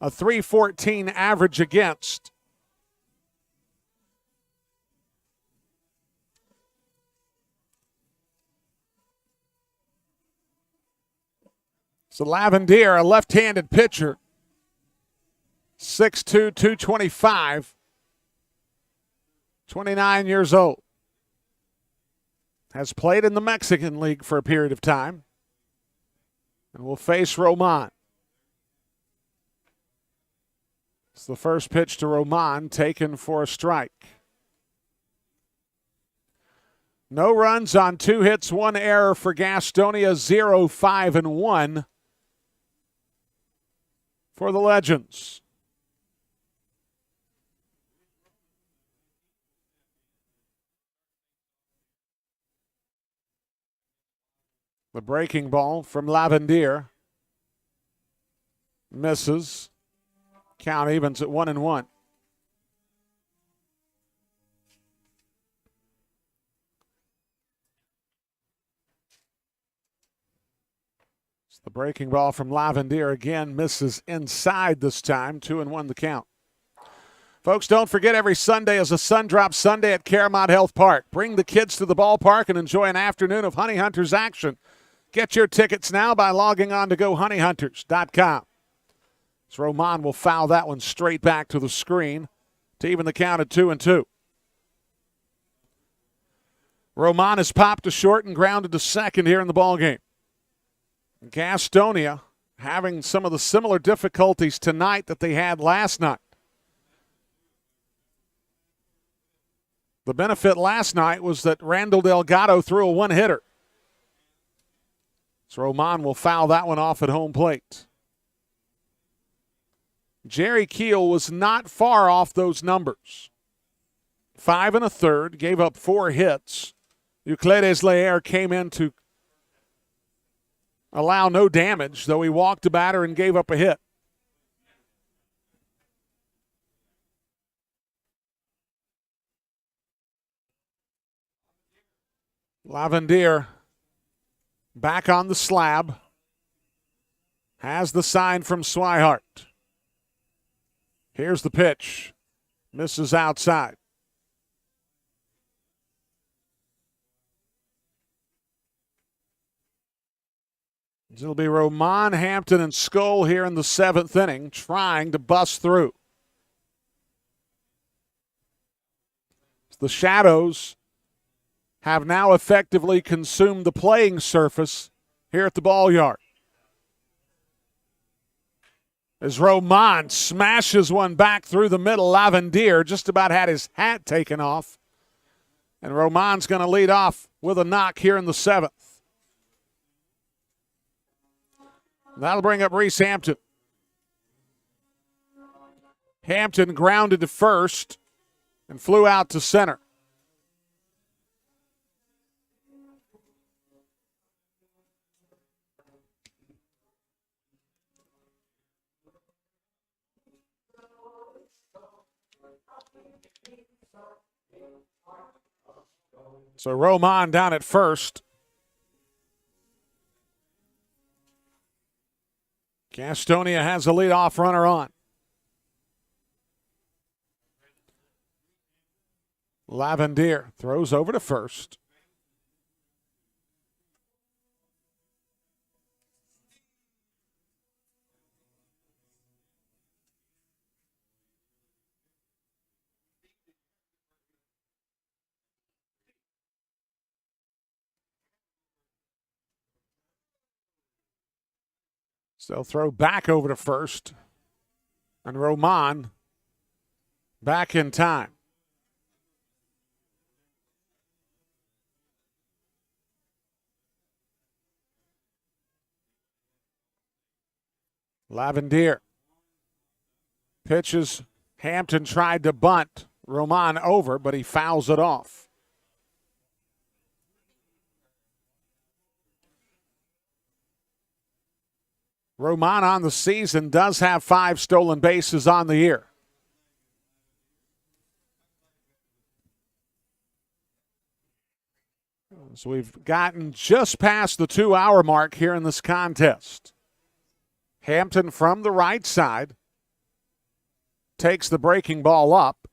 a 3.14 average against. So Lavendier, a left-handed pitcher, 6'2", 225, 29 years old. Has played in the Mexican League for a period of time and will face Roman. It's the first pitch to Roman, taken for a strike. No runs on 2 hits, 1 error for Gastonia, 0-5-1 for the Legends. The breaking ball from Lavendier misses. Count evens at 1-1. The breaking ball from Lavendier again misses inside this time. 2-1 the count. Folks, don't forget every Sunday is a Sundrop Sunday at Caramount Health Park. Bring the kids to the ballpark and enjoy an afternoon of Honey Hunters action. Get your tickets now by logging on to GoHoneyHunters.com. So Roman will foul that one straight back to the screen to even the count at 2-2. Roman is popped to short and grounded to second here in the ballgame. Gastonia having some of the similar difficulties tonight that they had last night. The benefit last night was that Randall Delgado threw a one-hitter. So Roman will foul that one off at home plate. Jerry Keel was not far off those numbers. 5 1/3, gave up 4 hits. Euclides Leer came in to allow no damage, though he walked the batter and gave up a hit. Lavendier back on the slab. Has the sign from Swihart. Here's the pitch. Misses outside. It'll be Roman, Hampton, and Skull here in the 7th inning, trying to bust through. The Shadows have now effectively consumed the playing surface here at the ball yard. As Roman smashes one back through the middle, Lavendier just about had his hat taken off. And Roman's going to lead off with a knock here in the 7th. That'll bring up Reese Hampton. Hampton grounded to first and flew out to center. So Roman down at first. Gastonia has a leadoff runner on. Lavendier throws over to first. So they'll throw back over to first. And Roman back in time. Lavendier pitches. Hampton tried to bunt Roman over, but he fouls it off. Roman on the season does have 5 stolen bases on the year. So we've gotten just past the 2-hour mark here in this contest. Hampton from the right side takes the breaking ball up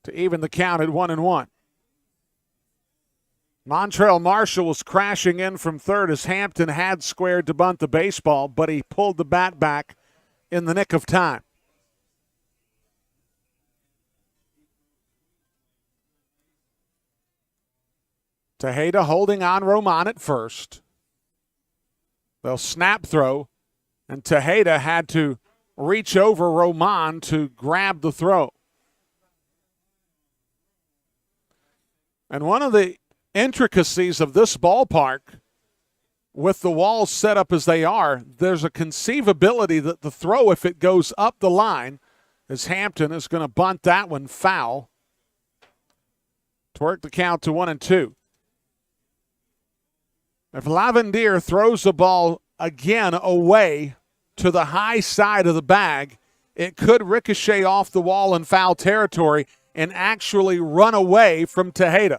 to even the count at 1-1. Montrell Marshall was crashing in from third as Hampton had squared to bunt the baseball, but he pulled the bat back in the nick of time. Tejeda holding on Roman at first. They'll snap throw, and Tejeda had to reach over Roman to grab the throw. And one of the intricacies of this ballpark, with the walls set up as they are, there's a conceivability that the throw, if it goes up the line, as Hampton is going to bunt that one foul to work the count to 1-2. If Lavendier throws the ball again away to the high side of the bag, it could ricochet off the wall in foul territory and actually run away from Tejeda.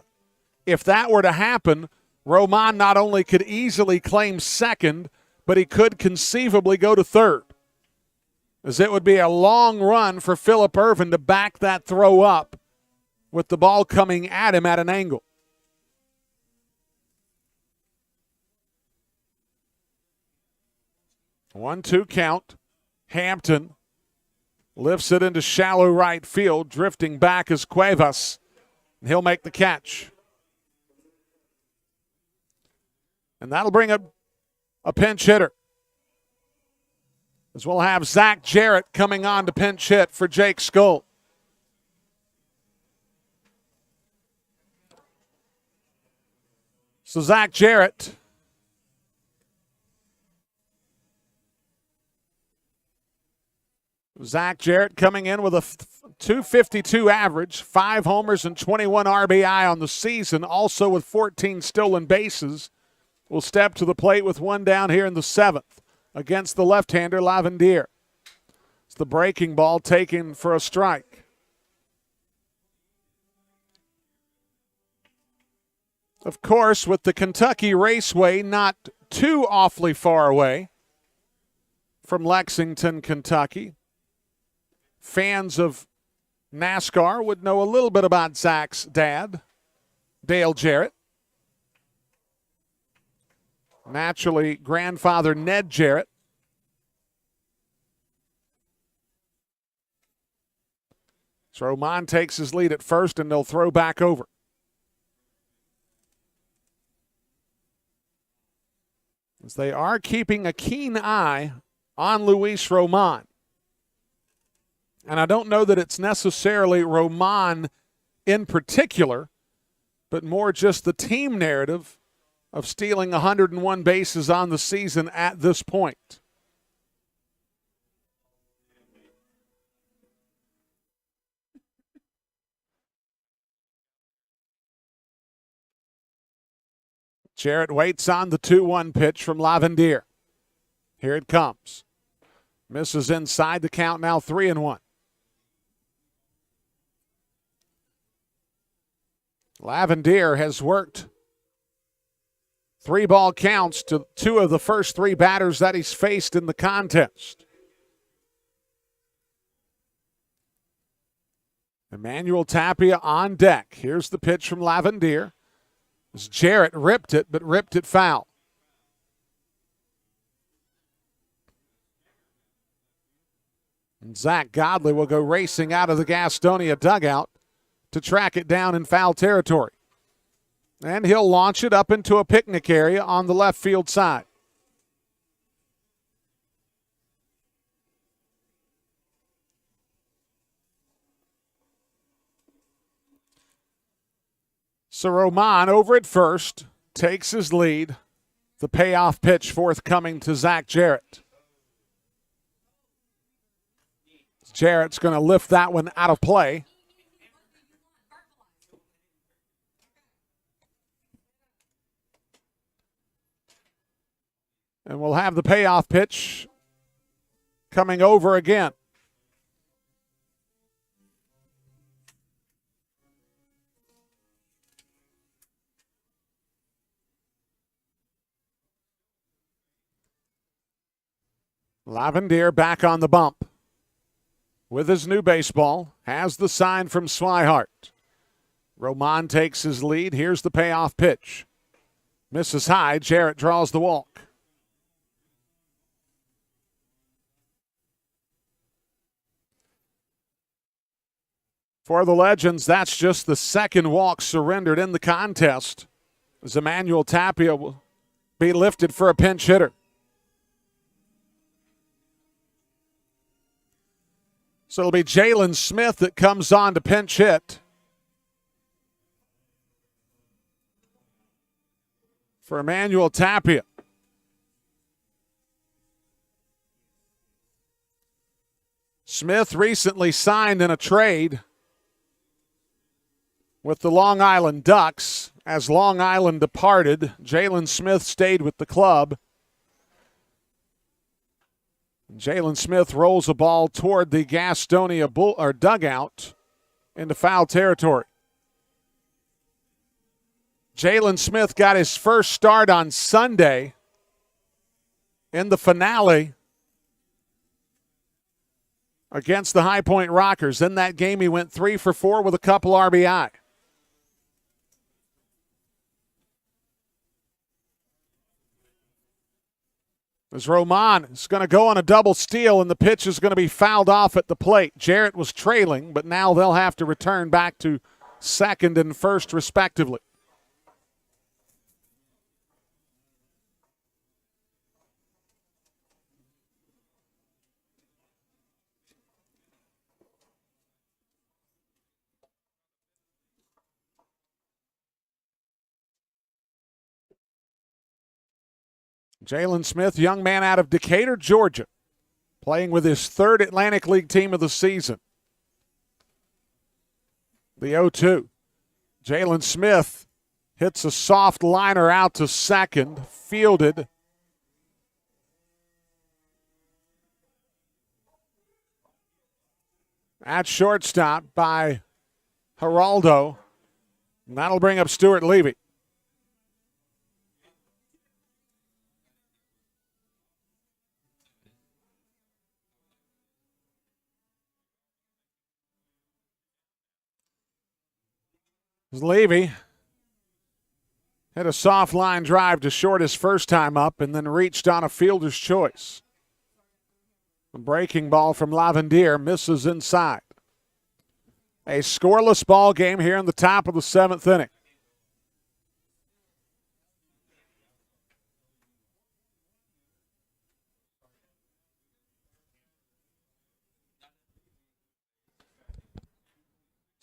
If that were to happen, Roman not only could easily claim second, but he could conceivably go to third, as it would be a long run for Phillip Ervin to back that throw up with the ball coming at him at an angle. 1-2 count. Hampton lifts it into shallow right field. Drifting back is Cuevas, and he'll make the catch. And that'll bring up a pinch hitter, as we'll have Zach Jarrett coming on to pinch hit for Jake Skull. So Zach Jarrett Zach Jarrett coming in with a .252 average, 5 homers and 21 RBI on the season, also with 14 stolen bases. Will step to the plate with one down here in the 7th against the left-hander Lavendier. It's the breaking ball taken for a strike. Of course, with the Kentucky Raceway not too awfully far away from Lexington, Kentucky, fans of NASCAR would know a little bit about Zach's dad, Dale Jarrett. Naturally, grandfather Ned Jarrett. So Roman takes his lead at first, and they'll throw back over. As they are keeping a keen eye on Luis Roman. And I don't know that it's necessarily Roman in particular, but more just the team narrative of stealing 101 bases on the season at this point. Jarrett waits on the 2-1 pitch from Lavendier. Here it comes. Misses inside the count, now 3-1. Lavendier has worked 3-ball counts to 2 of the first 3 batters that he's faced in the contest. Emmanuel Tapia on deck. Here's the pitch from Lavendier. As Jarrett ripped it, but ripped it foul. And Zach Godley will go racing out of the Gastonia dugout to track it down in foul territory. And he'll launch it up into a picnic area on the left field side. So Roman over at first takes his lead. The payoff pitch forthcoming to Zach Jarrett. Jarrett's going to lift that one out of play. And we'll have the payoff pitch coming over again. Lavendier back on the bump with his new baseball, has the sign from Swihart. Roman takes his lead. Here's the payoff pitch. Misses high. Jarrett draws the walk. For the Legends, that's just the second walk surrendered in the contest, as Emmanuel Tapia will be lifted for a pinch hitter. So it'll be Jalen Smith that comes on to pinch hit for Emmanuel Tapia. Smith recently signed in a trade with the Long Island Ducks. As Long Island departed, Jalen Smith stayed with the club. Jalen Smith rolls a ball toward the Gastonia dugout into foul territory. Jalen Smith got his first start on Sunday in the finale against the High Point Rockers. In that game, he went 3 for 4 with a couple RBI. As Roman is going to go on a double steal, and the pitch is going to be fouled off at the plate. Jarrett was trailing, but now they'll have to return back to second and first, respectively. Jalen Smith, young man out of Decatur, Georgia. playing with his third Atlantic League team of the season. The 0-2. Jalen Smith hits a soft liner out to second, fielded. At shortstop by Geraldo. And that'll bring up Stuart Levy. Levy hit a soft line drive to short his first time up and then reached on a fielder's choice. The breaking ball from Lavendier misses inside. A scoreless ball game here in the top of the 7th inning.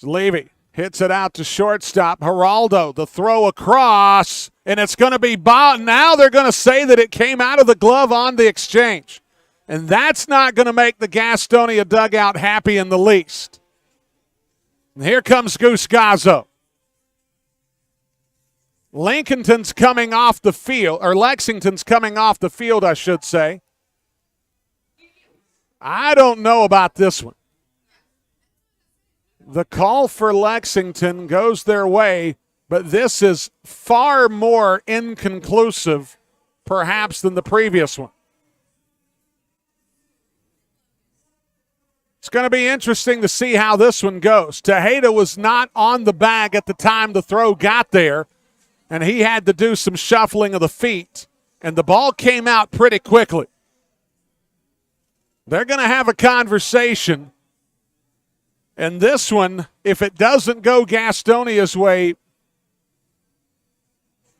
Levy hits it out to shortstop. Geraldo, the throw across, and it's going to be bought. Now they're going to say that it came out of the glove on the exchange. And that's not going to make the Gastonia dugout happy in the least. And here comes Goose Gazzo. Lexington's coming off the field, I should say. I don't know about this one. The call for Lexington goes their way, but this is far more inconclusive, perhaps, than the previous one. It's going to be interesting to see how this one goes. Tejeda was not on the bag at the time the throw got there, and he had to do some shuffling of the feet, and the ball came out pretty quickly. They're going to have a conversation. And this one, if it doesn't go Gastonia's way,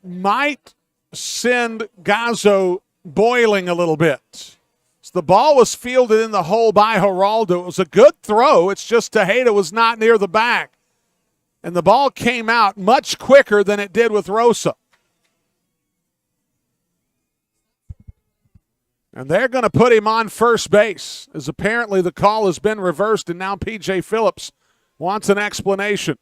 might send Gazzo boiling a little bit. So the ball was fielded in the hole by Geraldo. It was a good throw. It's just Tejeda was not near the bag. And the ball came out much quicker than it did with Rosa. And they're going to put him on first base, as apparently the call has been reversed, and now P.J. Phillips wants an explanation.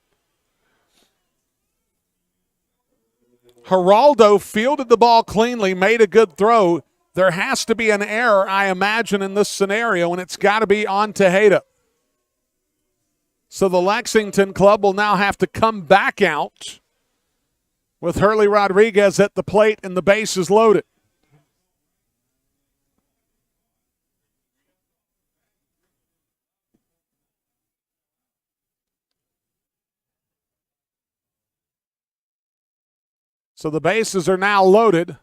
Geraldo fielded the ball cleanly, made a good throw. There has to be an error, I imagine, in this scenario, and it's got to be on Tejeda. So the Lexington club will now have to come back out with Hurley Rodriguez at the plate and the bases loaded. So the bases are now loaded,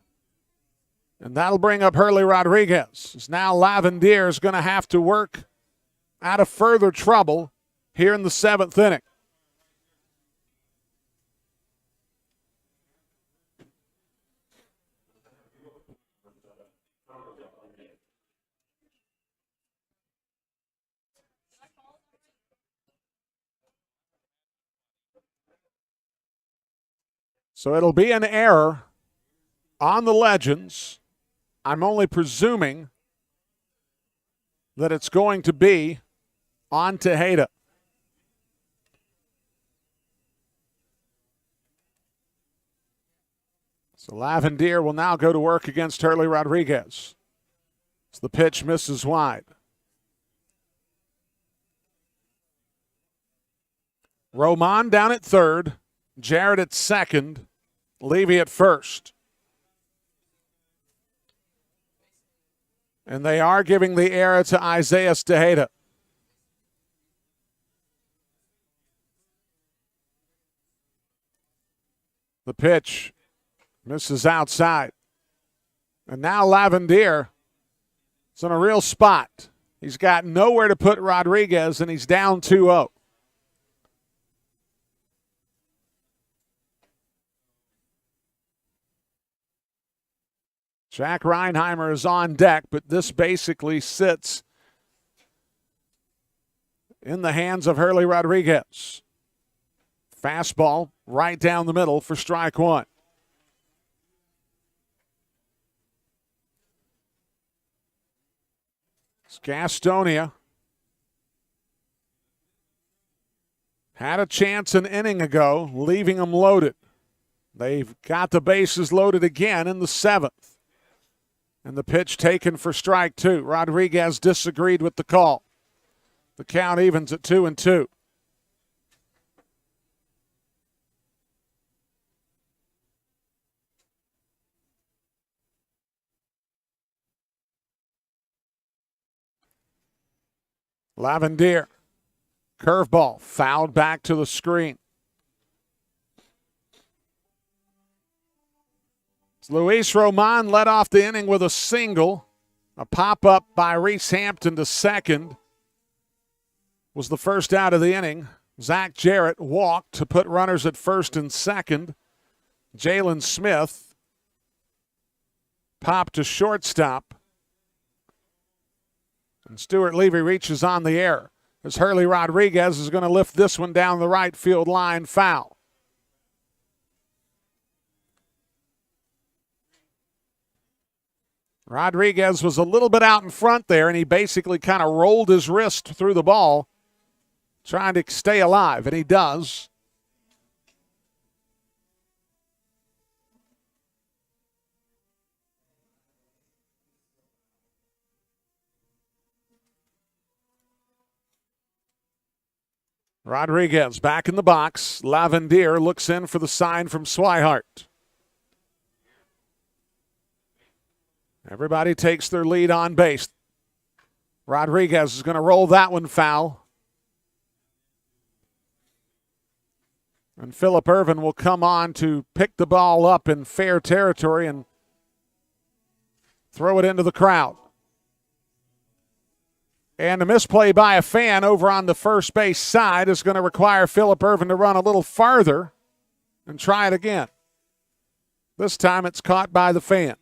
and that'll bring up Hurley Rodriguez. As now Lavendier is going to have to work out of further trouble here in the 7th inning. So it'll be an error on the Legends. I'm only presuming that it's going to be on Tejeda. So Lavendier will now go to work against Hurley Rodriguez. So the pitch misses wide. Roman down at third. Jarrett at second. Levy at first. And they are giving the error to Isaiah Tejeda. The pitch misses outside. And now Lavendier is in a real spot. He's got nowhere to put Rodriguez, and he's down 2-0. Jack Reinheimer is on deck, but this basically sits in the hands of Hurley Rodriguez. Fastball right down the middle for strike one. Gastonia had a chance an inning ago, leaving them loaded. They've got the bases loaded again in the 7th. And the pitch taken for strike 2. Rodriguez disagreed with the call. The count evens at 2-2. Lavendier. Curveball fouled back to the screen. Luis Roman led off the inning with a single. A pop-up by Reese Hampton to second was the first out of the inning. Zach Jarrett walked to put runners at first and second. Jalen Smith popped to shortstop. And Stuart Levy reaches on the air as Hurley Rodriguez is going to lift this one down the right field line, foul. Rodriguez was a little bit out in front there, and he basically kind of rolled his wrist through the ball, trying to stay alive, and he does. Rodriguez back in the box. Lavendier looks in for the sign from Swihart. Everybody takes their lead on base. Rodriguez is going to roll that one foul. And Phillip Ervin will come on to pick the ball up in fair territory and throw it into the crowd. And a misplay by a fan over on the first base side is going to require Phillip Ervin to run a little farther and try it again. This time it's caught by the fan.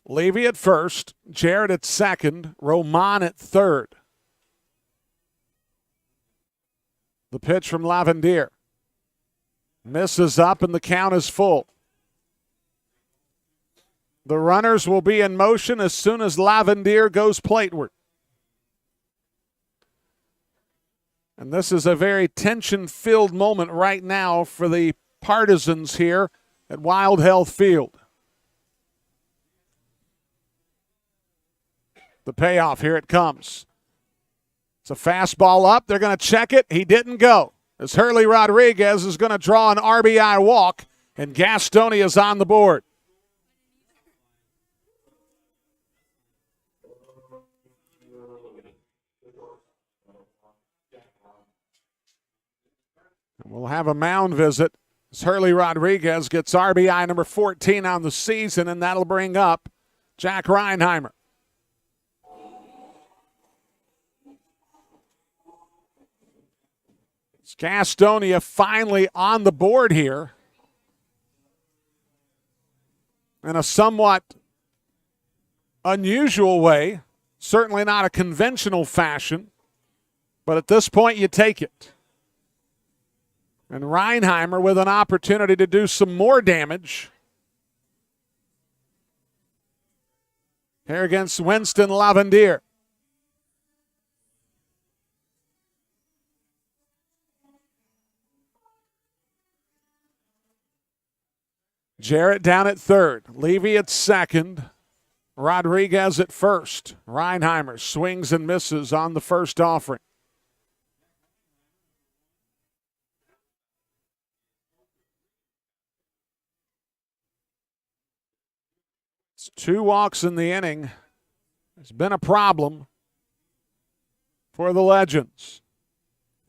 Levy at first, Jarrett at second, Roman at third. The pitch from Lavendier. Misses up and the count is full. The runners will be in motion as soon as Lavendier goes plateward. And this is a very tension-filled moment right now for the partisans here at Wild Health Field. The payoff, here it comes. It's a fastball up. They're going to check it. He didn't go. As Hurley Rodriguez is going to draw an RBI walk, and Gastonia is on the board. We'll have a mound visit as Hurley Rodriguez gets RBI number 14 on the season, and that'll bring up Jack Reinheimer. It's Gastonia finally on the board here in a somewhat unusual way, certainly not a conventional fashion, but at this point you take it. And Reinheimer with an opportunity to do some more damage here against Winston Lavendier. Jarrett down at third. Levy at second. Rodriguez at first. Reinheimer swings and misses on the first offering. It's 2 walks in the inning. It's been a problem for the Legends.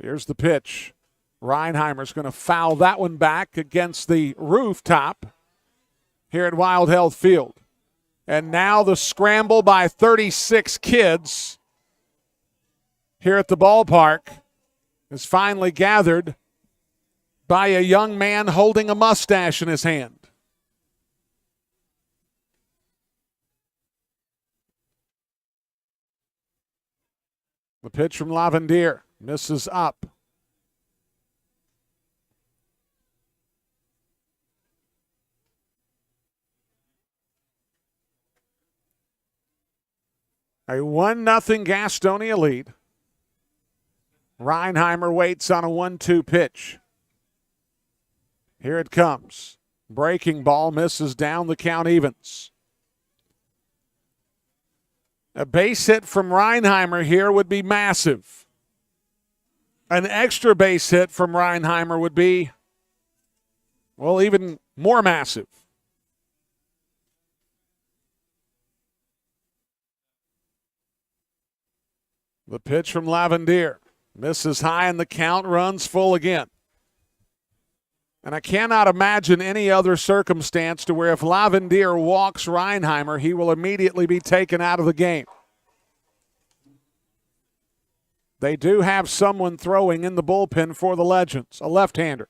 Here's the pitch. Reinheimer's going to foul that one back against the rooftop here at Wild Health Field. And now the scramble by 36 kids here at the ballpark is finally gathered by a young man holding a mustache in his hand. The pitch from Lavendier misses up. A 1-0 Gastonia lead. Reinheimer waits on a 1-2 pitch. Here it comes. Breaking ball misses down, the count evens. A base hit from Reinheimer here would be massive. An extra base hit from Reinheimer would be, well, even more massive. The pitch from Lavendier. Misses high and the count runs full again. And I cannot imagine any other circumstance to where if Lavendier walks Reinheimer, he will immediately be taken out of the game. They do have someone throwing in the bullpen for the Legends, a left-hander.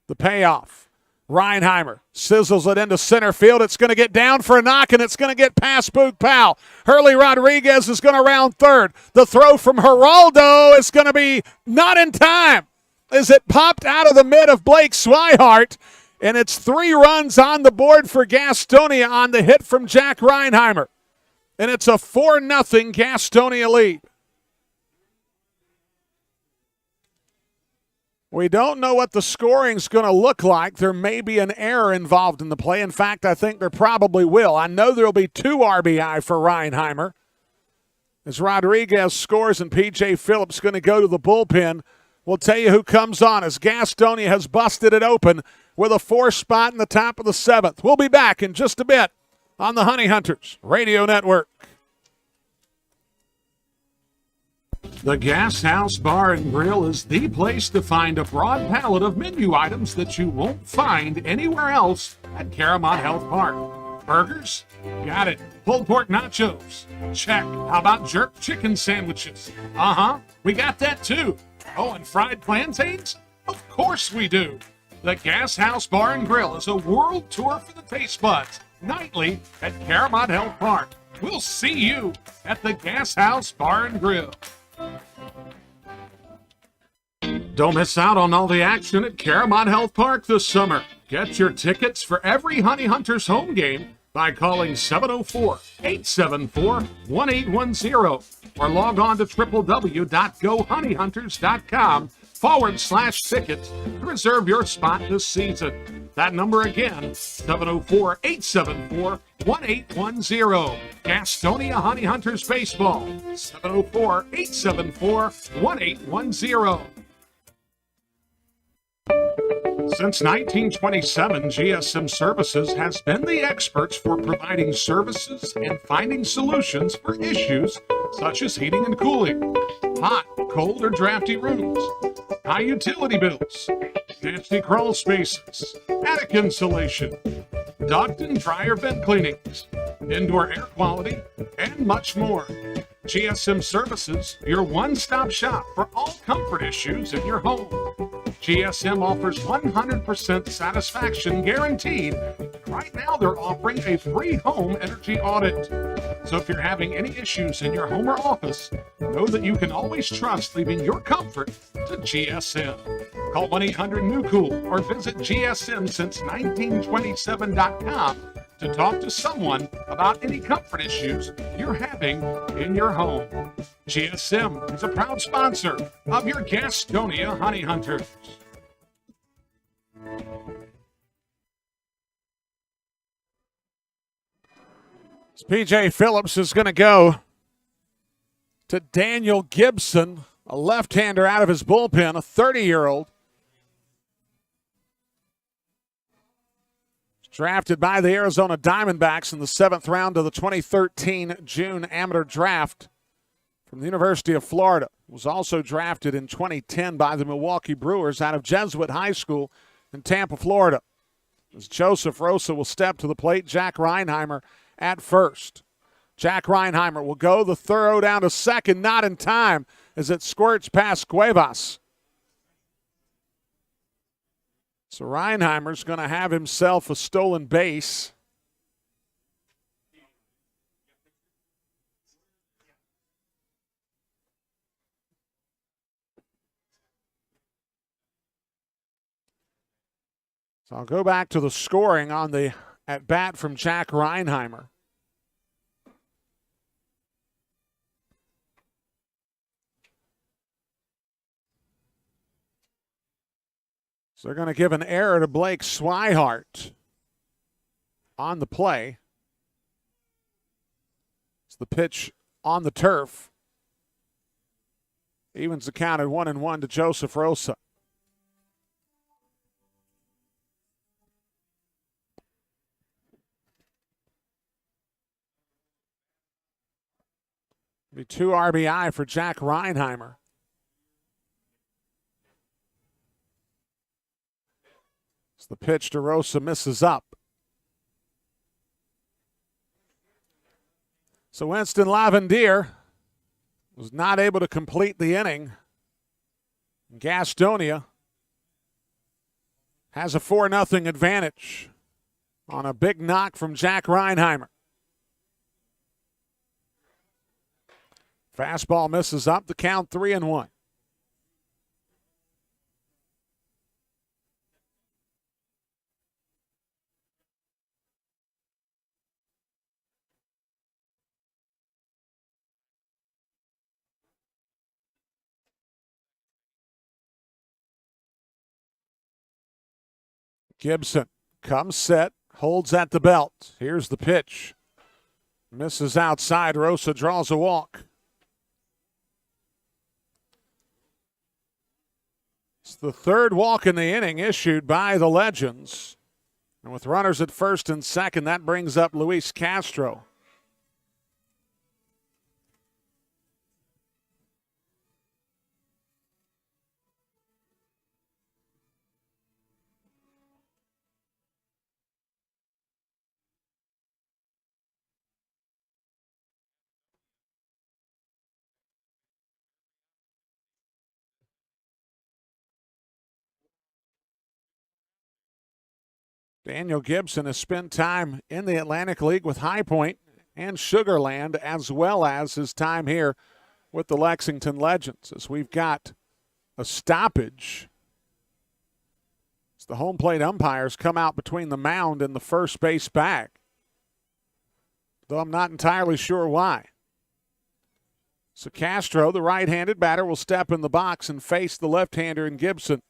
The payoff. Reinheimer sizzles it into center field. It's going to get down for a knock, and it's going to get past Boog Powell. Hurley Rodriguez is going to round third. The throw from Geraldo is going to be not in time as it popped out of the mid of Blake Swihart, and it's 3 runs on the board for Gastonia on the hit from Jack Reinheimer. And it's a 4-0 Gastonia lead. We don't know what the scoring's going to look like. There may be an error involved in the play. In fact, I think there probably will. I know there will be 2 RBI for Reinheimer as Rodriguez scores and P.J. Phillips going to go to the bullpen. We'll tell you who comes on as Gastonia has busted it open with a 4 spot in the top of the 7th. We'll be back in just a bit on the Honey Hunters Radio Network. The Gas House Bar and Grill is the place to find a broad palette of menu items that you won't find anywhere else at Caramont Health Park. Burgers? Got it. Pulled pork nachos? Check. How about jerk chicken sandwiches? We got that too. Oh, and fried plantains? Of course we do. The Gas House Bar and Grill is a world tour for the taste buds, nightly at Caramont Health Park. We'll see you at the Gas House Bar and Grill. Don't miss out on all the action at Caramont Health Park this summer. Get your tickets for every Honey Hunters home game by calling 704-874-1810 or log on to www.gohoneyhunters.com/tickets to reserve your spot this season. That number again, 704-874-1810. Gastonia Honey Hunters Baseball, 704-874-1810. Since 1927, GSM Services has been the experts for providing services and finding solutions for issues such as heating and cooling, hot, cold, or drafty rooms, high utility bills, nasty crawl spaces, attic insulation, duct and dryer vent cleanings, indoor air quality, and much more. GSM Services, your one-stop shop for all comfort issues in your home. GSM offers 100% satisfaction guaranteed. Right now, they're offering a free home energy audit. So if you're having any issues in your home or office, know that you can always trust leaving your comfort to GSM. Call 1-800-NEW-COOL or visit GSMsince1927.com to talk to someone about any comfort issues you're having in your home. GSM is a proud sponsor of your Gastonia Honey Hunters. P.J. Phillips is going to go to Daniel Gibson, a left-hander out of his bullpen, a 30-year-old. Drafted by the Arizona Diamondbacks in the 7th round of the 2013 June amateur draft from the University of Florida. Was also drafted in 2010 by the Milwaukee Brewers out of Jesuit High School in Tampa, Florida. As Joseph Rosa will step to the plate, Jack Reinheimer at first. Jack Reinheimer will go the throw down to second, not in time as it squirts past Cuevas. So Reinheimer's going to have himself a stolen base. So I'll go back to the scoring on the at-bat from Jack Reinheimer. So they're going to give an error to Blake Swihart on the play. It's the pitch on the turf. Evens the count at 1-1 to Joseph Rosa. Be 2 RBI for Jack Reinheimer. It's the pitch to Rosa, misses up. So Winston Lavendier was not able to complete the inning. Gastonia has a 4-0 advantage on a big knock from Jack Reinheimer. Fastball misses up, the count 3-1. Gibson comes set, holds at the belt. Here's the pitch. Misses outside. Rosa draws a walk. It's the 3rd walk in the inning issued by the Legends. And with runners at first and second, that brings up Luis Castro. Daniel Gibson has spent time in the Atlantic League with High Point and Sugar Land, as well as his time here with the Lexington Legends. As we've got a stoppage, as the home plate umpires come out between the mound and the first base bag, though I'm not entirely sure why. So Castro, the right-handed batter, will step in the box and face the left-hander in Gibson.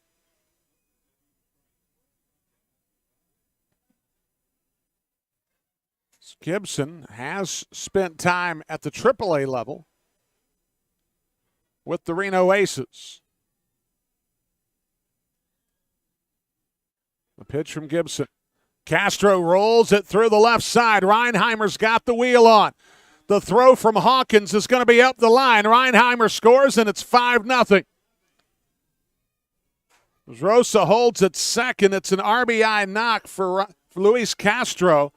Gibson has spent time at the AAA level with the Reno Aces. The pitch from Gibson. Castro rolls it through the left side. Reinheimer's got the wheel on. The throw from Hawkins is going to be up the line. Reinheimer scores, and it's 5-0. As Rosa holds at second, it's an RBI knock for Luis Castro.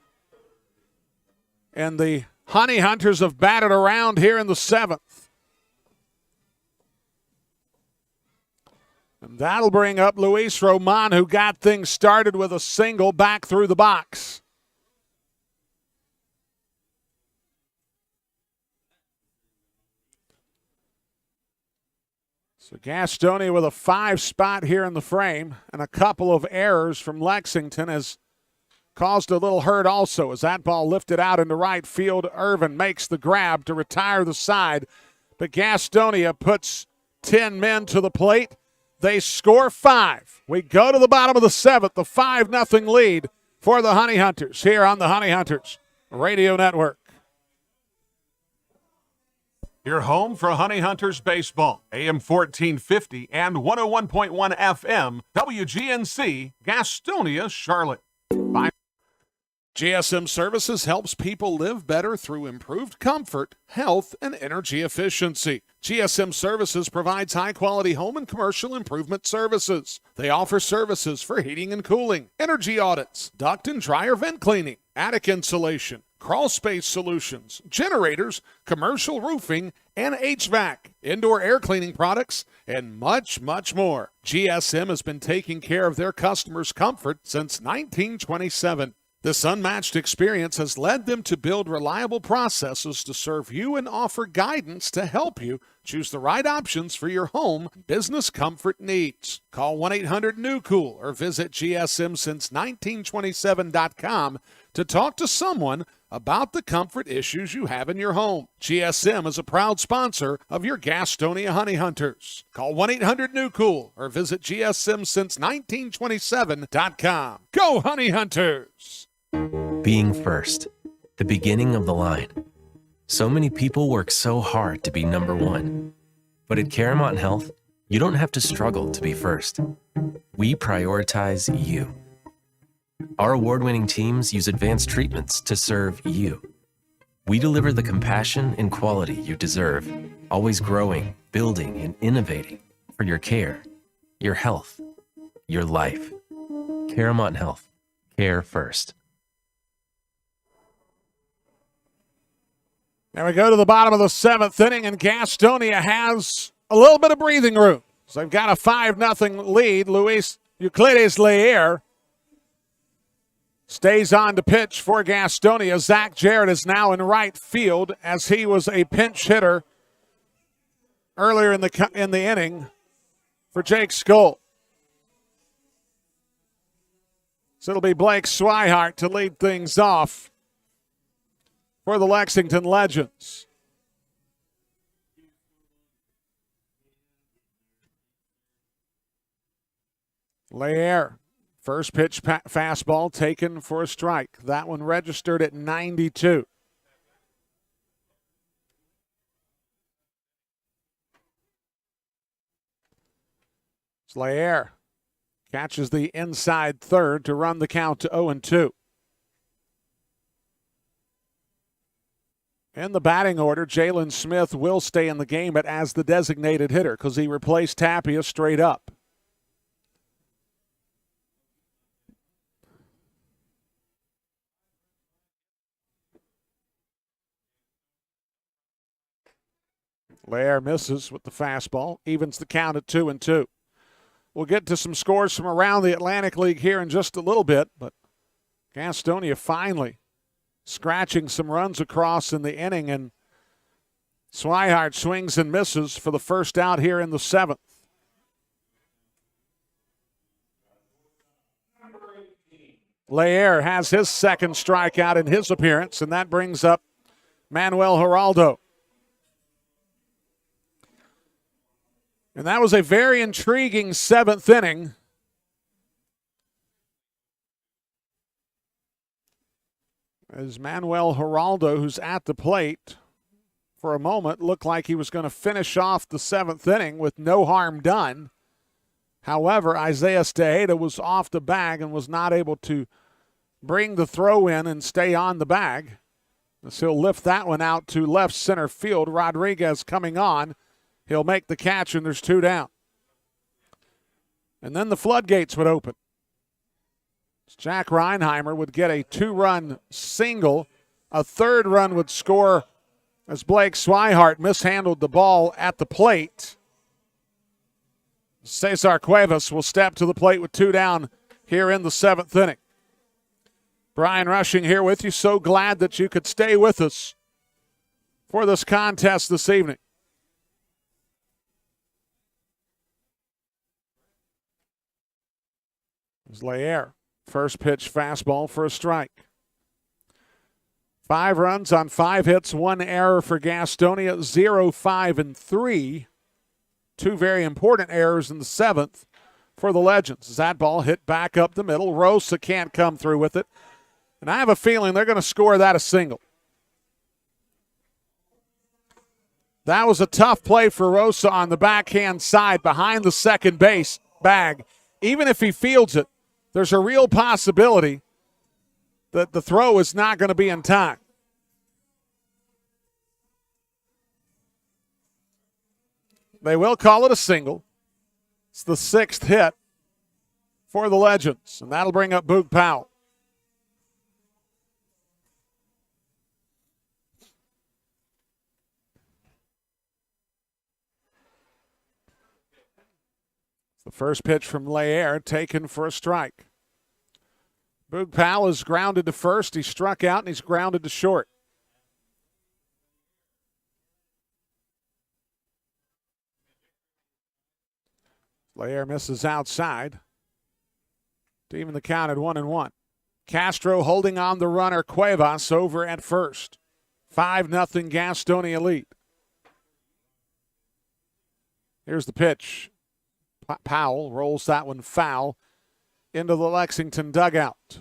And the Honey Hunters have batted around here in the 7th. And that'll bring up Luis Roman, who got things started with a single back through the box. So Gastonia with a 5 spot here in the frame, and a couple of errors from Lexington has caused a little hurt also, as that ball lifted out into right field. Irvin makes the grab to retire the side, but Gastonia puts 10 men to the plate. They score 5. We go to the bottom of the 7th, the 5-0 lead for the Honey Hunters here on the Honey Hunters Radio Network. Your home for Honey Hunters Baseball, AM 1450 and 101.1 FM, WGNC, Gastonia, Charlotte. Bye. GSM Services helps people live better through improved comfort, health, and energy efficiency. GSM Services provides high-quality home and commercial improvement services. They offer services for heating and cooling, energy audits, duct and dryer vent cleaning, attic insulation, crawl space solutions, generators, commercial roofing, and HVAC, indoor air cleaning products, and much, much more. GSM has been taking care of their customers' comfort since 1927. This unmatched experience has led them to build reliable processes to serve you and offer guidance to help you choose the right options for your home business comfort needs. Call 1-800-NEW-COOL or visit gsmsince1927.com to talk to someone about the comfort issues you have in your home. GSM is a proud sponsor of your Gastonia Honey Hunters. Call 1-800-NEW-COOL or visit GSM-since-1927.com. Go Honey Hunters! Being first, the beginning of the line. So many people work so hard to be number one. But at Caramont Health, you don't have to struggle to be first. We prioritize you. Our award-winning teams use advanced treatments to serve you. We deliver the compassion and quality you deserve, always growing, building, and innovating for your care, your health, your life. Caramont Health. Care first. Now we go to the bottom of the 7th inning, and Gastonia has a little bit of breathing room. So they've got a 5-0 lead. Luis Euclides Leyer stays on to pitch for Gastonia. Zach Jarrett is now in right field, as he was a pinch hitter earlier in the inning for Jake Skoll. So it'll be Blake Swihart to lead things off for the Lexington Legends. Leyer, first pitch fastball taken for a strike. That one registered at 92. Leyer catches the inside third to run the count to 0-2. In the batting order, Jalen Smith will stay in the game, but as the designated hitter because he replaced Tapia straight up. Leyer misses with the fastball, evens the count at 2-2. We'll get to some scores from around the Atlantic League here in just a little bit, but Gastonia finally scratching some runs across in the inning, and Swihart swings and misses for the first out here in the 7th. Leyer has his second strikeout in his appearance, and that brings up Manuel Geraldo. And that was a very intriguing 7th inning. As Manuel Geraldo, who's at the plate, for a moment looked like he was going to finish off the 7th inning with no harm done. However, Isaiah Tejeda was off the bag and was not able to bring the throw in and stay on the bag. So he'll lift that one out to left center field. Rodriguez coming on. He'll make the catch, and there's 2 down. And then the floodgates would open. Jack Reinheimer would get a 2-run single. A 3rd run would score as Blake Swihart mishandled the ball at the plate. Cesar Cuevas will step to the plate with 2 down here in the 7th inning. Brian Rushing here with you. So glad that you could stay with us for this contest this evening. There's Leyer. First pitch fastball for a strike. 5 runs on 5 hits, 1 error for Gastonia, 0, 5, and 3. 2 very important errors in the 7th for the Legends. As that ball hit back up the middle, Rosa can't come through with it. And I have a feeling they're going to score that a single. That was a tough play for Rosa on the backhand side behind the second base bag. Even if he fields it, there's a real possibility that the throw is not going to be in time. They will call it a single. It's the 6th hit for the Legends, and that'll bring up Boog Powell. The first pitch from Leyer taken for a strike. Boog Powell is grounded to first. He struck out, and he's grounded to short. Leyer misses outside to even the count at 1-1. Castro holding on the runner, Cuevas over at first. 5-0 Gastonia lead. Here's the pitch. Powell rolls that one foul into the Lexington dugout.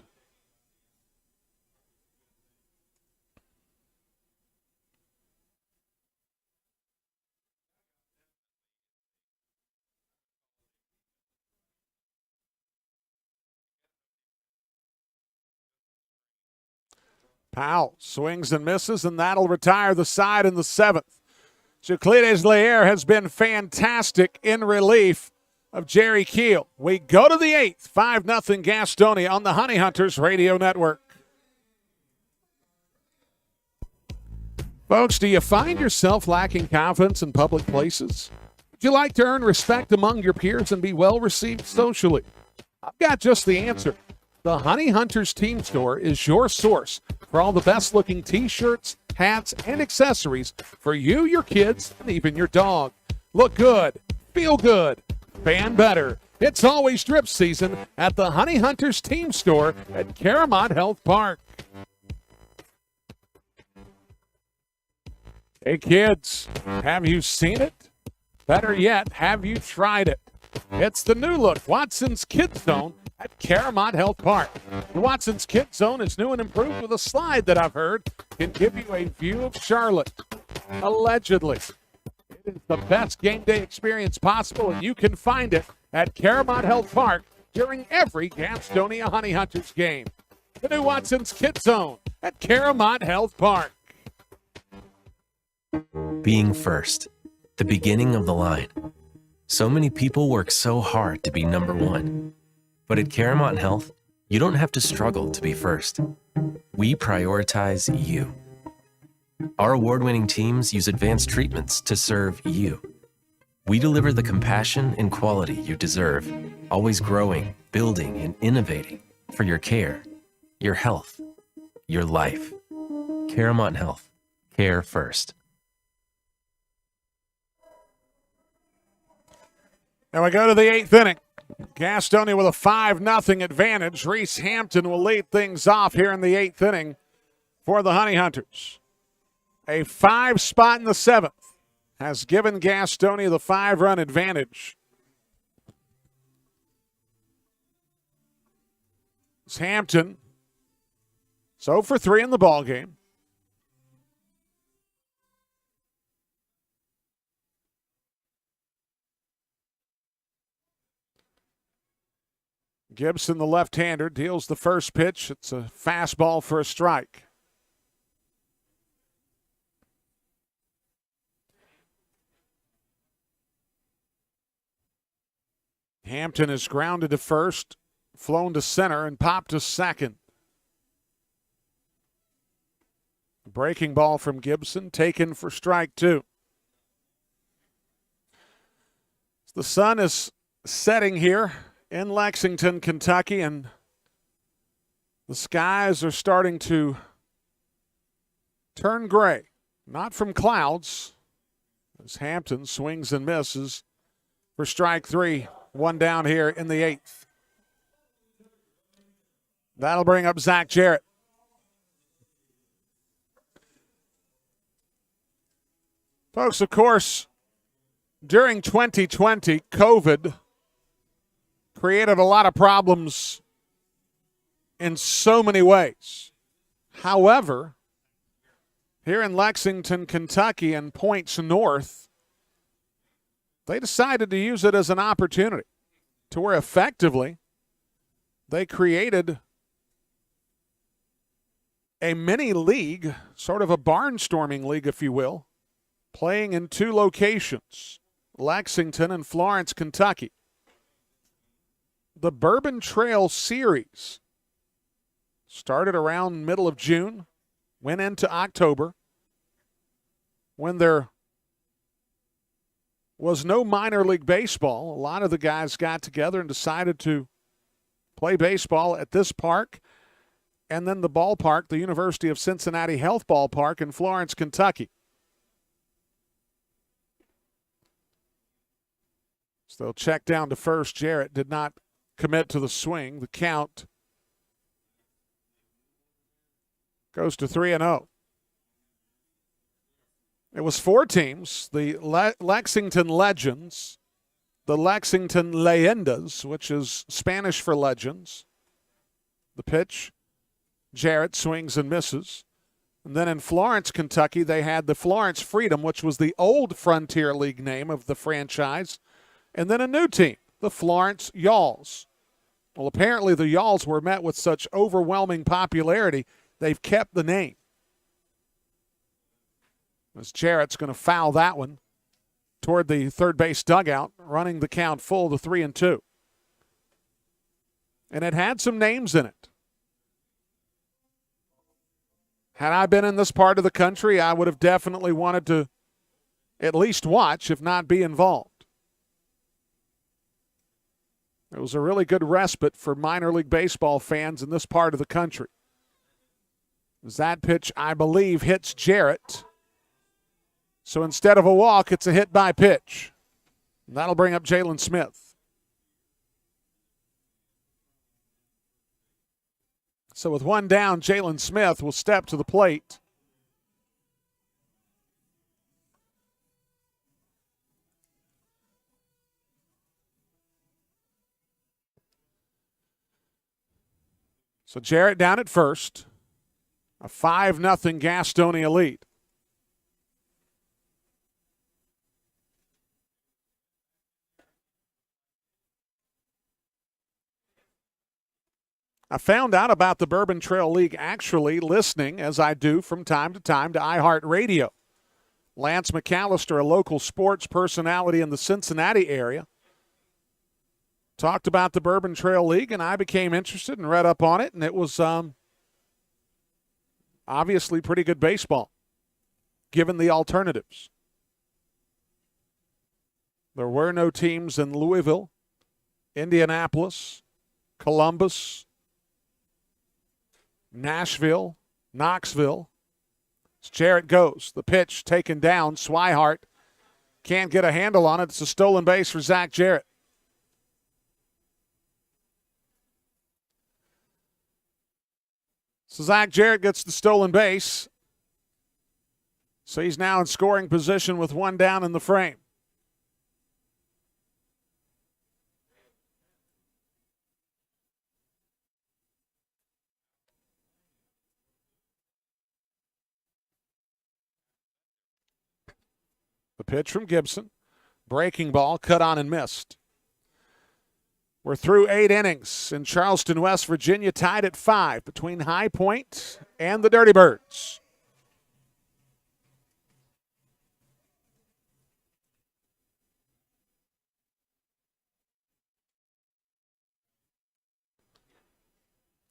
Powell swings and misses, and that'll retire the side in the 7th. Euclides Leer has been fantastic in relief of Jerry Keel. We go to the 8th, 5-0 Gastonia on the Honey Hunters Radio Network. Folks, do you find yourself lacking confidence in public places? Would you like to earn respect among your peers and be well received socially? I've got just the answer. The Honey Hunters Team Store is your source for all the best-looking T-shirts, hats, and accessories for you, your kids, and even your dog. Look good, feel good, fan better. It's always drip season at the Honey Hunters Team Store at Caramont Health Park. Hey, kids, have you seen it? Better yet, have you tried it? It's the new look Watson's Kids Zone at Caramont Health Park. The Watson's Kids Zone is new and improved with a slide that I've heard can give you a view of Charlotte. Allegedly. It is the best game day experience possible, and you can find it at Caramont Health Park during every Gastonia Honey Hunters game. The new Watson's Kids Zone at Caramont Health Park. Being first, the beginning of the line. So many people work so hard to be number one. But at Caramont Health, you don't have to struggle to be first. We prioritize you. Our award-winning teams use advanced treatments to serve you. We deliver the compassion and quality you deserve, always growing, building, and innovating for your care, your health, your life. Caramont Health. Care first. Now we go to the 8th inning. Gastonia with a 5-0 advantage. Reese Hampton will lead things off here in the 8th inning for the Honey Hunters. A 5 spot in the 7th has given Gastonia the 5-run advantage. It's Hampton. 0 for 3 in the ballgame. Gibson, the left-hander, deals the first pitch. It's a fastball for a strike. Hampton is grounded to first, flown to center, and popped to second. Breaking ball from Gibson, taken for strike 2. The sun is setting here in Lexington, Kentucky, and the skies are starting to turn gray. Not from clouds, as Hampton swings and misses for strike 3. 1 down here in the 8th. That'll bring up Zach Jarrett. Folks, of course, during 2020, COVID created a lot of problems in so many ways. However, here in Lexington, Kentucky, and points north, they decided to use it as an opportunity to where effectively they created a mini league, sort of a barnstorming league, if you will, playing in 2 locations, Lexington and Florence, Kentucky. The Bourbon Trail Series started around middle of June, went into October, when there was no minor league baseball. A lot of the guys got together and decided to play baseball at this park, and then the ballpark, the University of Cincinnati Health Ballpark in Florence, Kentucky. So they'll check down to first. Jarrett did not commit to the swing. The count goes to 3-0. It was 4 teams, the Lexington Legends, the Lexington Leyendas, which is Spanish for legends. The pitch, Jarrett swings and misses. And then in Florence, Kentucky, they had the Florence Freedom, which was the old Frontier League name of the franchise, and then a new team, the Florence Yawls. Well, apparently the Yawls were met with such overwhelming popularity, they've kept the name. As Jarrett's going to foul that one toward the third base dugout, running the count full to 3-2. And it had some names in it. Had I been in this part of the country, I would have definitely wanted to at least watch, if not be involved. It was a really good respite for minor league baseball fans in this part of the country. As that pitch, I believe, hits Jarrett. So instead of a walk, it's a hit by pitch. And that'll bring up Jalen Smith. So with one down, Jalen Smith will step to the plate. So Jarrett down at first. A 5-0 Gastonia lead. I found out about the Bourbon Trail League actually listening, as I do from time to iHeartRadio. Lance McAllister, a local sports personality in the Cincinnati area, talked about the Bourbon Trail League, and I became interested and read up on it, and it was obviously pretty good baseball, given the alternatives. There were no teams in Louisville, Indianapolis, Columbus, Nashville, Knoxville. As Jarrett goes, the pitch taken down. Swihart can't get a handle on it. It's a stolen base for Zach Jarrett. So Zach Jarrett gets the stolen base. So he's now in scoring position with one down in the frame. The pitch from Gibson. Breaking ball, cut on and missed. We're through 8 innings in Charleston, West Virginia, tied at 5 between High Point and the Dirty Birds.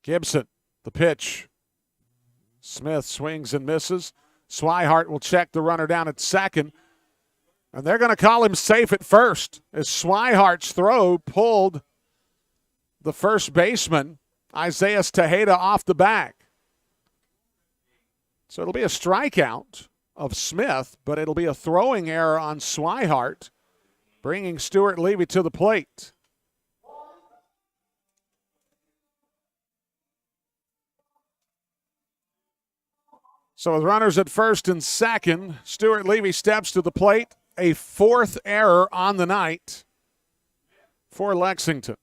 Gibson, the pitch. Smith swings and misses. Swihart will check the runner down at second. And they're going to call him safe at first as Swihart's throw pulled the first baseman, Isaiah Tejeda, off the bag. So it'll be a strikeout of Smith, but it'll be a throwing error on Swihart, bringing Stuart Levy to the plate. So with runners at first and second, Stuart Levy steps to the plate. A 4th error on the night for Lexington.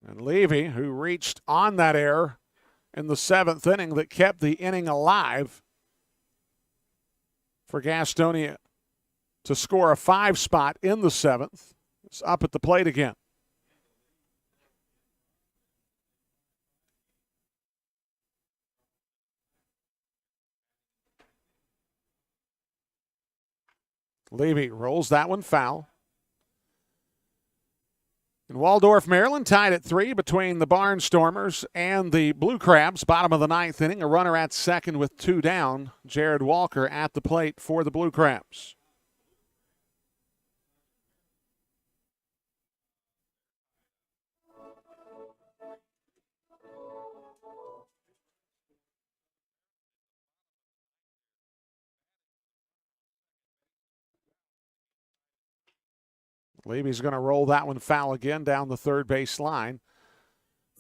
And Levy, who reached on that error in the 7th inning that kept the inning alive for Gastonia to score a 5 spot in the 7th, is up at the plate again. Levy rolls that one foul. In Waldorf, Maryland, tied at 3 between the Barnstormers and the Blue Crabs. Bottom of the 9th inning, a runner at second with 2 down. Jared Walker at the plate for the Blue Crabs. Levy's going to roll that one foul again down the third base line.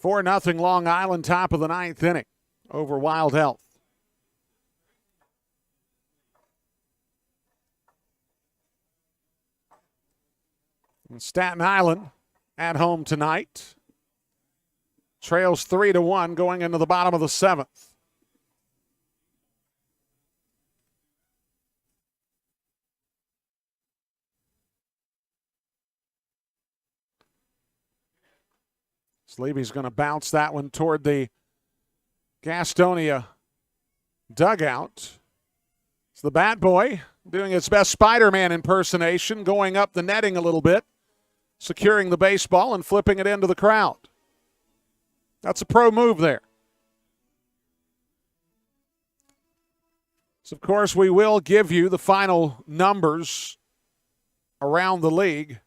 4-0 Long Island, top of the ninth inning over Wild Health. And Staten Island at home tonight. Trails 3-1 going into the bottom of the seventh. Levy's going to bounce that one toward the Gastonia dugout. It's the bat boy doing his best Spider-Man impersonation, going up the netting a little bit, securing the baseball and flipping it into the crowd. That's a pro move there. So, of course, we will give you the final numbers around the league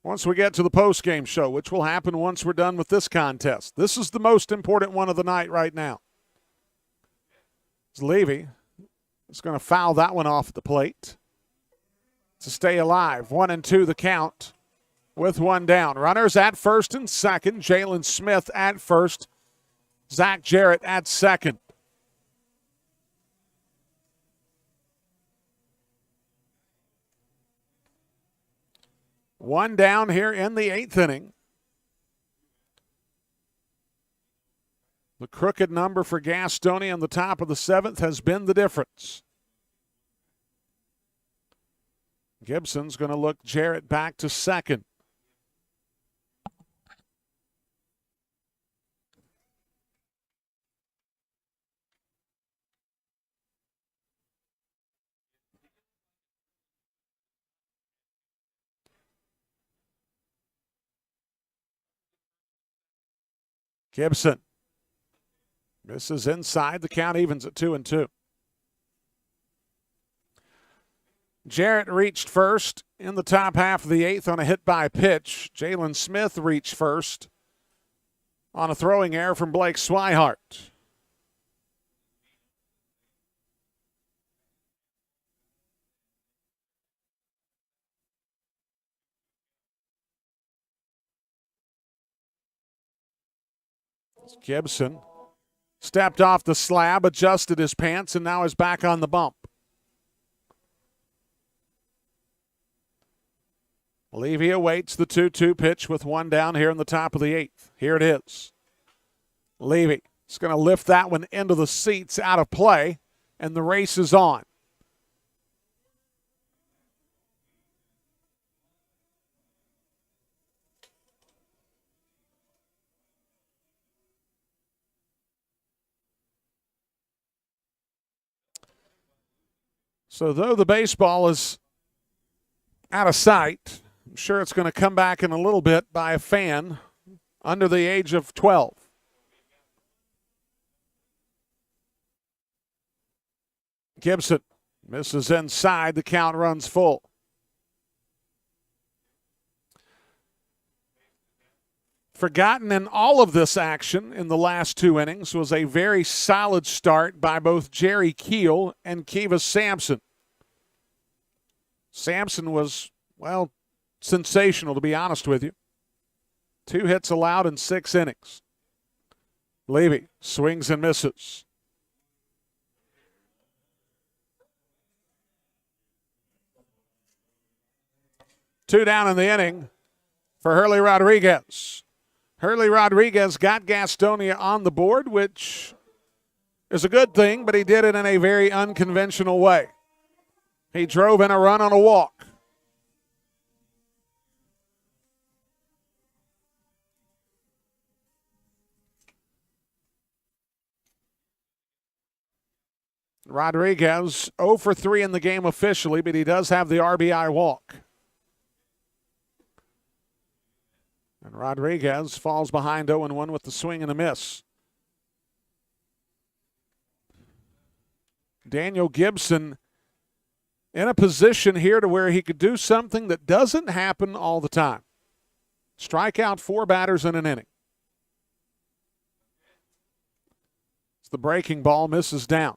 once we get to the post-game show, which will happen once we're done with this contest. This is the most important one of the night right now. Levy is going to foul that one off the plate to stay alive. 1-2 the count with one down. Runners at first and second. Jalen Smith at first. Zach Jarrett at second. One down here in the eighth inning. The crooked number for Gastonia on the top of the seventh has been the difference. Gibson's going to look Jarrett back to second. Gibson. This is inside. The count evens at 2-2. Jarrett reached first in the top half of the eighth on a hit by pitch. Jalen Smith reached first on a throwing error from Blake Swihart. Gibson stepped off the slab, adjusted his pants, and now is back on the bump. Levy awaits the 2-2 pitch with one down here in the top of the eighth. Here it is. Levy is going to lift that one into the seats, out of play, and the race is on. So though the baseball is out of sight, I'm sure it's going to come back in a little bit by a fan under the age of 12. Gibson misses inside. The count runs full. Forgotten in all of this action in the last two innings was a very solid start by both Jerry Keel and Kivas Sampson. Sampson was, well, sensational, to be honest with you. 2 hits allowed in 6 innings. Levy swings and misses. Two down in the inning for Hurley Rodriguez. Hurley Rodriguez got Gastonia on the board, which is a good thing, but he did it in a very unconventional way. He drove in a run on a walk. Rodriguez 0 for 3 in the game officially, but he does have the RBI walk. And Rodriguez falls behind 0-1 with the swing and a miss. Daniel Gibson in a position here to where he could do something that doesn't happen all the time. Strike out 4 batters in an inning. It's the breaking ball, misses down.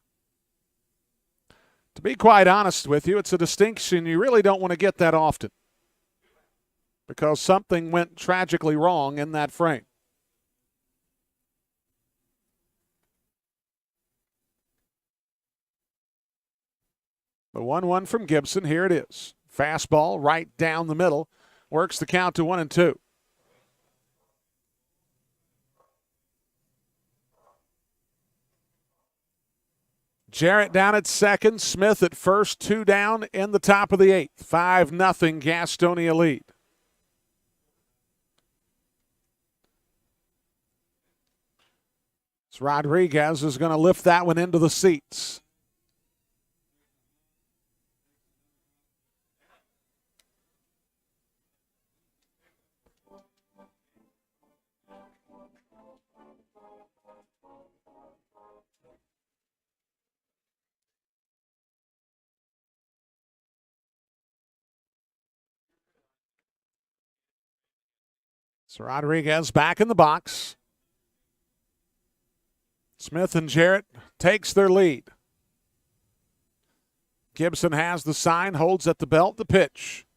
To be quite honest with you, it's a distinction you really don't want to get that often. because something went tragically wrong in that frame. The 1-1 from Gibson. Here it is. Fastball right down the middle. Works the count to 1-2. Jarrett down at second. Smith at first. 2 down in the top of the 8th. 5-0 Gastonia lead. So Rodriguez is going to lift that one into the seats. So Rodriguez back in the box. Smith and Jarrett takes their lead. Gibson has the sign, holds at the belt, the pitch.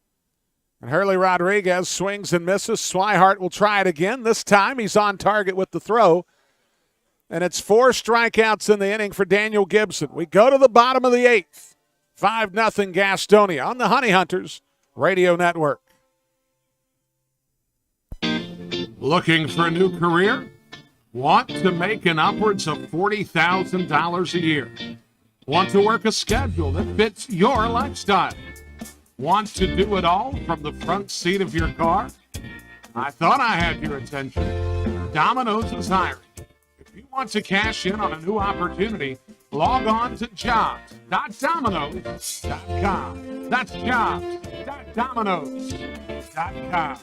And Hurley Rodriguez swings and misses. Swihart will try it again. This time he's on target with the throw. And it's 4 strikeouts in the inning for Daniel Gibson. We go to the bottom of the 8th. 5-0 Gastonia on the Honey Hunters Radio Network. Looking for a new career? Want to make an upwards of $40,000 a year? Want to work a schedule that fits your lifestyle? Want to do it all from the front seat of your car? I thought I had your attention. Domino's is hiring. If you want to cash in on a new opportunity, log on to jobs.domino's.com. That's jobs.domino's.com.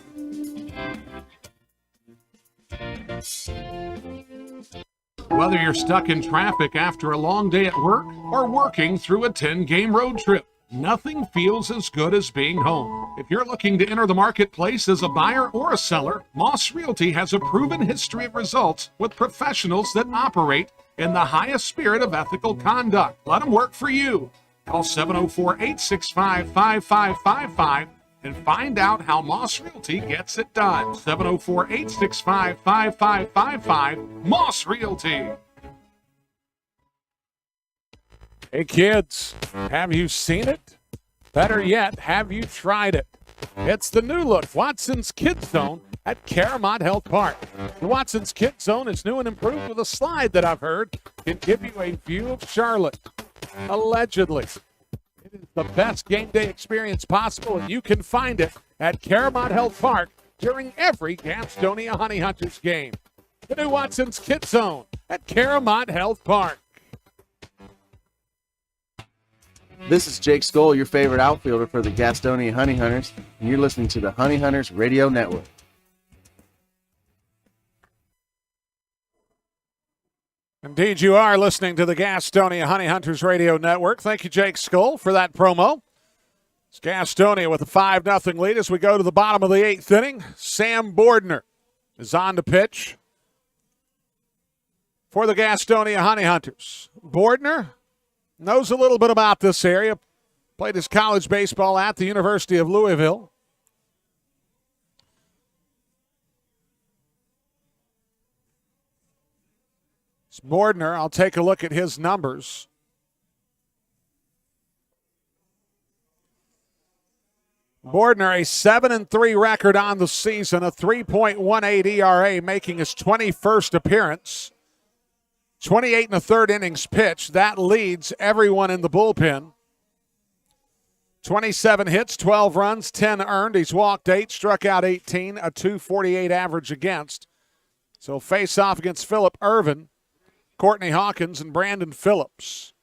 Whether you're stuck in traffic after a long day at work or working through a 10-game road trip, nothing feels as good as being home. If you're looking to enter the marketplace as a buyer or a seller, Moss Realty has a proven history of results with professionals that operate in the highest spirit of ethical conduct. Let them work for you. Call 704-865-5555 and find out how Moss Realty gets it done. 704-865-5555, Moss Realty. Hey kids, have you seen it? Better yet, have you tried it? It's the new look Watson's Kids Zone at Caramont Health Park. The Watson's Kids Zone is new and improved with a slide that I've heard can give you a view of Charlotte. Allegedly. It is the best game day experience possible, and you can find it at Caramont Health Park during every Gastonia Honey Hunters game. The new Watson's Kids Zone at Caramont Health Park. This is Jake Skoll, your favorite outfielder for the Gastonia Honey Hunters, and you're listening to the Honey Hunters Radio Network. Indeed, you are listening to the Gastonia Honey Hunters Radio Network. Thank you, Jake Skoll, for that promo. It's Gastonia with a 5-0 lead as we go to the bottom of the 8th inning. Sam Bordner is on to pitch for the Gastonia Honey Hunters. Bordner knows a little bit about this area. Played his college baseball at the University of Louisville. It's Bordner. I'll take a look at his numbers. Bordner, a 7-3 record on the season, a 3.18 ERA, making his 21st appearance. 28 1/3 innings pitched. That leads everyone in the bullpen. 27 hits, 12 runs, 10 earned. He's walked 8, struck out 18, a 2.48 average against. So face off against Phillip Ervin, Courtney Hawkins, and Brandon Phillips.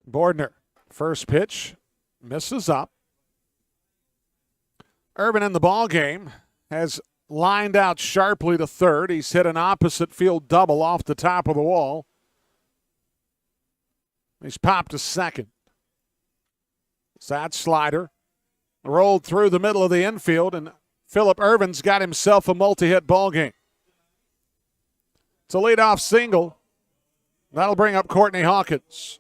Bordner, first pitch, misses up. Ervin in the ball game has lined out sharply to third. He's hit an opposite field double off the top of the wall. He's popped to second. That slider rolled through the middle of the infield, and Phillip Ervin's got himself a multi-hit ball game. It's a leadoff single That'll bring up Courtney Hawkins.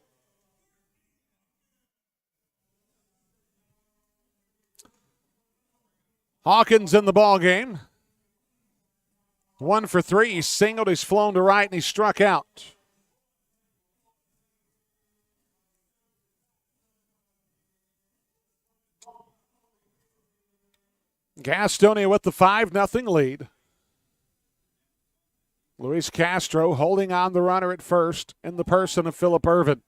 Hawkins in the ball game. 1 for 3. He's singled, he's flown to right, and he struck out. Gastonia with the 5-0 lead. Luis Castro holding on the runner at first in the person of Phillip Irvin.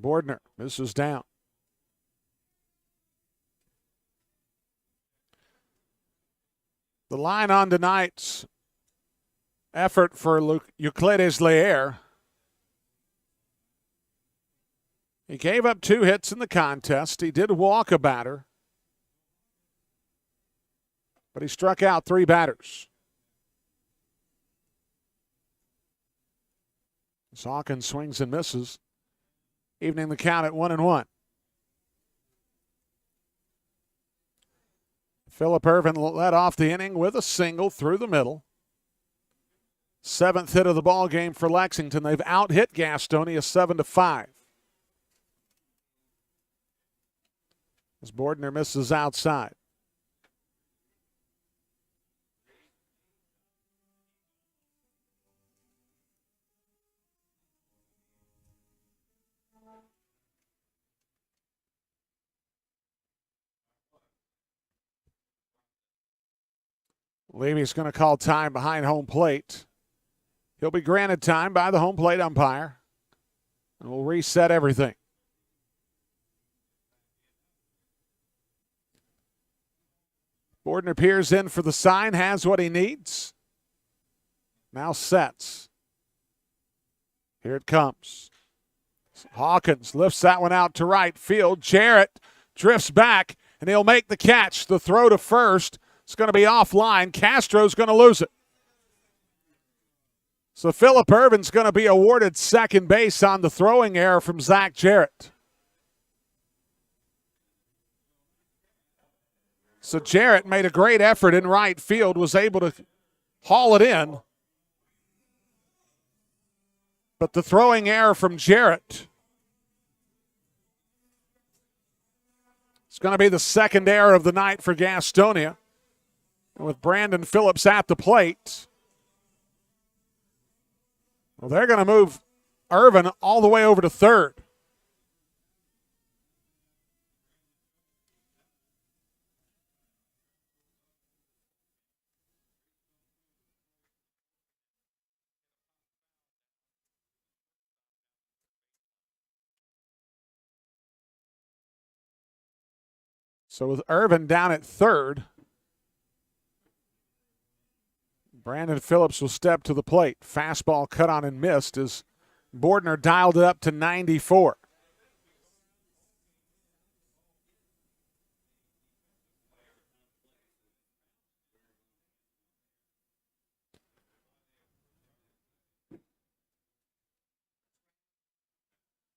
Bordner misses down. The line on tonight's effort for Euclides Leer. He gave up 2 hits in the contest. He did walk a batter, but he struck out 3 batters. Hawkins swings and misses, evening the count at 1-1. Phillip Irvin led off the inning with a single through the middle. 7th hit of the ball game for Lexington. They've out-hit Gastonia 7-5. As Bordner misses outside. Levy's going to call time behind home plate. He'll be granted time by the home plate umpire. And we'll reset everything. Bordner peers in for the sign, has what he needs. Now sets. Here it comes. Hawkins lifts that one out to right field. Jarrett drifts back, and he'll make the catch. The throw to first. It's going to be offline. Castro's going to lose it. So Phillip Irvin's going to be awarded second base on the throwing error from Zach Jarrett. So Jarrett made a great effort in right field, was able to haul it in. But the throwing error from Jarrett is going to be the second error of the night for Gastonia. With Brandon Phillips at the plate, well, they're going to move Irvin all the way over to third. So with Irvin down at third, Brandon Phillips will step to the plate. Fastball cut on and missed as Bordner dialed it up to 94.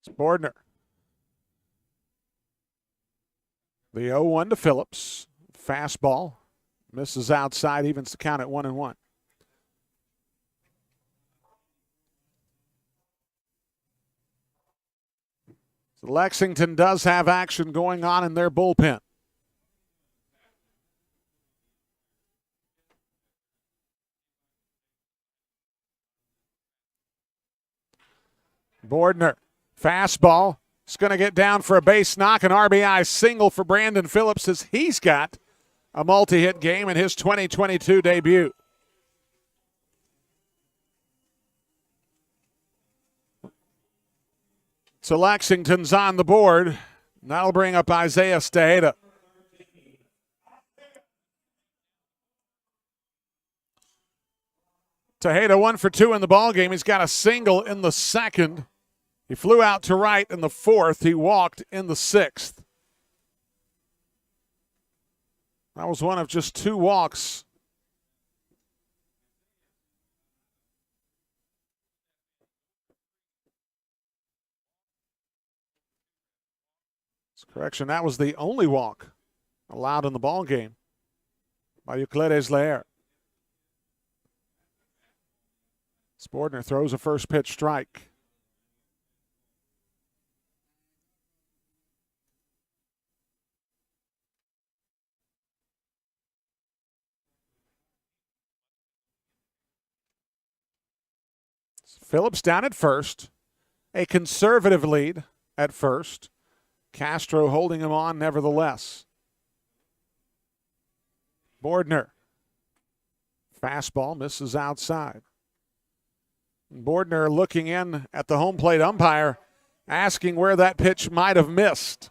It's Bordner. The 0-1 to Phillips. Fastball misses outside, evens the count at 1-1. So Lexington does have action going on in their bullpen. Bordner, fastball. It's going to get down for a base knock, an RBI single for Brandon Phillips as he's got a multi-hit game in his 2022 debut. So Lexington's on the board. That'll bring up Isaiah Staheda. Tejeda 1 for 2 in the ballgame. He's got a single in the second. He flew out to right in the fourth. He walked in the sixth. That was one of just 2 walks. Correction, that was the only walk allowed in the ball game by Euclides Leer. Bordner throws a first pitch strike. Phillips down at first. A conservative lead at first. Castro holding him on nevertheless. Bordner. Fastball misses outside. Bordner looking in at the home plate umpire, asking where that pitch might have missed.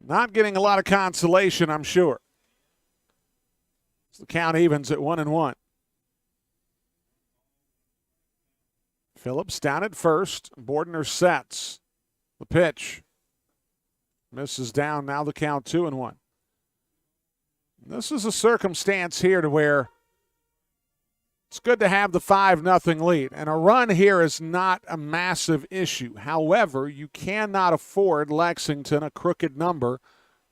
Not getting a lot of consolation, I'm sure. The count evens at 1-1. Phillips down at first. Bordner sets. The pitch. Misses down. Now the count 2-1. This is a circumstance here to where it's good to have the 5-0 lead. And a run here is not a massive issue. However, you cannot afford Lexington a crooked number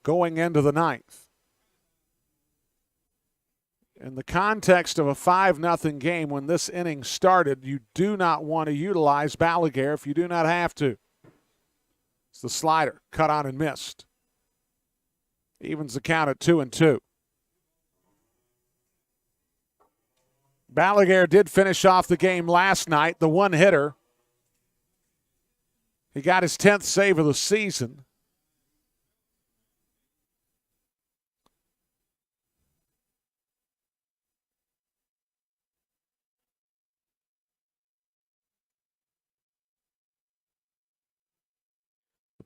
going into the ninth. In the context of a 5-0 game, when this inning started, you do not want to utilize Balaguer if you do not have to. It's the slider, cut on and missed. Evens the count at 2-2. Balaguer did finish off the game last night, the one hitter. He got his 10th save of the season.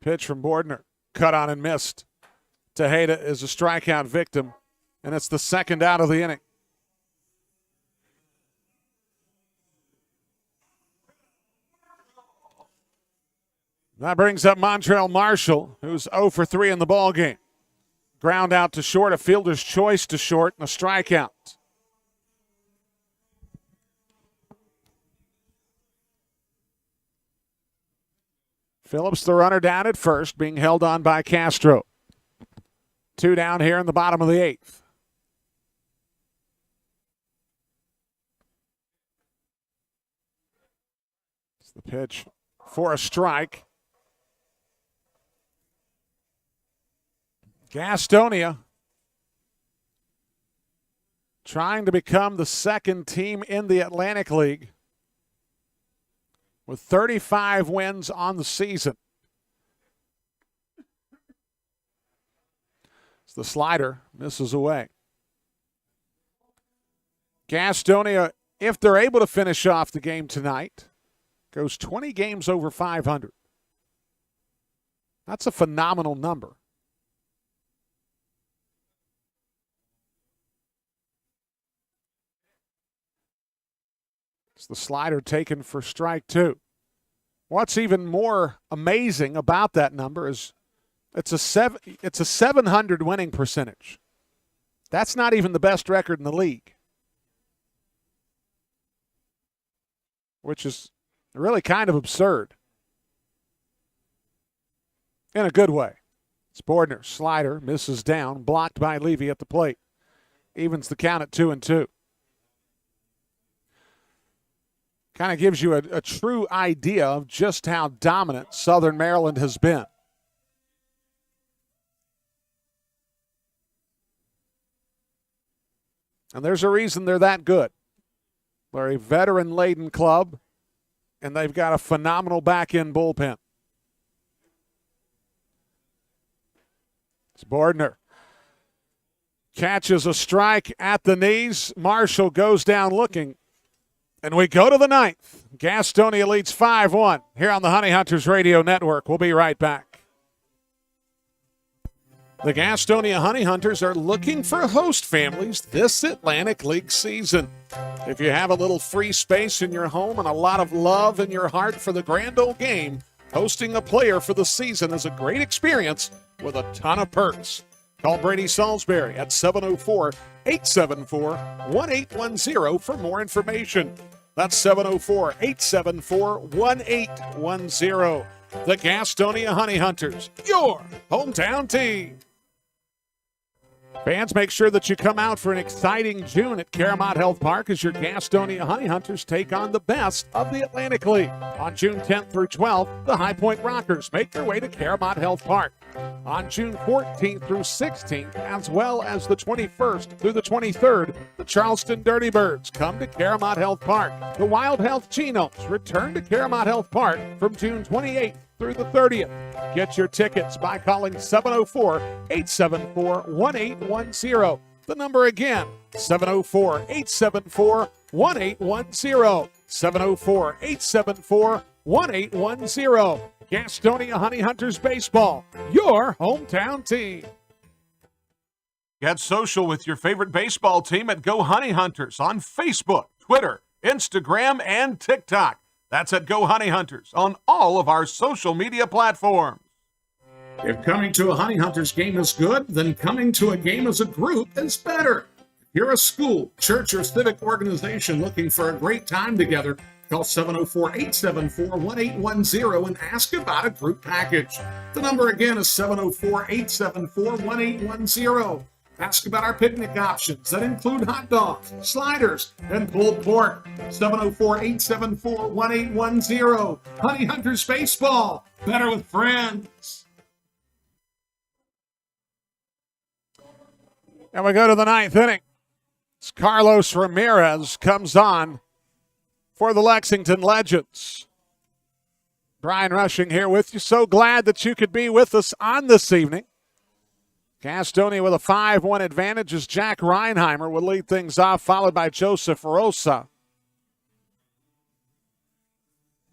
Pitch from Bordner, cut on and missed. Tejeda is a strikeout victim, and it's the second out of the inning. That brings up Montrell Marshall, who's 0 for 3 in the ballgame. Ground out to short, a fielder's choice to short, and a strikeout. Phillips, the runner, down at first, being held on by Castro. 2 down here in the bottom of the 8th. It's the pitch for a strike. Gastonia trying to become the second team in the Atlantic League with 35 wins on the season. It's the slider, misses away. Gastonia, if they're able to finish off the game tonight, goes 20 games over 500. That's a phenomenal number. It's the slider taken for strike 2. What's even more amazing about that number is it's a 700 winning percentage. That's not even the best record in the league, which is really kind of absurd in a good way. It's Bordner, slider, misses down, blocked by Levy at the plate. Evens the count at 2-2. Kind of gives you a true idea of just how dominant Southern Maryland has been. And there's a reason they're that good. They're a veteran-laden club, and they've got a phenomenal back-end bullpen. It's Bordner. Catches a strike at the knees. Marshall goes down looking. And we go to the 9th. Gastonia leads 5-1 here on the Honey Hunters Radio Network. We'll be right back. The Gastonia Honey Hunters are looking for host families this Atlantic League season. If you have a little free space in your home and a lot of love in your heart for the grand old game, hosting a player for the season is a great experience with a ton of perks. Call Brady Salisbury at 704-874-1810 for more information. That's 704-874-1810. the Gastonia Honey Hunters, your hometown team. Fans, make sure that you come out for an exciting June at Caramont Health Park as your Gastonia Honey Hunters take on the best of the Atlantic League. On June 10th through 12th, the High Point Rockers make their way to Caramont Health Park. On June 14th through 16th, as well as the 21st through the 23rd, the Charleston Dirty Birds come to Caramont Health Park. The Wild Health Chinos return to Caramont Health Park from June 28th through the 30th. Get your tickets by calling 704-874-1810. The number again, 704-874-1810. 704-874-1810. Gastonia Honey Hunters Baseball, your hometown team. Get social with your favorite baseball team at Go Honey Hunters on Facebook, Twitter, Instagram, and TikTok. That's at Go Honey Hunters on all of our social media platforms. If coming to a Honey Hunters game is good, then coming to a game as a group is better. If you're a school, church, or civic organization looking for a great time together, call 704-874-1810 and ask about a group package. The number again is 704-874-1810. Ask about our picnic options that include hot dogs, sliders, and pulled pork. 704-874-1810. Honey Hunters Baseball. Better with friends. And we go to the ninth inning. It's Carlos Ramirez comes on for the Lexington Legends. Brian Rushing here with you. So glad that you could be with us on this evening. Gastonia with a 5-1 advantage as Jack Reinheimer will lead things off, followed by Joseph Rosa.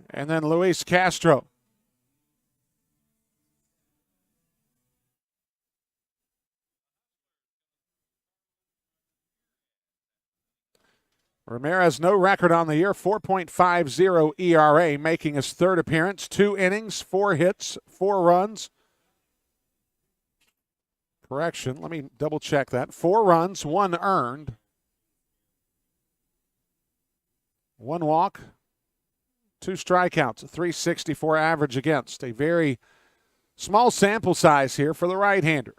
And then Luis Castro. Ramirez, no record on the year, 4.50 ERA, making his third appearance, 2 innings, 4 hits, 4 runs. Correction, let me double check that. 4 runs, 1 earned. 1 walk, 2 strikeouts, a 364 average against. A very small sample size here for the right-hander.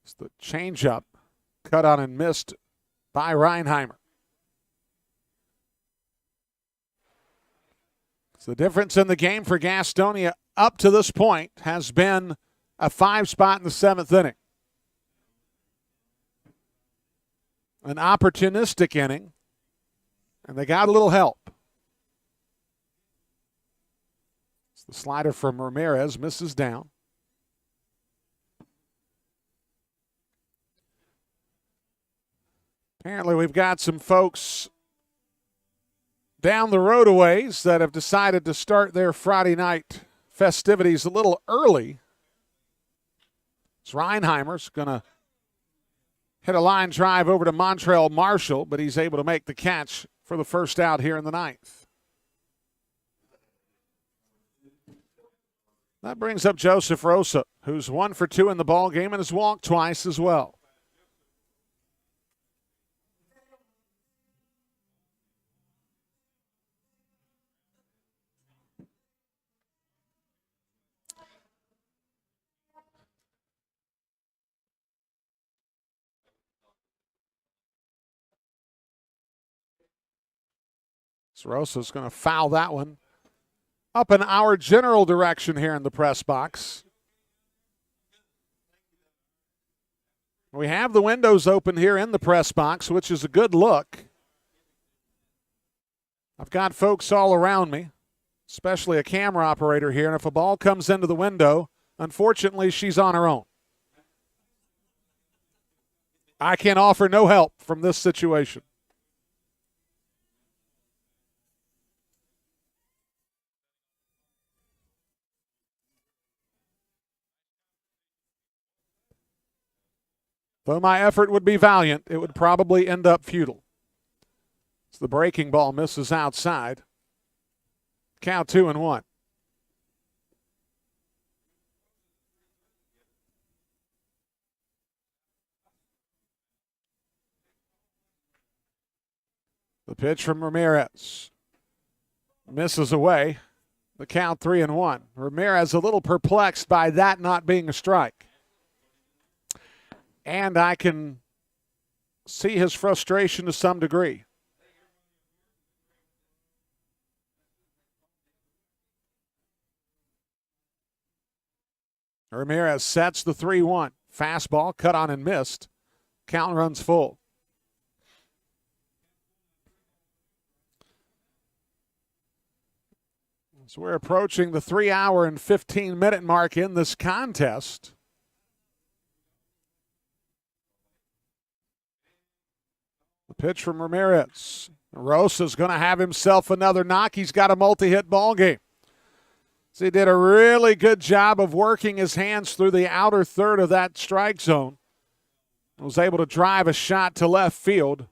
It's the changeup cut on and missed by Reinheimer. So the difference in the game for Gastonia up to this point has been a 5 spot in the 7th inning. An opportunistic inning, and they got a little help. It's the slider from Ramirez, misses down. Apparently we've got some folks down the road a ways that have decided to start their Friday night festivities a little early. It's Reinheimer's going to hit a line drive over to Montreal Marshall, but he's able to make the catch for the first out here in the 9th. That brings up Joseph Rosa, who's 1 for 2 in the ball game and has walked twice as well. Rosa's going to foul that one up in our general direction here in the press box. We have the windows open here in the press box, which is a good look. I've got folks all around me, especially a camera operator here, and if a ball comes into the window, unfortunately, she's on her own. I can offer no help from this situation. Though my effort would be valiant, it would probably end up futile. So the breaking ball misses outside. Count 2-1. The pitch from Ramirez. misses away. The count 3-1. Ramirez a little perplexed by that not being a strike. And I can see his frustration to some degree. Ramirez sets the 3-1. Fastball cut on and missed. Count runs full. So we're approaching the 3-hour and 15-minute mark in this contest. The pitch from Ramirez. Rosa's going to have himself another knock. He's got a multi-hit ball game. So he did a really good job of working his hands through the outer third of that strike zone. Was able to drive a shot to left field.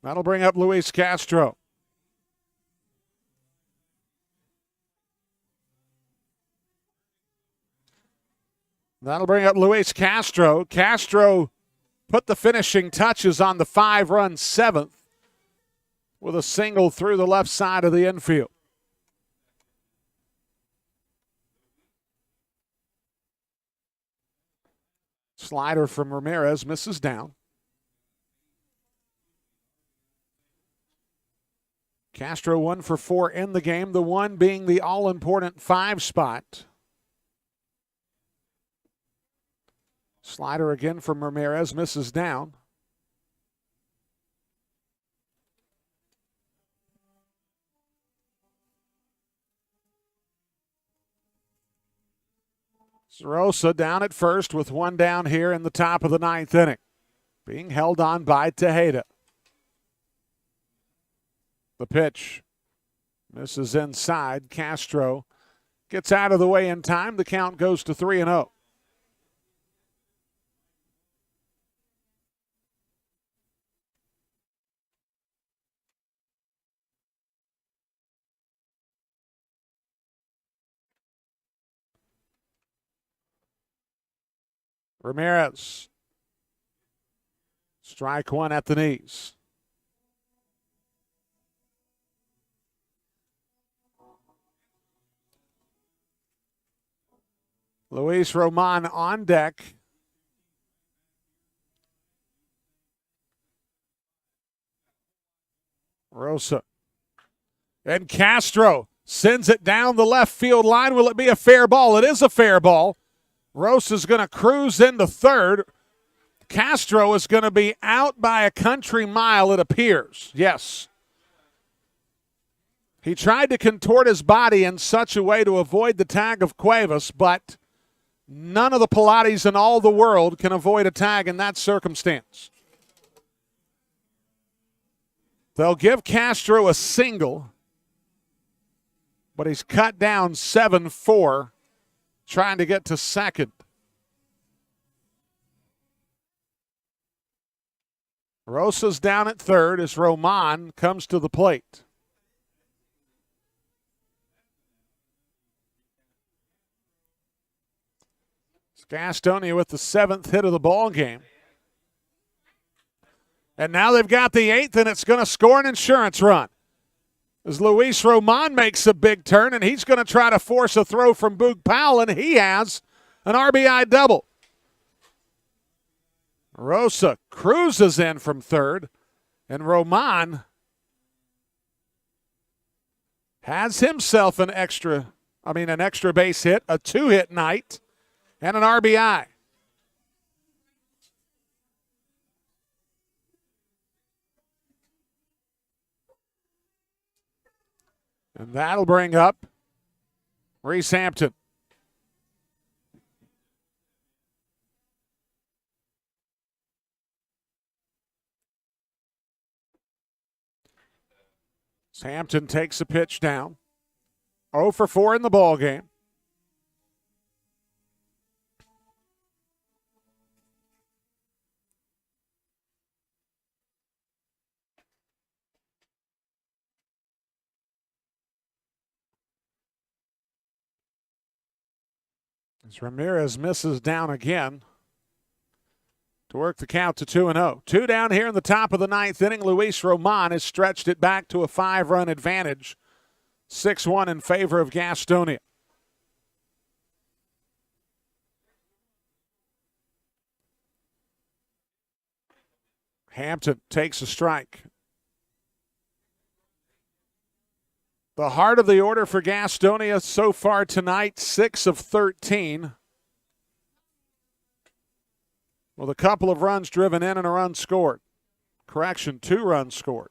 That'll bring up Luis Castro. That'll bring up Luis Castro. Castro put the finishing touches on the 5-run seventh with a single through the left side of the infield. Slider from Ramirez misses down. Castro 1 for 4 in the game, the one being the all-important 5 spot. Slider again from Ramirez, misses down. Rosa down at first with one down here in the top of the 9th inning. Being held on by Tejeda. The pitch misses inside. Castro gets out of the way in time. The count goes to 3-0. Ramirez. Strike one at the knees. Luis Roman on deck. Rosa. And Castro sends it down the left field line. Will it be a fair ball? It is a fair ball. Rosa's going to cruise into third. Castro is going to be out by a country mile, it appears. Yes. He tried to contort his body in such a way to avoid the tag of Cuevas, but none of the Pilates in all the world can avoid a tag in that circumstance. They'll give Castro a single, but he's cut down 7-4. Trying to get to second. Rosa's down at third as Roman comes to the plate. It's Gastonia with the 7th hit of the ball game. And now they've got the 8th, and it's going to score an insurance run. As Luis Roman makes a big turn, and he's going to try to force a throw from Boog Powell, and he has an RBI double. Rosa cruises in from third, and Roman has himself an extra base hit, a 2-hit night, and an RBI. And that'll bring up Reese Hampton. Hampton takes a pitch down. 0 for 4 in the ball game. As Ramirez misses down again. to work the count to 2-0. 2 down here in the top of the ninth inning. Luis Roman has stretched it back to a 5-run advantage. 6-1 in favor of Gastonia. Hampton takes a strike. The heart of the order for Gastonia so far tonight, 6 of 13. With a couple of runs driven in and a run scored. Correction, 2 runs scored.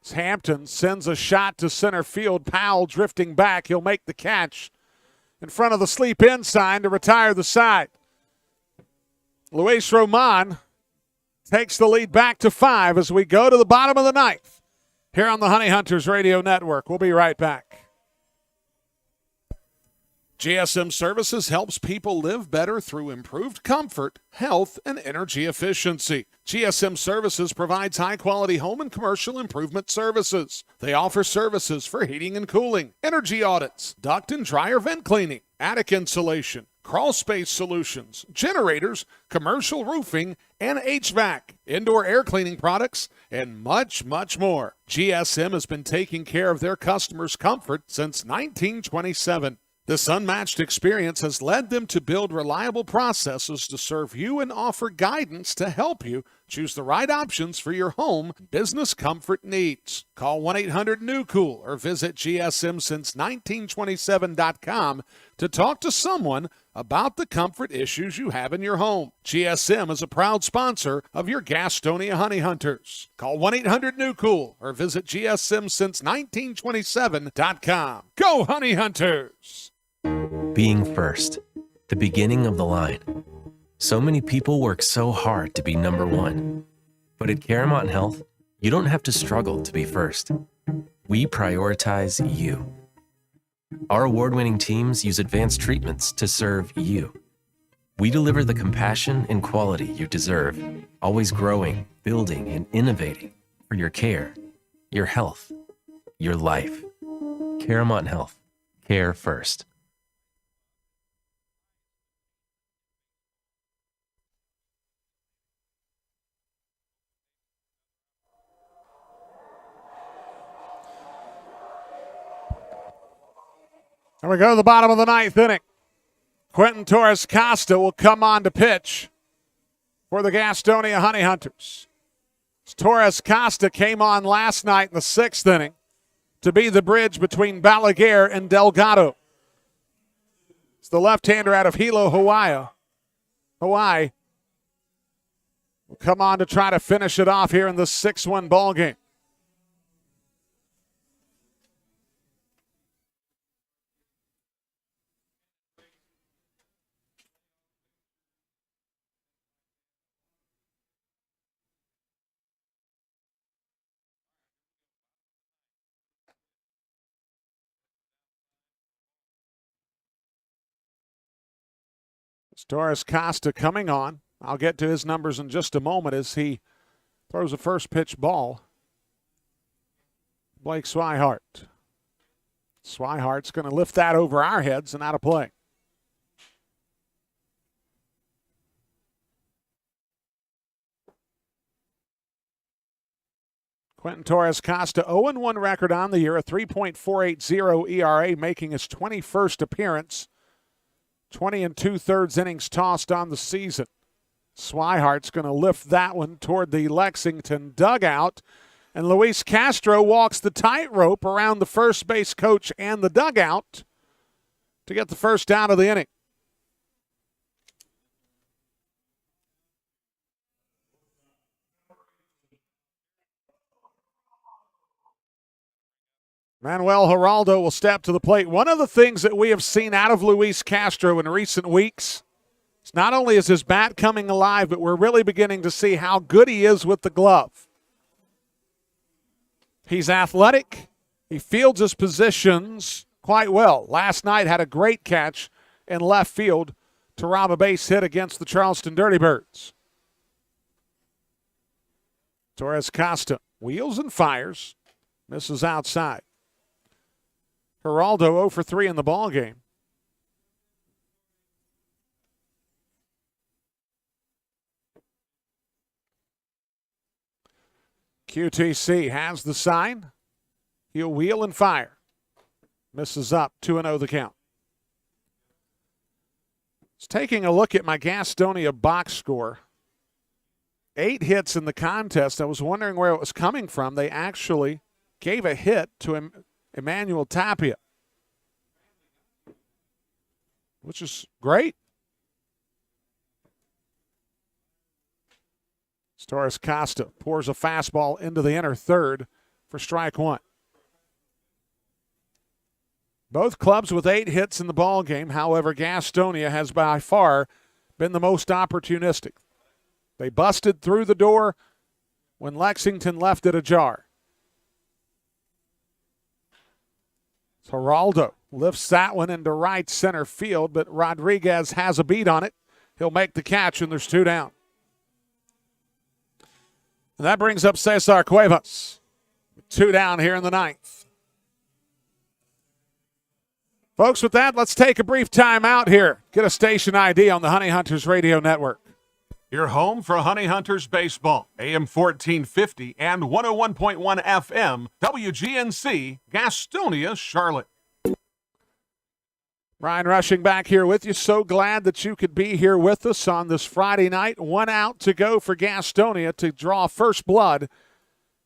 As Hampton sends a shot to center field. Powell drifting back. He'll make the catch in front of the sleep in sign to retire the side. Luis Roman takes the lead back to 5 as we go to the bottom of the ninth here on the Honey Hunters Radio Network. We'll be right back. GSM Services helps people live better through improved comfort, health, and energy efficiency. GSM Services provides high-quality home and commercial improvement services. They offer services for heating and cooling, energy audits, duct and dryer vent cleaning, attic insulation, crawl space solutions, generators, commercial roofing, and HVAC, indoor air cleaning products, and much, much more. GSM has been taking care of their customers' comfort since 1927. This unmatched experience has led them to build reliable processes to serve you and offer guidance to help you choose the right options for your home business comfort needs. Call 1-800-NEW-COOL or visit GSMsince1927.com to talk to someone about the comfort issues you have in your home. GSM is a proud sponsor of your Gastonia Honey Hunters. Call 1-800-NEW-COOL or visit GSMsince1927.com. Go Honey Hunters! Being first, the beginning of the line. So many people work so hard to be number one. But at Caramount Health, you don't have to struggle to be first. We prioritize you. Our award-winning teams use advanced treatments to serve you. We deliver the compassion and quality you deserve, always growing, building, and innovating for your care, your health, your life. Caramount Health. Care first. And we go to the bottom of the ninth inning. Quentin Torres-Costa will come on to pitch for the Gastonia Honey Hunters. Torres-Costa came on last night in the 6th inning to be the bridge between Balaguer and Delgado. It's the left-hander out of Hilo, Hawaii will come on to try to finish it off here in the 6-1 ball game. Torres-Costa coming on. I'll get to his numbers in just a moment as he throws a first pitch ball. Blake Swihart. Swihart's going to lift that over our heads and out of play. Quentin Torres-Costa, 0-1 record on the year, a 3.480 ERA, making his 21st appearance. 20 2/3 innings tossed on the season. Swihart's going to lift that one toward the Lexington dugout. And Luis Castro walks the tightrope around the first base coach and the dugout to get the first out of the inning. Manuel Geraldo will step to the plate. One of the things that we have seen out of Luis Castro in recent weeks is not only is his bat coming alive, but we're really beginning to see how good he is with the glove. He's athletic. He fields his positions quite well. Last night had a great catch in left field to rob a base hit against the Charleston Dirty Birds. Torres-Costa wheels and fires. Misses outside. Geraldo 0 for 3 in the ball game. QTC has the sign. He'll wheel and fire. Misses up, 2-0 the count. Just taking a look at my Gastonia box score. 8 hits in the contest. I was wondering where it was coming from. They actually gave a hit to Emmanuel Tapia, which is great. Torres Costa pours a fastball into the inner third for strike one. Both clubs with 8 hits in the ball game. However, Gastonia has by far been the most opportunistic. They busted through the door when Lexington left it ajar. Geraldo lifts that one into right center field, but Rodriguez has a beat on it. He'll make the catch, and there's 2 down. And that brings up Cesar Cuevas. 2 down here in the 9th. Folks, with that, let's take a brief time out here. Get a station ID on the Honey Hunters Radio Network. Your home for Honey Hunters baseball. AM 1450 and 101.1 FM, WGNC, Gastonia, Charlotte. Ryan Rushing back here with you. So glad that you could be here with us on this Friday night. 1 out to go for Gastonia to draw first blood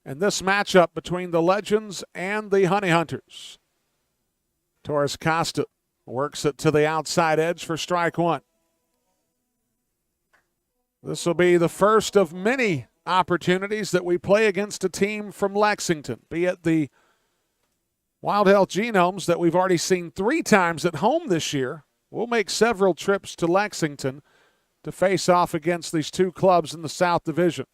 in this matchup between the Legends and the Honey Hunters. Torres Costa works it to the outside edge for strike one. This will be the first of many opportunities that we play against a team from Lexington, be it the Wild Health Genomes that we've already seen 3 times at home this year. We'll make several trips to Lexington to face off against these 2 clubs in the South Division.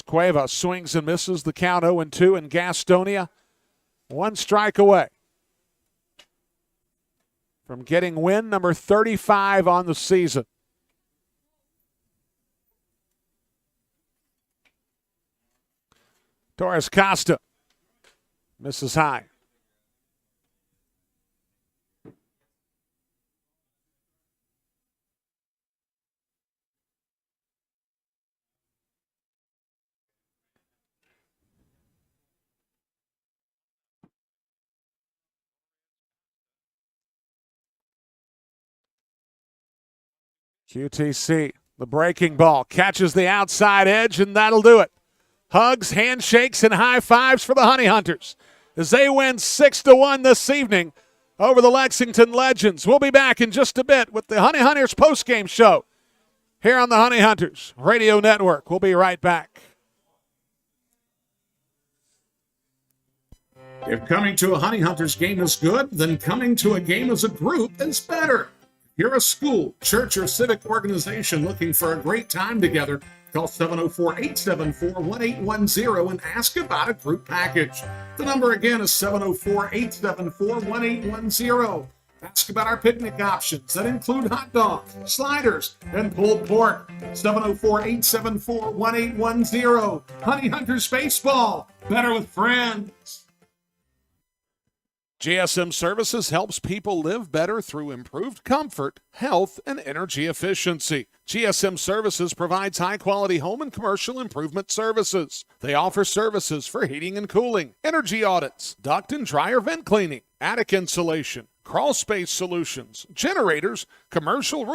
Cuevas swings and misses, the count 0-2, and Gastonia 1 strike away from getting win number 35 on the season. Torres Costa misses high. QTC, the breaking ball, catches the outside edge, and that'll do it. Hugs, handshakes, and high fives for the Honey Hunters as they win 6-1 this evening over the Lexington Legends. We'll be back in just a bit with the Honey Hunters postgame show here on the Honey Hunters Radio Network. We'll be right back. If coming to a Honey Hunters game is good, then coming to a game as a group is better. If you're a school, church, or civic organization looking for a great time together, call 704-874-1810 and ask about a group package. The number again is 704-874-1810. Ask about our picnic options that include hot dogs, sliders, and pulled pork. 704-874-1810. Honey Hunters Baseball. Better with friends. GSM Services helps people live better through improved comfort, health, and energy efficiency. GSM Services provides high-quality home and commercial improvement services. They offer services for heating and cooling, energy audits, duct and dryer vent cleaning, attic insulation, crawl space solutions, generators, commercial room